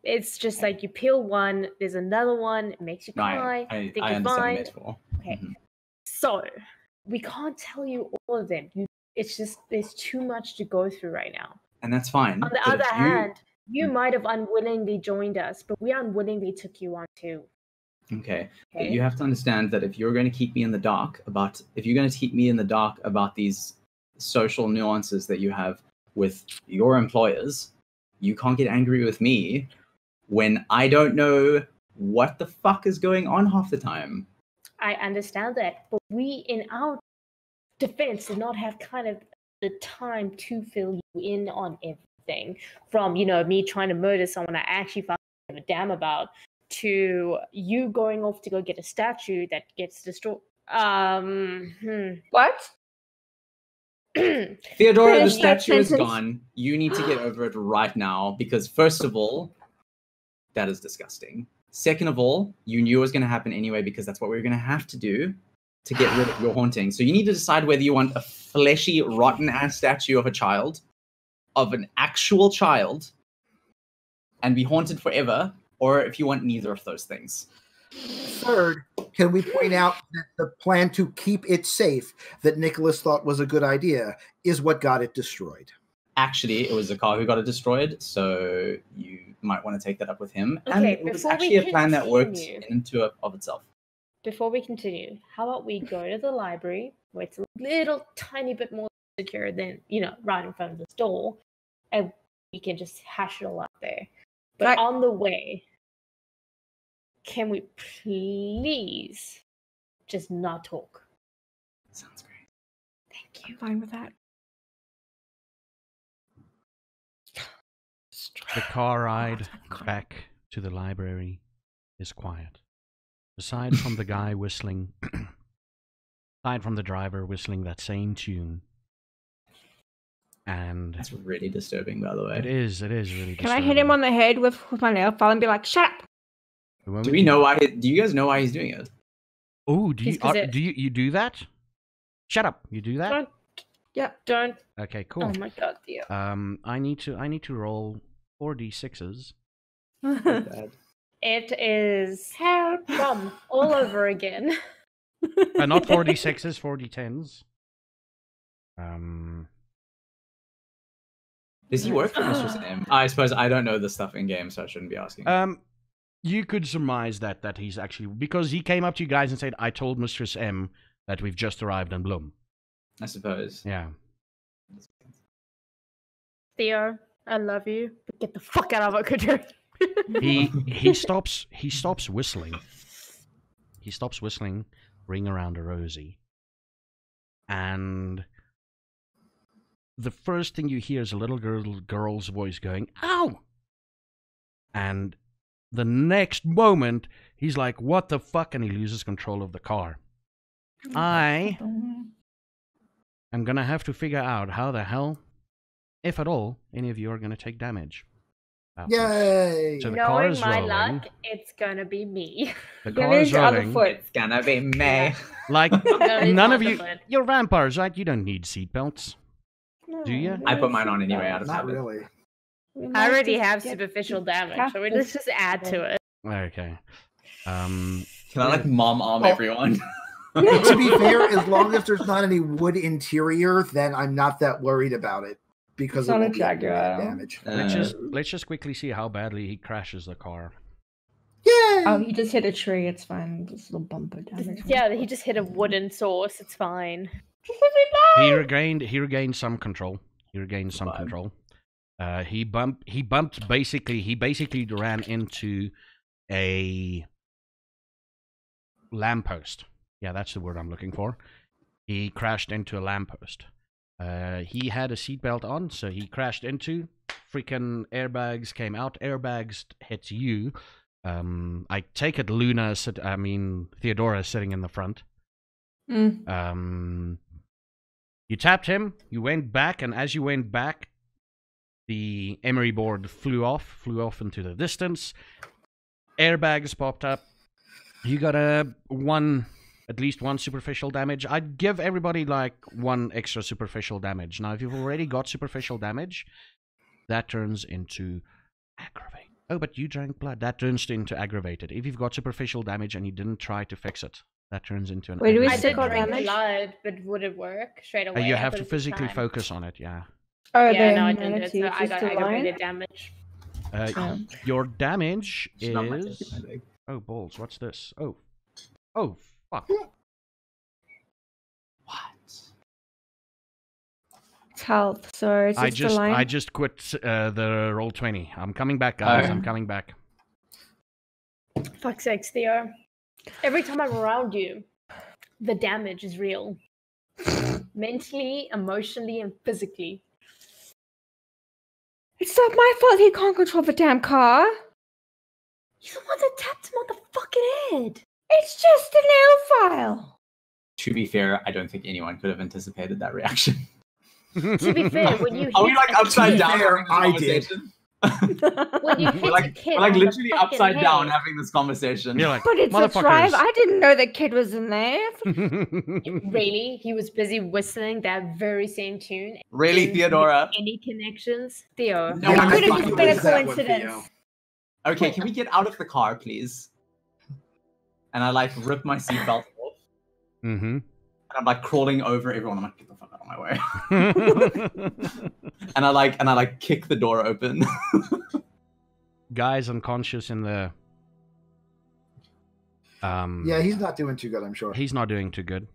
It's just like you peel one, there's another one, it makes you cry. I you're understand fine. the metaphor. Okay. Mm-hmm. So, we can't tell you all of them. It's just, there's too much to go through right now. And that's fine. On the other hand, you might have unwillingly joined us, but we unwillingly took you on too. Okay. But you have to understand that if you're going to keep me in the dark about these social nuances that you have with your employers, you can't get angry with me when I don't know what the fuck is going on half the time. I understand that, but we, in our defense, did not have kind of the time to fill you in on everything. From, you know, me trying to murder someone I actually fucking give a damn about, to you going off to go get a statue that gets destroyed. What? Theodora, the Finish that statue is sentence. gone. You need to get over it right now because, first of all, that is disgusting. Second of all, you knew it was going to happen anyway because that's what we were going to have to do to get rid of your haunting. So you need to decide whether you want a fleshy, rotten-ass statue of a child, of an actual child, and be haunted forever, or if you want neither of those things. Third, can we point out that the plan to keep it safe that Nicholas thought was a good idea is what got it destroyed? Actually, it was Zakar who got it destroyed, so you might want to take that up with him. Okay, and it was before we actually a plan that worked continue- into it of itself. Before we continue, how about we go to the library, where it's a little tiny bit more secure than, you know, right in front of this door, and we can just hash it all out there. But Right. on the way, can we please just not talk? Sounds great. Thank you. I'm fine with that. The car ride back to the library is quiet. Aside from the guy whistling, aside from the driver whistling that same tune, and That's really disturbing, by the way. it is really. Can I hit him on the head with my nail file and be like, "Shut up"? Do we know why? Do you guys know why he's doing it? Oh, do you Just 'cause it- do you do that? Shut up! You do that? Don't. Yeah. Don't. Okay, cool. Oh my god, Theo. I need to roll 4d6s. Bad. It is from all over again. Not 4d6s, 4d10s. Does he work for Mistress M? I suppose I don't know the stuff in game, so I shouldn't be asking. You could surmise that he's actually, because he came up to you guys and said, "I told Mistress M that we've just arrived in Bloem." I suppose. Yeah. Theo, I love you, but get the fuck out of our country. He stops whistling. He stops whistling, Ring Around a Rosie. And the first thing you hear is a little girl's voice going, "Ow!" And the next moment, he's like, "What the fuck?" And he loses control of the car. I am going to have to figure out how the hell, if at all, any of you are going to take damage. Yay! So the car Knowing is my rolling. luck, it's gonna be me. The Give car me is the other rolling. foot. It's gonna be me. Like, gonna be none of fine you, with it. you're vampires, right? You don't need seatbelts. Do you? I put mine on anyway out of Not habit. really. I already have superficial damage, so let's just add to it. Okay. Can I like mom arm Oh. everyone? To be fair, as long as there's not any wood interior, then I'm not that worried about it because It's it not a won't be any Jaguar. damage. Let's just quickly see how badly he crashes the car. Yay! Oh, he just hit a tree. It's fine. Just a little bumper damage. Yeah, he just hit a wooden source. It's fine. He regained some control. He basically ran into a lamppost. Yeah, that's the word I'm looking for. He crashed into a lamppost. He had a seatbelt on, so he crashed into. Freaking airbags came out. Airbags hit you. I take it Theodora is sitting in the front. Mm. You tapped him, you went back, and as you went back, the emery board flew off into the distance. Airbags popped up. You got at least one superficial damage. I'd give everybody like one extra superficial damage. Now, if you've already got superficial damage, that turns into aggravate. Oh, but you drank blood. That turns into aggravated. If you've got superficial damage and you didn't try to fix it, that turns into an Wait, do we I stick did on drink damage? blood, but would it work straight away? You I have put to it this physically time. focus on it, yeah. Oh, Yeah, the no, I didn't. humanity So is I just got a line? aggravated damage. Yeah. Your damage It's not my is... thing, I think. Oh, balls, what's this? Oh, fuck. What? It's health, so it's just a line. I just quit the roll 20. I'm coming back, guys. Okay. I'm coming back. Fuck's sakes, Theo. Every time I'm around you, the damage is real. mentally, emotionally, and physically. It's not my fault he can't control the damn car. You're the one that tapped him on the fucking head. It's just a nail file. To be fair, I don't think anyone could have anticipated that reaction. To be fair, when you Are we hit like a upside kid- down having this I did. conversation? When you hit We're like, a kid we're like on the literally fucking upside down head, having this conversation. You're like, But it's a drive. I didn't know the kid was in there. really, he was busy whistling that very same tune. Really, Didn't Theodora? make Any connections, Theo? No, It I'm could have fine just with been a that one, coincidence. Theo. Okay, can we get out of the car, please? And I like rip my seatbelt off, Mm-hmm. and I'm like crawling over everyone. I'm like, get the fuck out of my way. And I like kick the door open. Guy's unconscious in the. Yeah, he's not doing too good, I'm sure. He's not doing too good.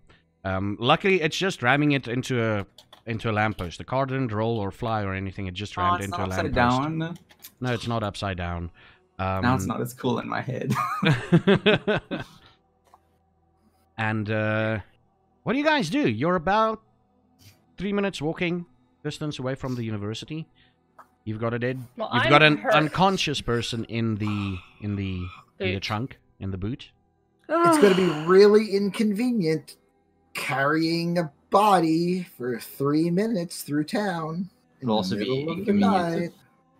Luckily, it's just ramming it into a lamppost. The car didn't roll or fly or anything. It just rammed it's into not a upside lamppost. down. No, it's not upside down. Now it's not as cool in my head. And what do you guys do? You're about 3 minutes walking distance away from the university. You've got a dead. Well, You've I'm got an hurt. unconscious person in the Boot. trunk, in the boot. It's going to be really inconvenient carrying a body for 3 minutes through town. In It'll the also be middle of the inconvenient. night.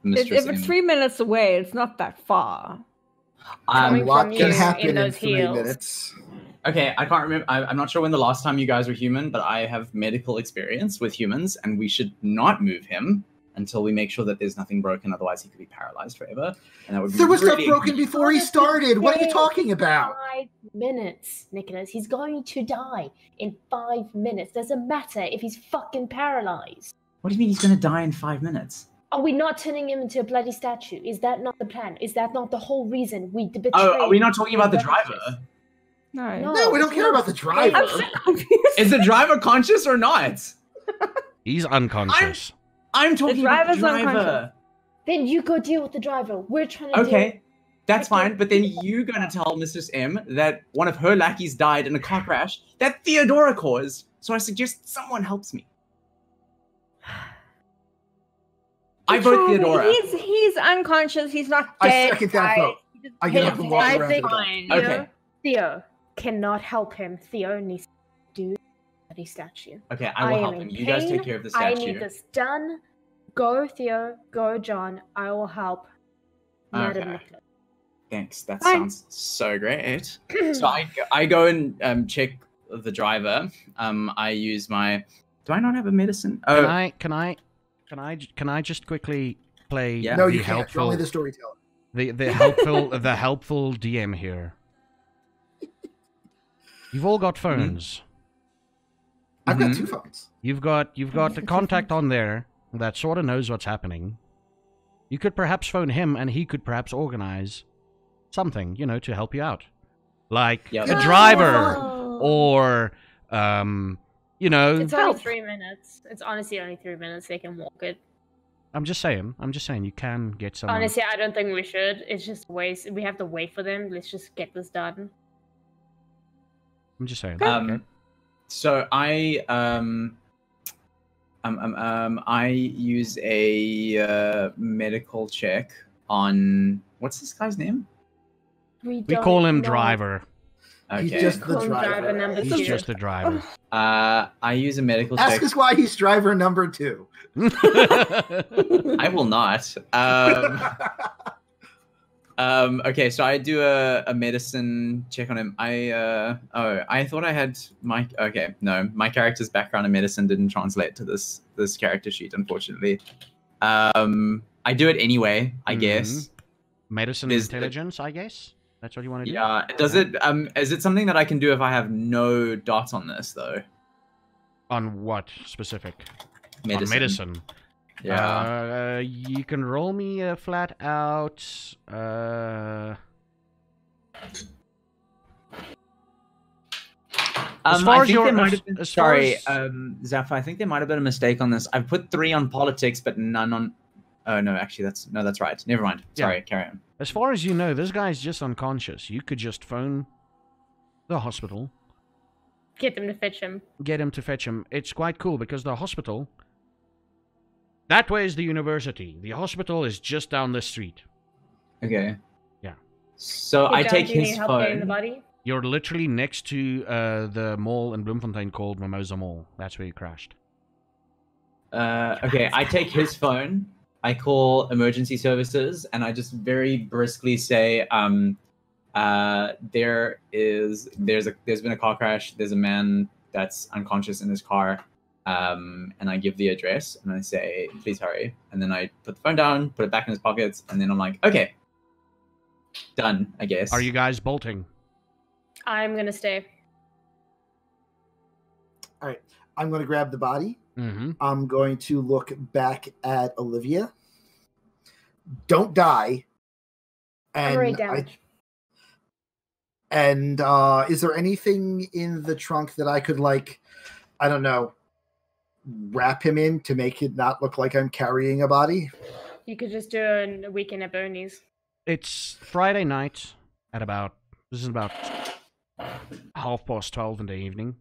Mistress If it's M. 3 minutes away, it's not that far. A Coming lot from can you happen in in those 3 heels. minutes. Okay, I can't remember. I'm not sure when the last time you guys were human, but I have medical experience with humans, and we should not move him until we make sure that there's nothing broken. Otherwise, he could be paralyzed forever, and that would be There was stuff really broken before he started. What are you talking about? 5 minutes, Nicholas. He's going to die in 5 minutes. Doesn't matter if he's fucking paralyzed. What do you mean he's going to die in 5 minutes? Are we not turning him into a bloody statue? Is that not the plan? Is that not the whole reason we betrayed? Oh, are we not talking about the righteous? driver? No. No, we don't care about the driver. I'm so confused. Is the driver conscious or not? He's unconscious. I'm talking about the driver's driver. unconscious. Then you go deal with the driver. We're trying to deal. Okay, that's Okay. fine. But then you're going to tell Mistress M that one of her lackeys died in a car crash that Theodora caused. So I suggest someone helps me. I vote Theodora. He's unconscious. He's not I dead. second that vote. I get up and walk I around think the dog. Okay. Theo cannot help him. Theo needs to do the statue. Okay, I will am help in him. You guys pain. take care of the I statue. need this done. Go, Theo. Go, John. I will help. Madam Okay. Nicholas. Thanks. That Fine. sounds so great. So I go and check the driver. I use my. Do I not have a medicine? Oh, Can I just quickly play Yeah. No, the you can't. You're helpful only the storyteller. the helpful DM here. You've all got phones. I've got Mhm. 2 phones. You've got a contact on there that sort of knows what's happening. You could perhaps phone him, and he could perhaps organize something, to help you out, like Yeah. a driver Oh. or It's only Help. 3 minutes. It's honestly only 3 minutes. They can walk it. I'm just saying you can get someone. Honestly, I don't think we should. It's just waste. We have to wait for them. Let's just get this done. I'm just saying. So I I use a medical check on what's this guy's name? We don't call him know. Driver. Okay. He's just the Call him driver driver. number He's two. just a driver. I use a medical Ask check. us why he's driver number 2. I will not. Okay, so I do a medicine check on him. I thought I had my my character's background in medicine didn't translate to this character sheet, unfortunately. I do it anyway, I guess. Medicine Is- intelligence, I guess. That's what you want to do. Yeah. Does it is it something that I can do if I have no dots on this though? On what specific? Medicine. On medicine. Yeah. You can roll me a flat out. As far I as think your- there might as- have been, as far sorry, as- Zappa, I think there might have been a mistake on this. I've put 3 on politics, but none on. Oh no, actually, that's right. Never mind. Yeah. Sorry, carry on. As far as you know, this guy's just unconscious. You could just phone the hospital Get them to fetch him. Get him to fetch him. It's quite cool because the hospital... That way is the university. The hospital is just down the street. Okay. Yeah. So Hey, I John, take do you need his help getting the phone. body? You're literally next to the mall in Bloemfontein called Mimosa Mall. That's where you crashed. Okay, I take his phone. I call emergency services, and I just very briskly say, there's been a car crash. There's a man that's unconscious in his car. And I give the address, and I say, please hurry. And then I put the phone down, put it back in his pockets, and then I'm like, okay, done, I guess. Are you guys bolting? I'm gonna stay. All right. I'm going to grab the body. Mm-hmm. I'm going to look back at Olivia. Don't die. I'm already damaged. And is there anything in the trunk that I could, like, I don't know, wrap him in to make it not look like I'm carrying a body? You could just do a weekend at Bernie's. It's Friday night at about... This is about 12:30 in the evening.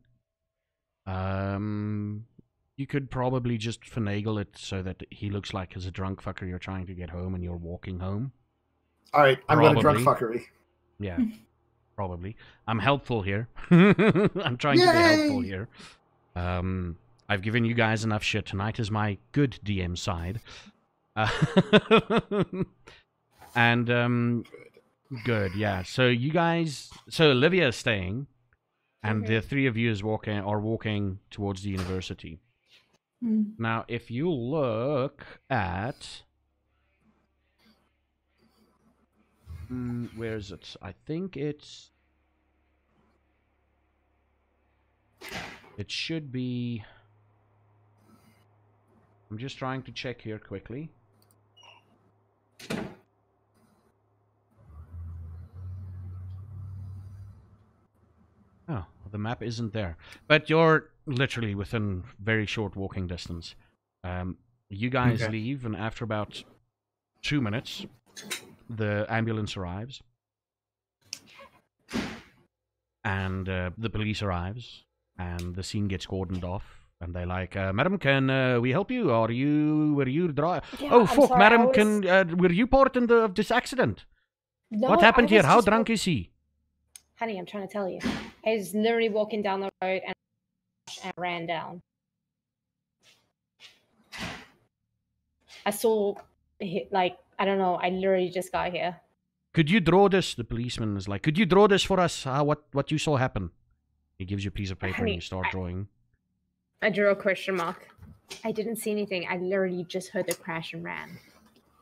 You could probably just finagle it so that he looks like he's a drunk fucker you're trying to get home and you're walking home. All right, I'm going to drunk Probably. fuckery. Yeah, probably. I'm helpful here. I'm trying to be helpful here. I've given you guys enough shit. Tonight is my good DM side. And, good, yeah. So you guys... So Olivia is staying, and the three of you are walking towards the university. Now, if you look at... where is it? I think it's... It should be... I'm just trying to check here quickly. Oh, the map isn't there. But you're literally within very short walking distance. You guys leave, and after about 2 minutes, the ambulance arrives. And the police arrives, and the scene gets cordoned off. And they're like, "Madam, can we help you? Were you Yeah, oh, I'm fuck, sorry, madam, I was- can were you part in of this accident? No, What happened I here? was How just drunk is he?" Honey, I'm trying to tell you. I was literally walking down the road and ran down. I saw, like, I don't know, I literally just got here. Could you draw this? The policeman is like, "Could you draw this for us? What you saw happen?" He gives you a piece of paper and you start drawing. I drew a question mark. I didn't see anything. I literally just heard the crash and ran.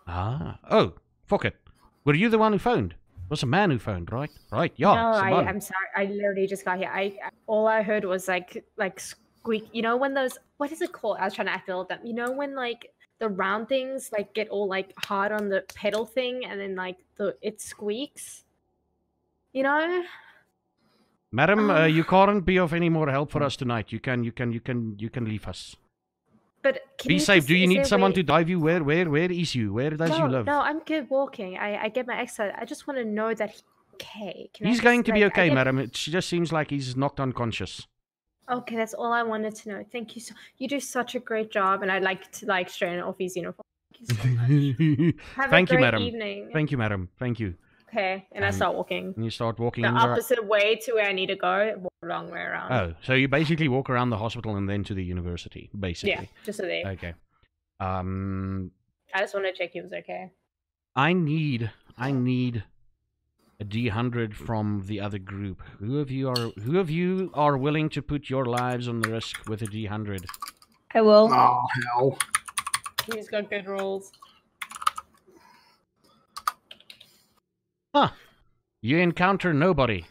Ah. Oh, fuck it. Were you the one who phoned? It was a man who phoned, right? Right, yeah. No, it's a man. I'm sorry. I literally just got here. All I heard was like squeak. You know when those, what is it called? I was trying to fill them. You know when like the round things like get all like hard on the pedal thing, and then like it squeaks. You know. Madam, you can't be of any more help for us tonight. You can leave us. But can Be you safe. just- Do you is need there someone way- to drive you? Where is you? Where does you live? No, I'm good walking. I get my exercise. I just want to know that he's okay. Can I He's just, going to be like, I okay, get- madam. It just seems like he's knocked unconscious. Okay, that's all I wanted to know. Thank you. You do such a great job, and I'd like to like straighten off his uniform. Thank you so much. Have Thank a you, great madam. evening. Thank you, madam. Thank you. Okay, and I start walking And you start walking the in opposite way to where I need to go. Walk a long way around. Oh, so you basically walk around the hospital and then to the university, basically. Yeah, just so there. Okay. I just want to check he was okay. I need a D100 from the other group. Who of you are willing to put your lives on the risk with a D100? I will. Oh, hell. He's got good rolls. Huh. You encounter nobody.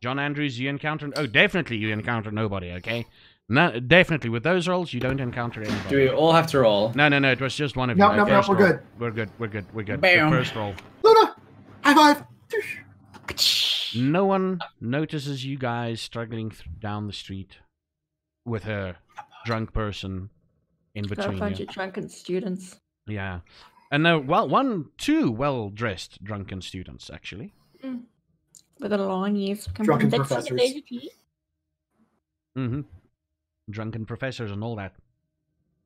John Andrews, you encounter... Oh, definitely you encounter nobody, okay? No, definitely. With those rolls, you don't encounter anybody. Do we all have to roll? No, it was just one of No, you. no, First we're roll. good. We're good. Bam. The first roll. Luna! High five! No one notices you guys struggling down the street with a drunk person in Got a between bunch you. of drunken students. Yeah. And two well-dressed drunken students, actually. With a long ears. Drunken professors. Mm-hmm. Drunken professors and all that.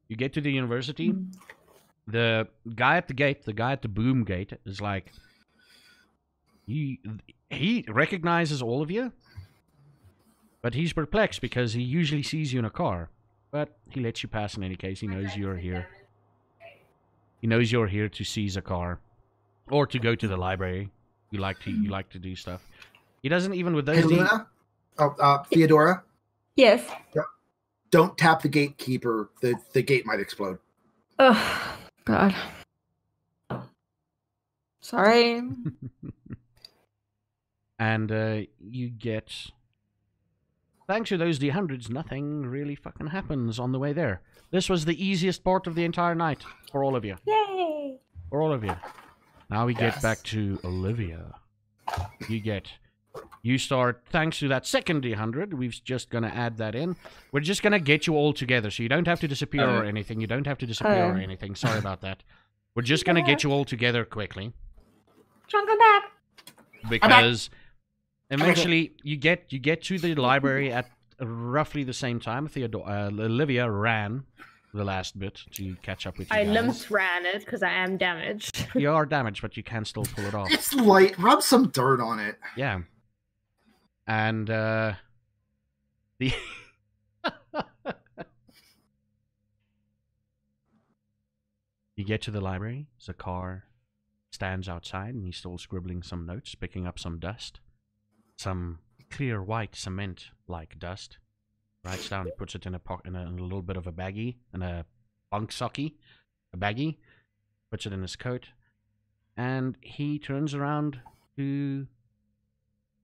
You get to the university. The guy at the gate, the guy at the boom gate, is like, he recognizes all of you, but he's perplexed because he usually sees you in a car. But he lets you pass in any case. He knows you're here. He knows you're here to seize a car, or to go to the library. You like to do stuff. He doesn't even with those. Hey, Luna? Theodora? Yes. Don't tap the gatekeeper. The gate might explode. Oh, God. Sorry. And you get... Thanks to those D100s, nothing really fucking happens on the way there. This was the easiest part of the entire night for all of you. Yay! For all of you. Now we get back to Olivia. You start, thanks to that second D100, we're just going to add that in. We're just going to get you all together, so you don't have to disappear or anything. You don't have to disappear or anything. Sorry about that. We're just going to get you all together quickly. John, come back! Because eventually you get to the library at roughly the same time. Olivia ran the last bit to catch up with you I guys. limped ran it because I am damaged. You are damaged, but you can still pull it off. It's light. Rub some dirt on it. Yeah. And the you get to the library. Zakar stands outside and he's still scribbling some notes, picking up some dust. Some clear white cement-like dust. Writes down, he puts it in a little bit of a baggie, in a bunk socky, a baggie, puts it in his coat, and he turns around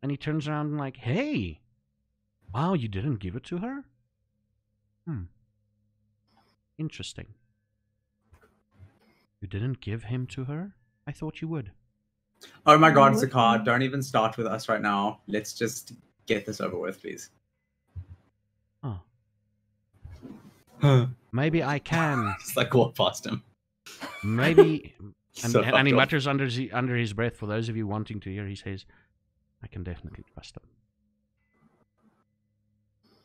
like, hey, wow, you didn't give it to her? Interesting. You didn't give him to her? I thought you would. Oh my god, Zakar, don't even start with us right now. Let's just get this over with, please. Oh. Maybe I can. Just like walk past him. Maybe. So and he fucked mutters under his breath, for those of you wanting to hear, he says, I can definitely trust him.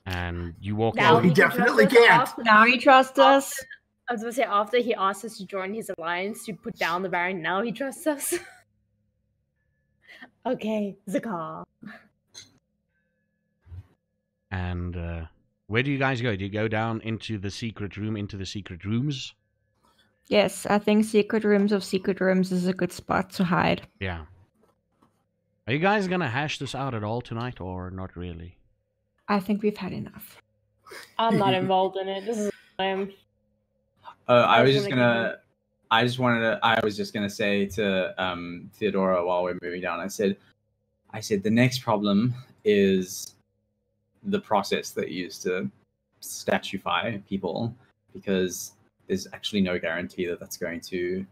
And you walk Now in. he definitely can't. Now he trusts us. I was going to say, after he asked us to join his alliance to put down the Baron, now he trusts us. Okay, Zakar. And where do you guys go? Do you go down into the secret room, into the secret rooms? Yes, I think secret rooms of secret rooms is a good spot to hide. Yeah. Are you guys going to hash this out at all tonight, or not really? I think we've had enough. I'm not involved in it. This is I was just gonna say to Theodora while we're moving down, I said the next problem is the process that you use to statuefy people, because there's actually no guarantee that that's going to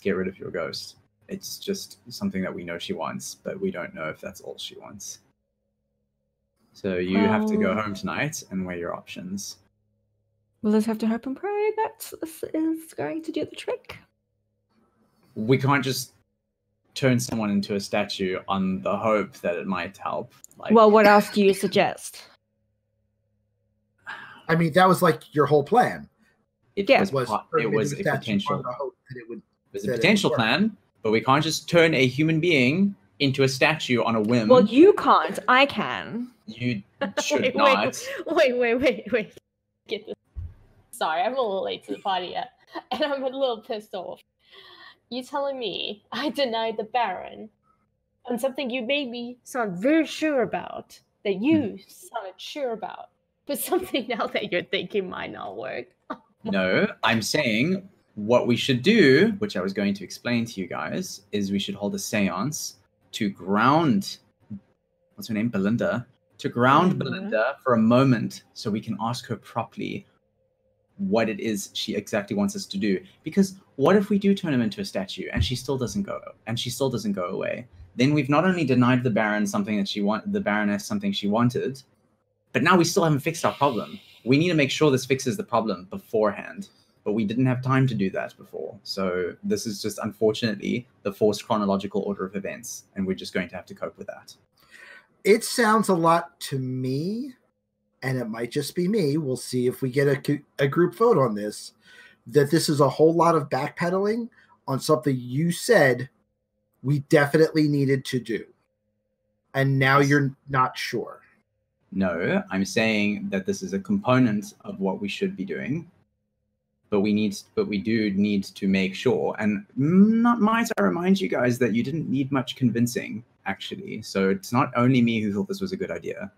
get rid of your ghost. It's just something that we know she wants, but we don't know if that's all she wants. So you have to go home tonight and weigh your options. We'll just have to hope and pray that this is going to do the trick. We can't just turn someone into a statue on the hope that it might help. Like, Well, what else do you suggest? I mean, that was like your whole plan. it Yeah. was Was it was a statue on potential. the hope that it would. It was a that it potential would work. plan, but we can't just turn a human being into a statue on a whim. Well, you can't. I can. You should wait, not. wait. Get this. Sorry, I'm a little late to the party yet, and I'm a little pissed off. You telling me I denied the Baron on something you made me sound very sure about, that you sounded sure about, but something now that you're thinking might not work. No, I'm saying what we should do, which I was going to explain to you guys, is we should hold a seance to ground, what's her name? Belinda. To ground Belinda for a moment so we can ask her properly what it is she exactly wants us to do. Because what if we do turn him into a statue and she still doesn't go away? Then we've not only denied the Baron something that the Baroness something she wanted, but now we still haven't fixed our problem. We need to make sure this fixes the problem beforehand. But we didn't have time to do that before. So this is just, unfortunately, the forced chronological order of events. And we're just going to have to cope with that. It sounds a lot to me and it might just be me, we'll see if we get a group vote on this, that this is a whole lot of backpedaling on something you said we definitely needed to do. And now you're not sure. No, I'm saying that this is a component of what we should be doing, but we do need to make sure. And might I remind you guys that you didn't need much convincing, actually. So it's not only me who thought this was a good idea.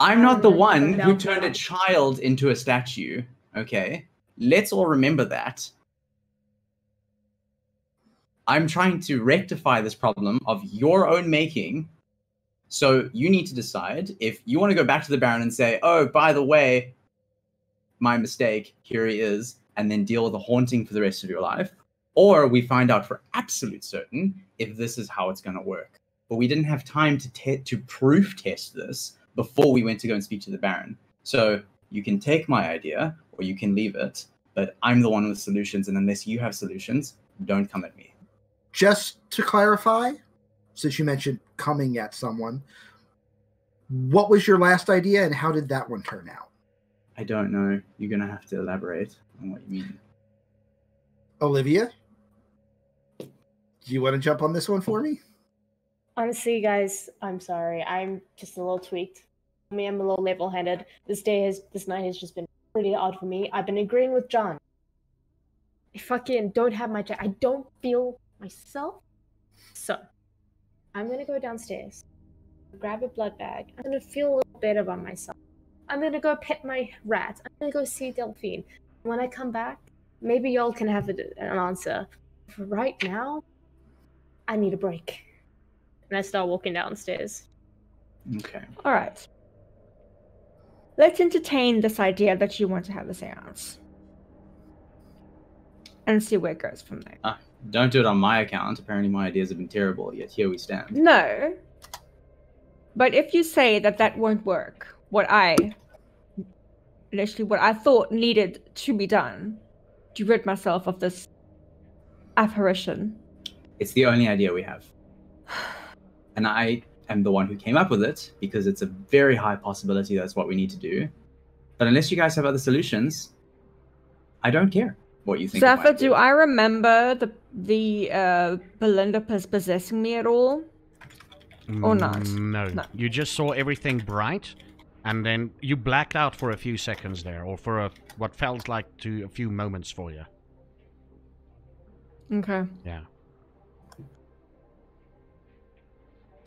I'm not the one who turned a child into a statue, okay? Let's all remember that. I'm trying to rectify this problem of your own making. So you need to decide if you want to go back to the Baron and say, oh, by the way, my mistake, here he is, and then deal with the haunting for the rest of your life. Or we find out for absolute certain if this is how it's going to work. But we didn't have time to proof test this before we went to go and speak to the Baron. So you can take my idea or you can leave it, but I'm the one with solutions, and unless you have solutions, don't come at me. Just to clarify, since you mentioned coming at someone, what was your last idea and how did that one turn out? I don't know. You're going to have to elaborate on what you mean. Olivia, do you want to jump on this one for me? Honestly, guys, I'm sorry. I'm just a little tweaked. I'm a little level-headed. This night has just been pretty odd for me. I've been agreeing with John. I fucking don't have my I don't feel myself. So, I'm gonna go downstairs, grab a blood bag. I'm gonna feel a little better about myself. I'm gonna go pet my rat. I'm gonna go see Delphine. When I come back, maybe y'all can have an answer. For right now, I need a break. And I start walking downstairs. Okay. All right. Let's entertain this idea that you want to have a seance. And see where it goes from there. Don't do it on my account. Apparently my ideas have been terrible, yet here we stand. No. But if you say that that won't work, what I thought needed to be done to rid myself of this apparition. It's the only idea we have. And I am the one who came up with it, because it's a very high possibility that's what we need to do. But unless you guys have other solutions, I don't care what you think. Zephyr, do I remember the Belinda possessing me at all? Or not? No. You just saw everything bright, and then you blacked out for a few seconds there, or for what felt like a few moments for you. Okay. Yeah.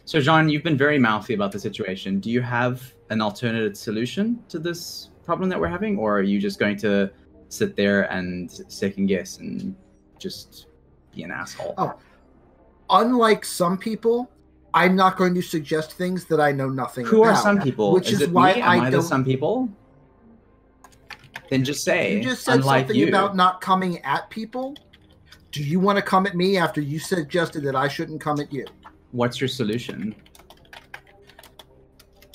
So, John, you've been very mouthy about the situation. Do you have an alternative solution to this problem that we're having, or are you just going to sit there and second guess and just be an asshole? Oh, unlike some people, I'm not going to suggest things that I know nothing about. Who are some people? Which is why me? I Am I the don't. some people? Then just say. You just said unlike something you. about not coming at people. Do you want to come at me after you suggested that I shouldn't come at you? What's your solution?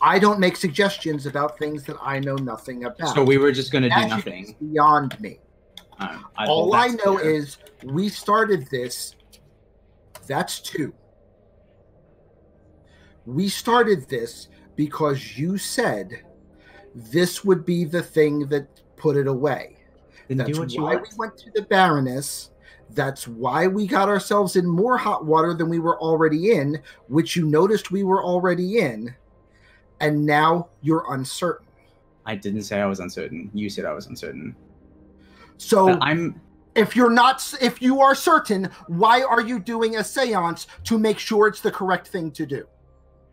I don't make suggestions about things that I know nothing about. So we were just going to do That nothing. is beyond me. All I know is we started this. That's two. We started this because you said this would be the thing that put it away. Then That's do what you why want. we went to the Baroness. That's why we got ourselves in more hot water than we were already in, which you noticed we were already in, and now you're uncertain. I didn't say I was uncertain. You said I was uncertain. So I'm. if you are certain, why are you doing a seance to make sure it's the correct thing to do?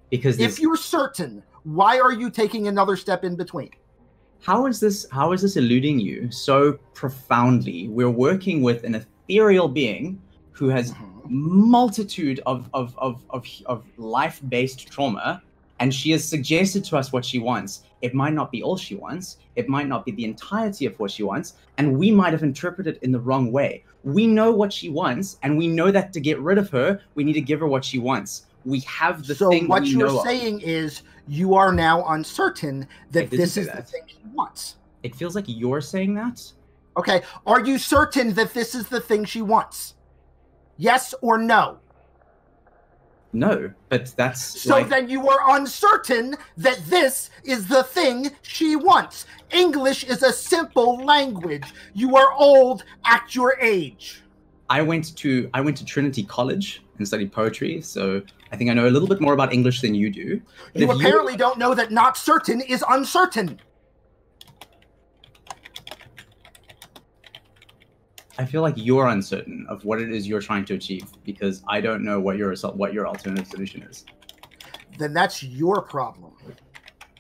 Because if you're certain, why are you taking another step in between? How is this eluding you so profoundly? We're working with an ethereal being who has multitude of life-based trauma, and she has suggested to us what she wants. It might not be all she wants. It might not be the entirety of what she wants, and we might have interpreted it in the wrong way. We know what she wants, and we know that to get rid of her, we need to give her what she wants. We have the thing what we you're know saying is you are now uncertain that this is the thing she wants. It feels like you're saying that. Okay, are you certain that this is the thing she wants? Yes or no? No, but that's So then you are uncertain that this is the thing she wants. English is a simple language. You are old at your age. I went to Trinity College and studied poetry, so I think I know a little bit more about English than you do. But You if apparently don't know that not certain is uncertain. I feel like you're uncertain of what it is you're trying to achieve because I don't know what your alternative solution is. Then that's your problem.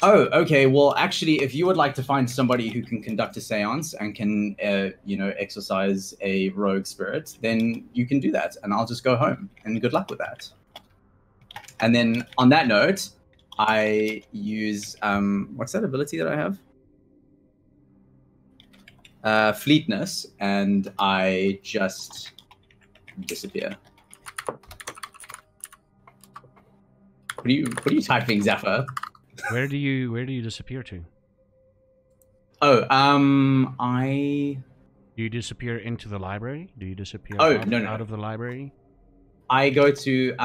Oh, okay. Well, actually, if you would like to find somebody who can conduct a seance and can, exercise a rogue spirit, then you can do that, and I'll just go home. And good luck with that. And then on that note, I use what's that ability that I have? Fleetness, and I just disappear. What are you typing, Zephyr? Where do you disappear to? Oh, Do you disappear into the library? Do you disappear out of the library? I go to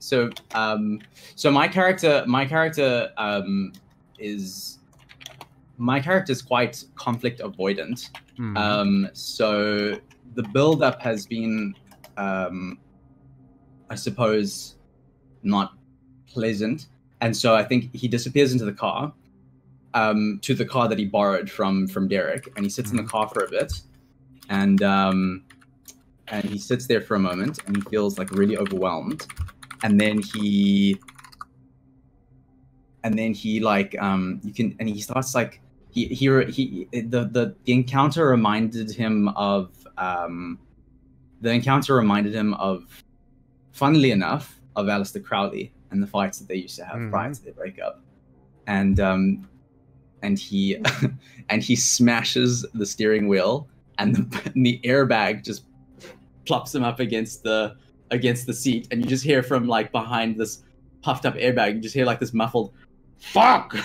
so my character is quite conflict avoidant. So the build up has been I suppose not pleasant, and so I think he disappears into the car, to the car that he borrowed from Derek, and he sits in the car for a bit, and he sits there for a moment, and he feels like really overwhelmed, and then he starts like the encounter reminded him of funnily enough, of Aleister Crowley and the fights that they used to have prior to their breakup, and he he smashes the steering wheel, and the airbag just plops him up against the seat, and you just hear from like behind this puffed up airbag, you just hear like this muffled "fuck."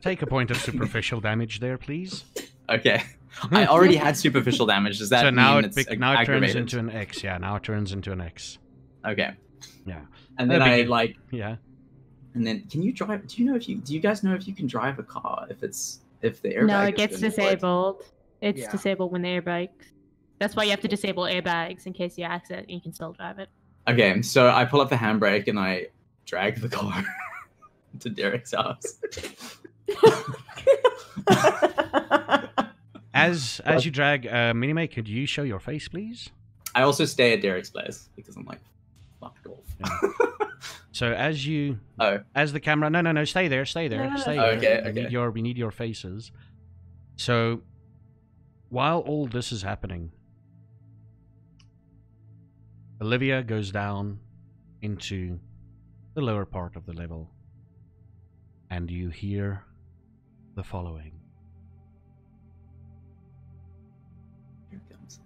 Take a point of superficial damage there, please. Okay. I already had superficial damage. Does that so now mean it it's turns into an X? Yeah, now it turns into an X. Okay. Yeah. And then Yeah. And then can you drive? Do you guys know if you can drive a car if the airbag? No, it gets disabled. It's Yeah. disabled when the airbag. That's why you have to disable airbags in case you accident. You can still drive it. Okay, so I pull up the handbrake and I drag the car to Derek's house. As you drag, Minimay, could you show your face, please? I also stay at Derek's place because I'm like, fuck off. Yeah. So as the camera, no, stay there, stay there. Okay. We need your faces. So while all this is happening, Olivia goes down into the lower part of the level, and you hear the following. Here it comes.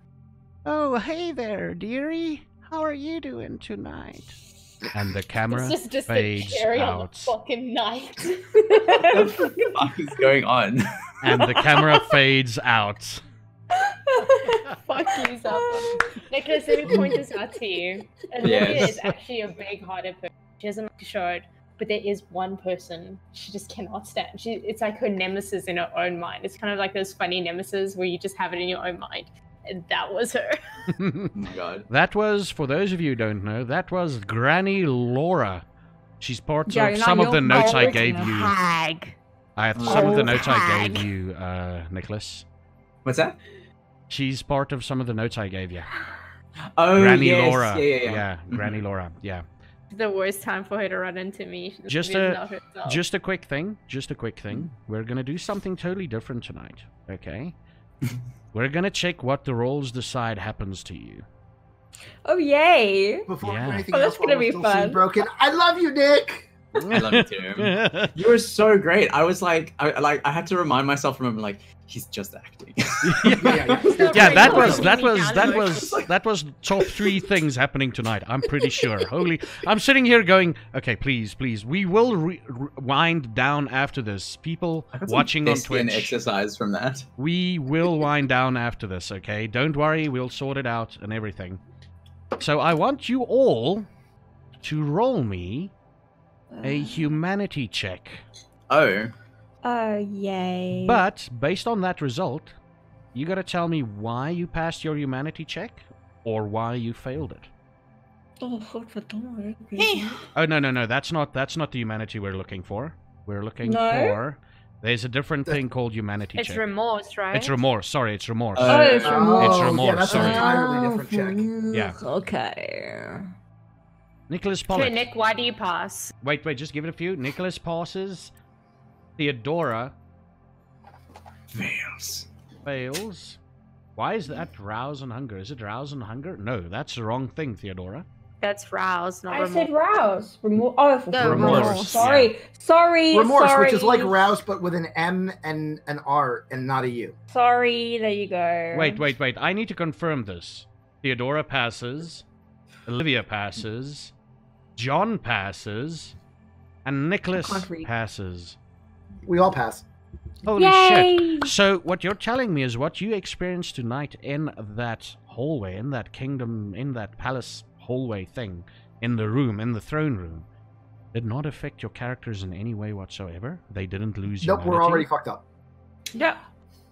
Oh, hey there, dearie. How are you doing tonight? And the camera This is just fades the cherry on the out. fucking night. What the fuck is going on? And the camera fades out. Fuck you, Zephyr. Nicholas, let me point this out to you. Olivia Yes. is actually a big-hearted person. She doesn't like to show it, but there is one person she just cannot stand. It's like her nemesis in her own mind. It's kind of like those funny nemesis where you just have it in your own mind. And that was her. Oh my god. That was, for those of you who don't know, that was Granny Laura. She's part Yeah, of not some of your the notes I favorite gave you. Hag. Some of the notes I hag. gave you, Nicholas. What's that? She's part of some of the notes I gave you. Oh, Granny yes. Laura. Yeah. Granny Laura. Yeah. The worst time for her to run into me. Just Just a quick thing. We're gonna do something totally different tonight. Okay. We're gonna check what the rolls decide happens to you. Oh, yay! Before Yeah. anything Oh, else, that's gonna while be we're still seeing fun. Broken. I love you, Nick. I love you too. You were so great. I was like, I had to remind myself from him, like, he's just acting. Yeah, that was top 3 things happening tonight. I'm pretty sure. I'm sitting here going, okay, please, we will wind down after this. People I got some watching on thespian Twitch, exercise from that. we will wind down after this. Okay, don't worry, we'll sort it out and everything. So I want you all to roll me a humanity check. Oh. Oh, yay. But based on that result, you gotta tell me why you passed your humanity check or why you failed it. Oh no, that's not the humanity we're looking for. We're looking for. There's a different thing called humanity check. It's remorse, right? It's remorse. Sorry, it's remorse. Oh, it's remorse. It's remorse. Yeah, that's sorry. an entirely different check. Yeah. Okay. Nicholas Okay, Pollitt. Nick, why do you pass? Wait, just give it a few. Nicholas passes. Theodora fails. Why is that rouse and hunger? Is it rouse and hunger? No, that's the wrong thing, Theodora. That's rouse, not I remorse. said rouse. No, remorse. Sorry. Sorry. Remorse, sorry. which is like rouse, but with an M and an R and not a U. Sorry. There you go. Wait. I need to confirm this. Theodora passes. Olivia passes. John passes. And Nicholas can't read. passes. We all pass. Holy Yay! shit. So what you're telling me is what you experienced tonight in that hallway, in that kingdom, in that palace hallway thing, in the room, in the throne room, did not affect your characters in any way whatsoever? They didn't lose Nope, humanity? we're already fucked up. Yeah.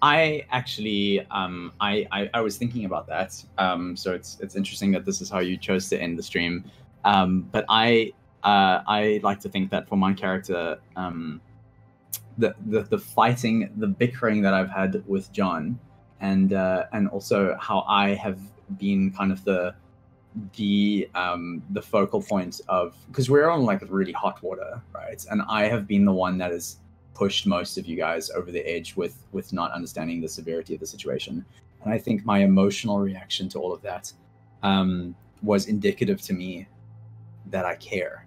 I actually, I was thinking about that. So it's interesting that this is how you chose to end the stream. But I like to think that for my character, the fighting, the bickering that I've had with John, and also how I have been kind of the focal point of, because we're on like really hot water, right? And I have been the one that has pushed most of you guys over the edge with not understanding the severity of the situation. And I think my emotional reaction to all of that was indicative to me that I care.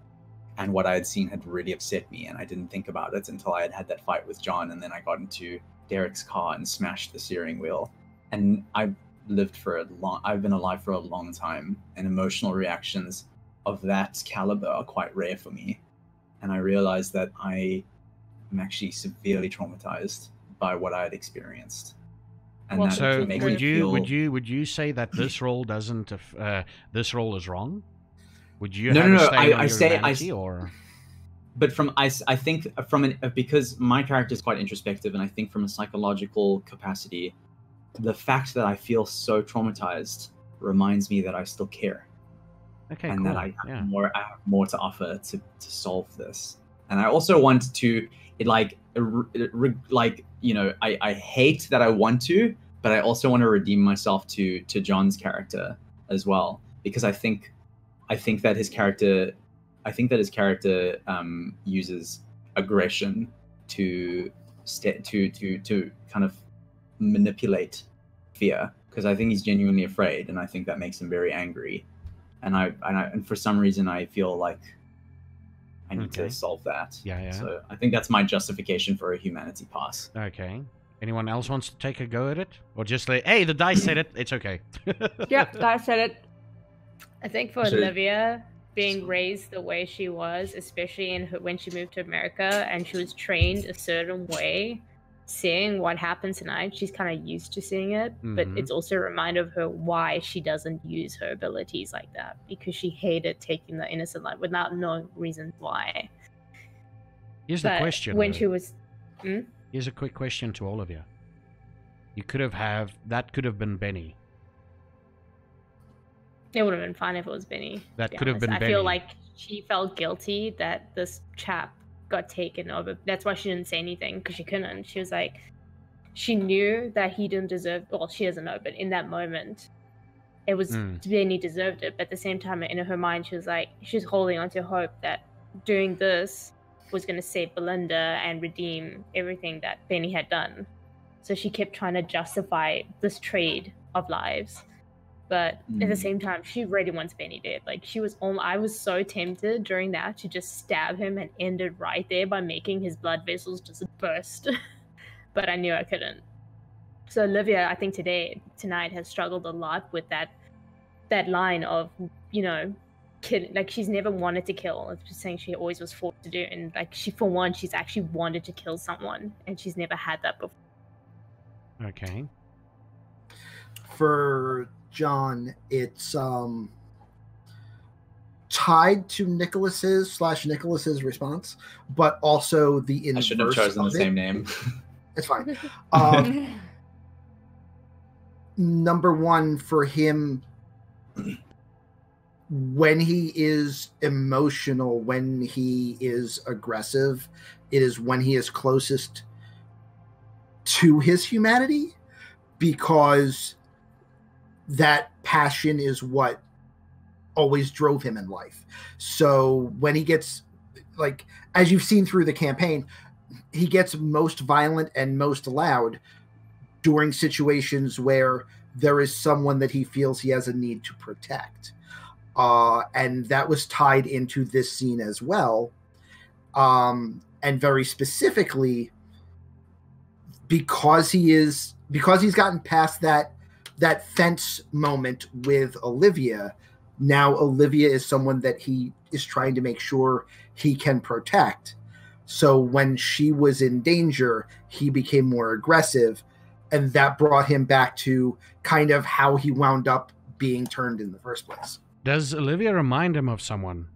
And what I had seen had really upset me, and I didn't think about it until I had had that fight with John, and then I got into Derek's car and smashed the steering wheel. And I've been alive for a long time, and emotional reactions of that caliber are quite rare for me. And I realized that I am actually severely traumatized by what I had experienced. And Well, that So makes me feel... would you say that this role doesn't this role is wrong? Would you No, have no, a no, stay I- on I your say- humanity, or But I think because my character is quite introspective, and I think from a psychological capacity, the fact that I feel so traumatized reminds me that I still care, okay, and cool. that I yeah. have more to offer to solve this. And I also want to, I hate that I want to, but I also want to redeem myself to John's character as well, because I think that his character uses aggression to kind of manipulate fear, because I think he's genuinely afraid, and I think that makes him very angry. And for some reason I feel like I need Okay. to solve that. Yeah. So I think that's my justification for a humanity pass. Okay. Anyone else wants to take a go at it, or just say, "Hey, the dice said it. It's okay." Yep, that said it. I think for So- Olivia, being raised the way she was, especially when she moved to America and she was trained a certain way, seeing what happened tonight, she's kind of used to seeing it. But Mhm. it's also a reminder of her why she doesn't use her abilities like that, because she hated taking the innocent life without knowing reasons why. Here's the But question. when though. she was, Here's a quick question to all of you. You could have that could have been Benny. it would have been fine if it was Benny. That to be could have honest. been I feel Benny. like she felt guilty that this chap got taken over. That's why she didn't say anything, because she couldn't. She was like, she knew that he didn't deserve. Well, she doesn't know, but in that moment, it was Benny deserved it. But at the same time, in her mind, she was like, she's holding on to hope that doing this was going to save Belinda and redeem everything that Benny had done. So she kept trying to justify this trade of lives. But at the same time, she really wants Benny dead. Like, I was so tempted during that to just stab him and end it right there by making his blood vessels just burst. But I knew I couldn't. So Olivia, I think tonight has struggled a lot with that line of, like, she's never wanted to kill. It's just saying she always was forced to do. And like, she's actually wanted to kill someone, and she's never had that before. Okay. For John, it's tied to Nicholas's response, but also the inverse. I should have chosen the same name. It's fine. Number one, for him, when he is emotional, when he is aggressive, it is when he is closest to his humanity, because that passion is what always drove him in life. So when he gets, like, as you've seen through the campaign, he gets most violent and most loud during situations where there is someone that he feels he has a need to protect. And that was tied into this scene as well. And very specifically, because he's gotten past that fence moment with Olivia, now Olivia is someone that he is trying to make sure he can protect. So when she was in danger, he became more aggressive, and that brought him back to kind of how he wound up being turned in the first place. Does Olivia remind him of someone?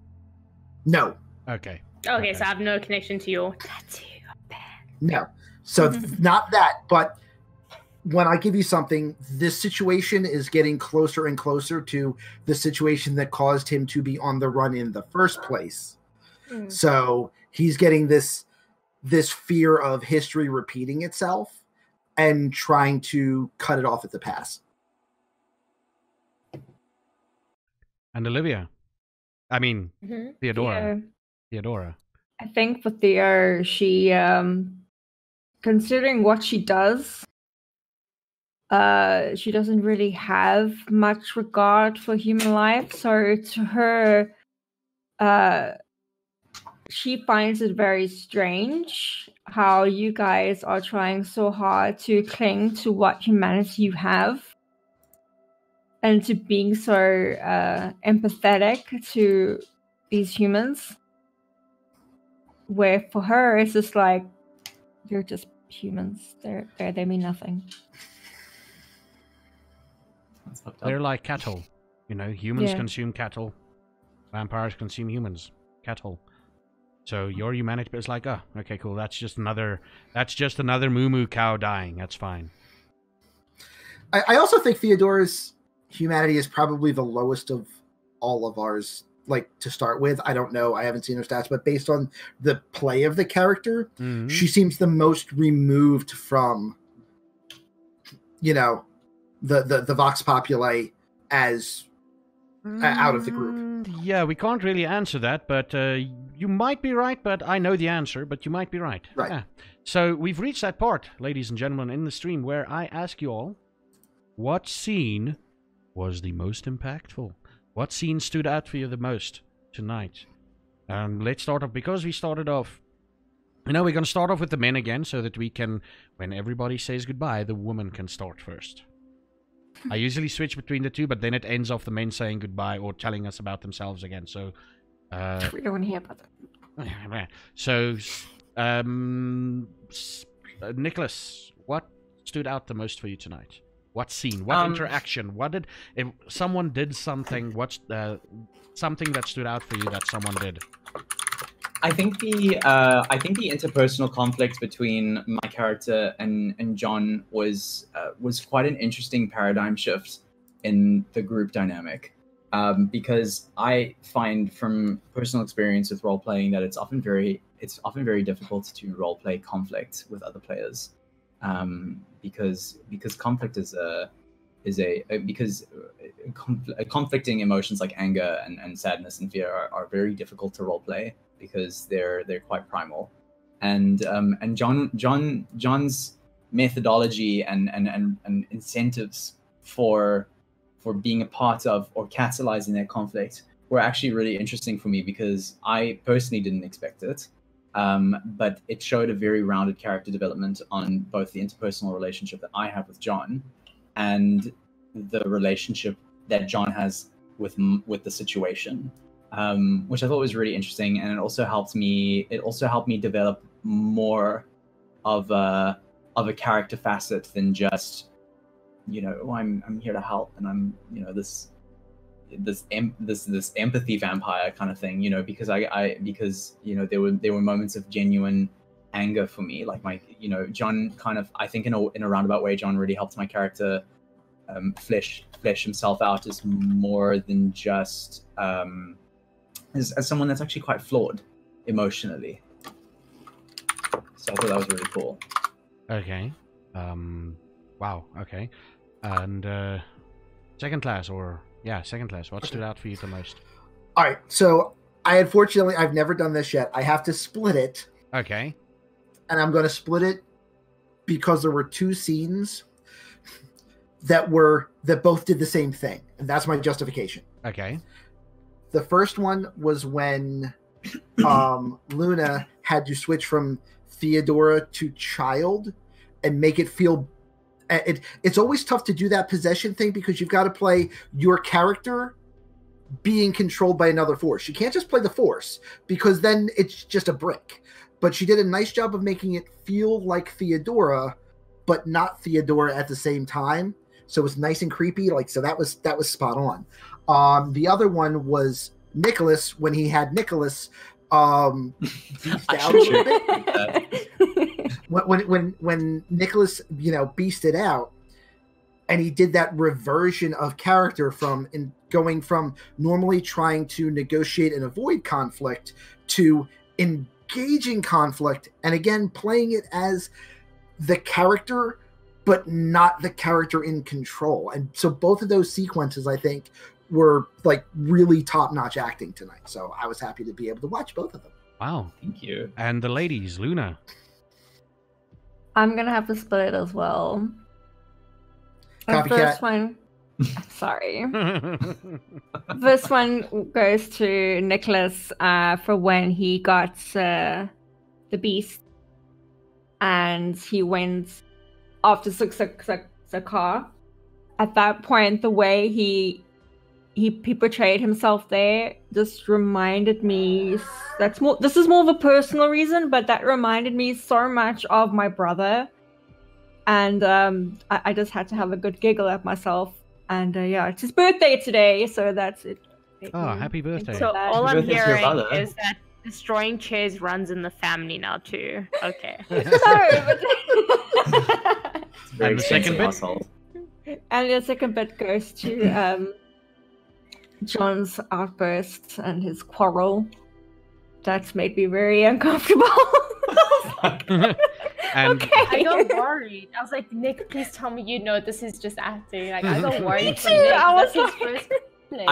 No. Okay. Okay, so I have no connection to your tattoo. No. So not that, but when I give you something, this situation is getting closer and closer to the situation that caused him to be on the run in the first place. So he's getting this fear of history repeating itself and trying to cut it off at the pass. And Olivia, I mean, Theodora. Yeah. Theodora. I think for Theo, she, considering what she does, she doesn't really have much regard for human life. So to her, she finds it very strange how you guys are trying so hard to cling to what humanity you have, and to being so empathetic to these humans, where for her it's just like, you're just humans. They mean nothing. They're like cattle. Humans consume cattle. Vampires consume humans. Cattle. So your humanity is like, oh, okay, cool. That's just another moo cow dying. That's fine. I also think Theodora's humanity is probably the lowest of all of ours, like, to start with. I don't know. I haven't seen her stats, but based on the play of the character, she seems the most removed from, the Vox Populi as out of the group. Yeah, we can't really answer that, but you might be right, but I know the answer, but you might be right. Right. Yeah. So we've reached that part, ladies and gentlemen, in the stream where I ask you all, what scene was the most impactful? What scene stood out for you the most tonight? Let's start off, because we started off, we're going to start off with the men again, so that we can, when everybody says goodbye, the woman can start first. I usually switch between the two, but then it ends off the men saying goodbye or telling us about themselves again. So we don't want to hear about that. So, Nicholas, what stood out the most for you tonight? What scene? What interaction? What did, if someone did something? What's something that stood out for you that someone did? I think the interpersonal conflict between my character and John was quite an interesting paradigm shift in the group dynamic, because I find from personal experience with role playing that it's often very difficult to role play conflict with other players, because conflict conflicting emotions like anger and sadness and fear are very difficult to role play, because they're quite primal, and John's methodology and incentives for being a part of or catalyzing that conflict were actually really interesting for me, because I personally didn't expect it, but it showed a very rounded character development on both the interpersonal relationship that I have with John and the relationship that John has with the situation. Which I thought was really interesting, and it also helped me develop more of a character facet than just, I'm here to help, and I'm this this empathy vampire kind of thing, you know, because because you know there were moments of genuine anger for me, like John kind of, I think in a roundabout way, John really helped my character flesh himself out as more than just as someone that's actually quite flawed emotionally. So I thought that was really cool. Okay. Wow. Okay. And second class, what stood out for you the most? All right, so I've never done this yet. I have to split it. Okay. And I'm going to split it because there were two scenes that both did the same thing, and that's my justification. Okay. The first one was when Luna had to switch from Theodora to child and make it feel. It's always tough to do that possession thing because you've got to play your character being controlled by another force. You can't just play the force because then it's just a brick. But she did a nice job of making it feel like Theodora, but not Theodora at the same time. So it was nice and creepy. So that was spot on. The other one was Nicholas when he had Nicholas beast out a little bit. When Nicholas, beasted out, and he did that reversion of character from going from normally trying to negotiate and avoid conflict to engaging conflict, and again playing it as the character but not the character in control. And so both of those sequences, I think, were really top-notch acting tonight. So I was happy to be able to watch both of them. Wow. Thank you. And the ladies, Luna. I'm gonna have to split it as well. The Copycat. first one, sorry. This one goes to Nicholas for when he got the beast, and he went after the car. At that point, the way he portrayed himself there just reminded me. This is more of a personal reason, but that reminded me so much of my brother, and I just had to have a good giggle at myself. And yeah, it's his birthday today, so that's it. Oh, happy birthday! So all I'm birthday to your hearing brother. is that destroying chairs runs in the family now too. Okay. Very And the second expensive bit? household. And the second bit goes to John's outburst and his quarrel. That made me very uncomfortable. And okay. I got worried. I was like, Nick, please tell me you know this is just acting. Like I got worried for too, Nick. I was That's his like- first play.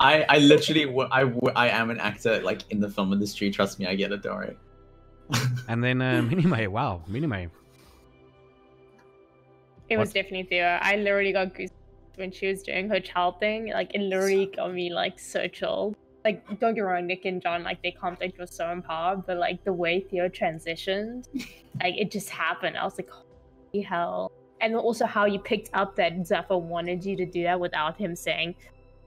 I literally I am an actor in the film industry. Trust me, I get it. Don't worry. and then Minimay. Wow, Minimay. It was What? definitely Theo. I literally got goosebumps when she was doing her child thing. Like it literally got me so chilled. Like don't get me wrong, Nick and John, their conflict was so empowered, but the way Theo transitioned, it just happened. I was like, holy hell. And also how you picked up that Zephyr wanted you to do that without him saying,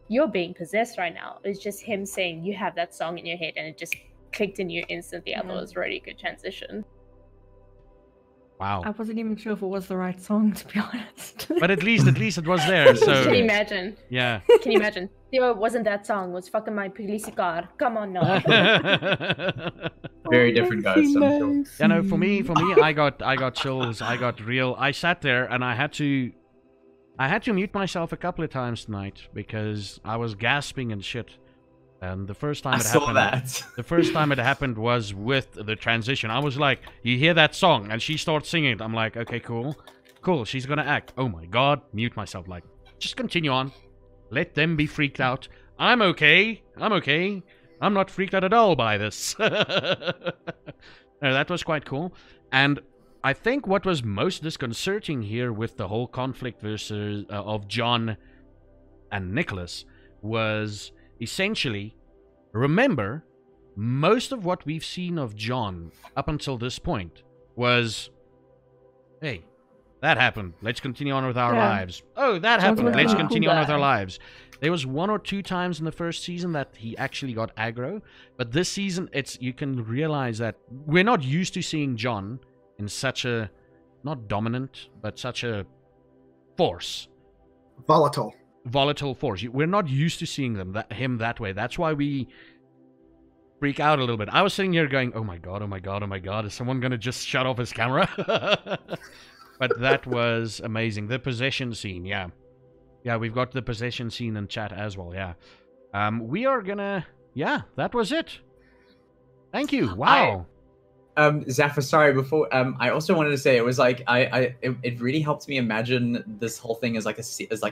you're being possessed right now. It's just him saying you have that song in your head and it just clicked in you instantly. I thought it was a really good transition. Wow. I wasn't even sure if it was the right song, to be honest. But at least it was there. So Can you imagine? yeah. Can you imagine? Theo, it wasn't that song. It was fucking my police car. Come on now. Very different guys, I'm sure. Yeah, no, for me, I got chills. I sat there and I had to mute myself a couple of times tonight because I was gasping and shit. And the first time I it saw happened, that. the first time it happened was with the transition. I was like, you hear that song and she starts singing it. I'm like, okay, cool. She's gonna act. Oh my god, mute myself. Just continue on. Let them be freaked out. I'm okay. I'm not freaked out at all by this. No, that was quite cool. And I think what was most disconcerting here with the whole conflict versus of John and Nicholas was essentially, remember, most of what we've seen of John up until this point was, hey, that happened. Let's continue on with our lives. Oh, that happened. really Let's cool continue on with guy. our lives. There was 1 or 2 times in the first season that he actually got aggro, but this season, you can realize that we're not used to seeing John in such a, not dominant, but such a force. Volatile. volatile force. We're not used to seeing him that way. That's why we freak out a little bit. I was sitting here going, oh my god, oh my god, oh my god, is someone going to just shut off his camera? But that was amazing. The possession scene, yeah. Yeah, we've got the possession scene in chat as well, yeah. We are gonna... Yeah, that was it. Thank you. Wow. Zafra, sorry, before I also wanted to say it was like it really helped me imagine this whole thing as like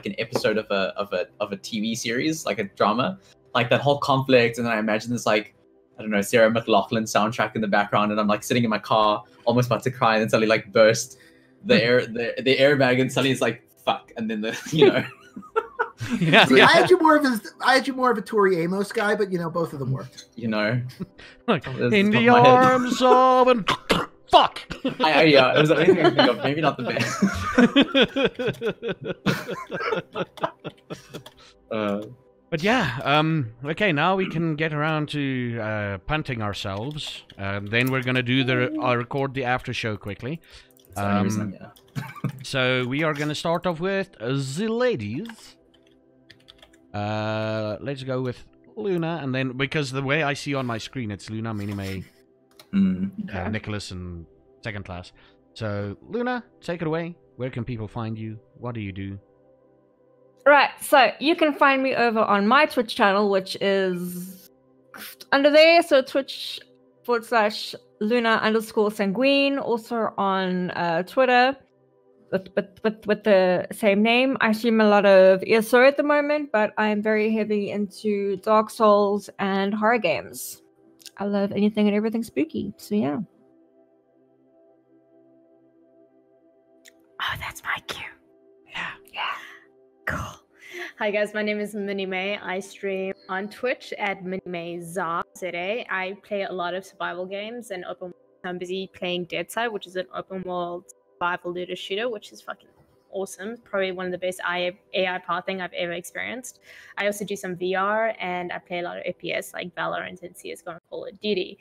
an episode of a TV series, like a drama, like that whole conflict, and then I imagine this like, I don't know, Sarah McLachlan soundtrack in the background, and I'm like sitting in my car, almost about to cry, and then suddenly like burst the airbag, and suddenly it's like fuck, and then Yeah. See, I had you more of a Tori Amos guy, but both of them worked. Like, in the arms of an fuck. Yeah, it was the only thing I think of. Maybe not the best. But yeah, okay, now we can get around to punting ourselves. Then we're gonna do record the after show quickly. So we are gonna start off with the ladies. Let's go with Luna, and then because the way I see on my screen, it's Luna, Minimay, Nicholas, and second class. So Luna, take it away. Where can people find you? What do you do? Right, so you can find me over on my Twitch channel, which is under there. So Twitch.com/Luna_Sanguine. Also on Twitter with the same name. I stream a lot of ESO at the moment, but I'm very heavy into Dark Souls and horror games. I love anything and everything spooky. So yeah. Oh, that's my cue. Yeah. Cool. Hi guys, my name is Minimay. I stream on Twitch at MinimayZA. I play a lot of survival games and open world. I'm busy playing Deadside, which is an open world survival looter shooter, which is fucking awesome. Probably one of the best AI pathing I've ever experienced. I also do some VR, and I play a lot of FPS like Valorant and CSGO and Call of Duty.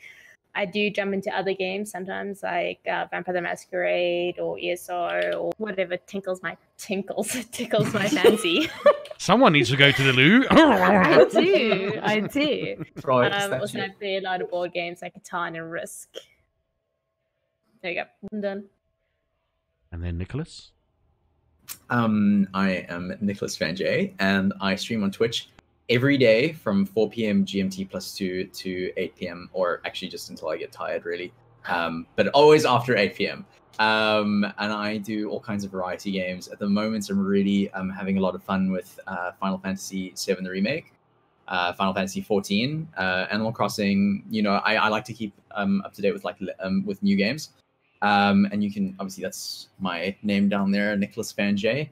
I do jump into other games sometimes, like Vampire the Masquerade or ESO or whatever tickles my fancy. Someone needs to go to the loo. I do. Also, I play a lot of board games like Catan and Risk. There you go. I'm done. And then Nicholas? I am Nicholas Van J, and I stream on Twitch every day from 4 p.m. GMT +2 to 8 p.m. or actually just until I get tired, really. But always after 8 p.m. And I do all kinds of variety games. At the moment, I'm really having a lot of fun with Final Fantasy VII the Remake, Final Fantasy 14, Animal Crossing. I like to keep up to date with with new games. And you can, obviously, that's my name down there, Nicholas Van J.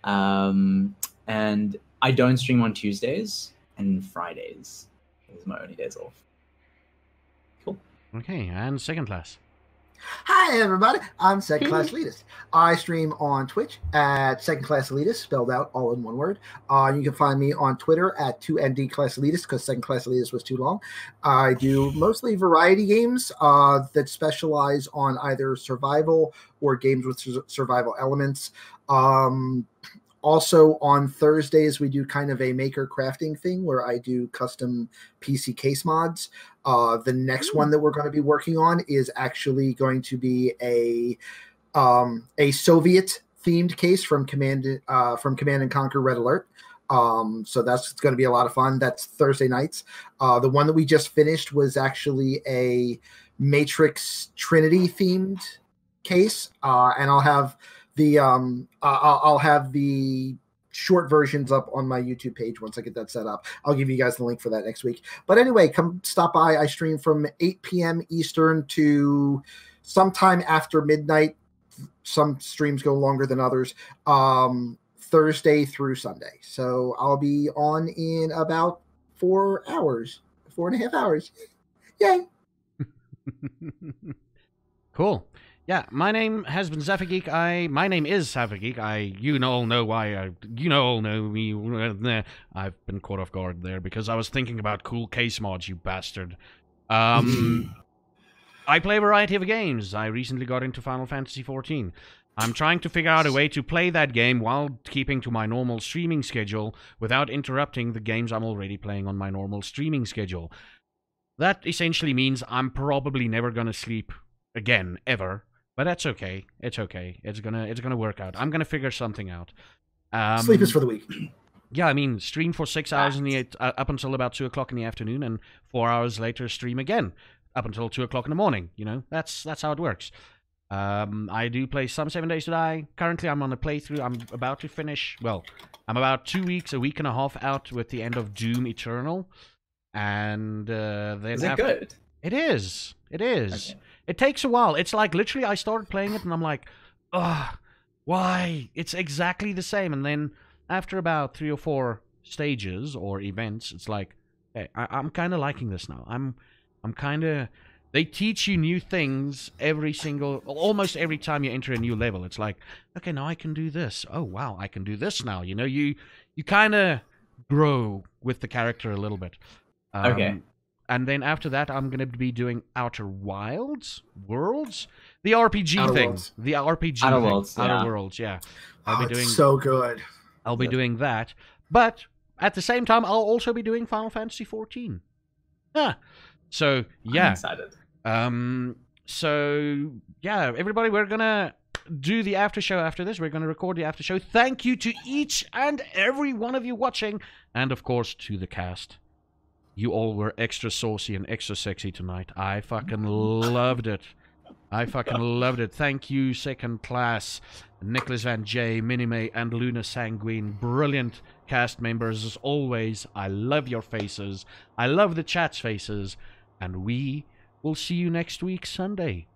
And I don't stream on Tuesdays and Fridays. Those are my only days off. Cool. Okay, and second class. Hi, everybody. I'm Second Class Elitist. I stream on Twitch at Second Class Elitist, spelled out all in one word. You can find me on Twitter at 2ND Class Elitist because Second Class Elitist was too long. I do mostly variety games that specialize on either survival or games with survival elements. Also, on Thursdays, we do kind of a maker crafting thing where I do custom PC case mods. The next one that we're going to be working on is actually going to be a Soviet themed case from Command and Conquer Red Alert. So that's going to be a lot of fun. That's Thursday nights. The one that we just finished was actually a Matrix Trinity themed case, and I'll have the short versions up on my YouTube page once I get that set up. I'll give you guys the link for that next week. But anyway, come stop by. I stream from 8 p.m. Eastern to sometime after midnight. Some streams go longer than others. Thursday through Sunday. So I'll be on in about 4 hours, 4.5 hours. Yay. Cool. Yeah, my name has been Zephygeek. My name is Zephygeek. You all know why. You all know me. I've been caught off guard there because I was thinking about cool case mods, you bastard. I play a variety of games. I recently got into Final Fantasy 14. I'm trying to figure out a way to play that game while keeping to my normal streaming schedule without interrupting the games I'm already playing on my normal streaming schedule. That essentially means I'm probably never gonna sleep again, ever. But that's okay. It's okay. It's gonna work out. I'm gonna figure something out. Sleep is for the weak. Yeah, I mean, stream for 6 hours up until about 2 o'clock in the afternoon, and 4 hours later stream again up until 2 o'clock in the morning. You know, that's how it works. I do play some 7 Days to Die. Currently, I'm on a playthrough. I'm about to finish. Well, I'm about 2 weeks, a week and a half out with the end of Doom Eternal, and then Is it good? It is. It is. Okay. It takes a while. It's like literally, I started playing it, and I'm like, ugh, why? It's exactly the same, and then after about 3 or 4 stages or events, it's like, hey, I'm kind of liking this now. I'm kind of. They teach you new things almost every time you enter a new level. It's like, okay, now I can do this. Oh wow, I can do this now. You know, you kind of grow with the character a little bit. Okay. And then after that, I'm gonna be doing Outer Worlds, the RPG Outer thing, Worlds. the RPG Outer thing. Worlds, Outer yeah. Worlds, yeah. Oh, it's so good. I'll be doing that, but at the same time, I'll also be doing Final Fantasy 14. So yeah, I'm excited. So yeah, everybody, we're gonna do the after show after this. We're gonna record the after show. Thank you to each and every one of you watching, and of course to the cast. You all were extra saucy and extra sexy tonight. I fucking loved it. Thank you, Second Class, Nicholas Van J, Minime, and Luna Sanguine. Brilliant cast members as always. I love your faces. I love the chat's faces. And we will see you next week, Sunday,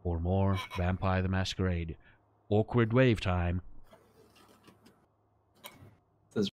for more Vampire the Masquerade. Awkward wave time.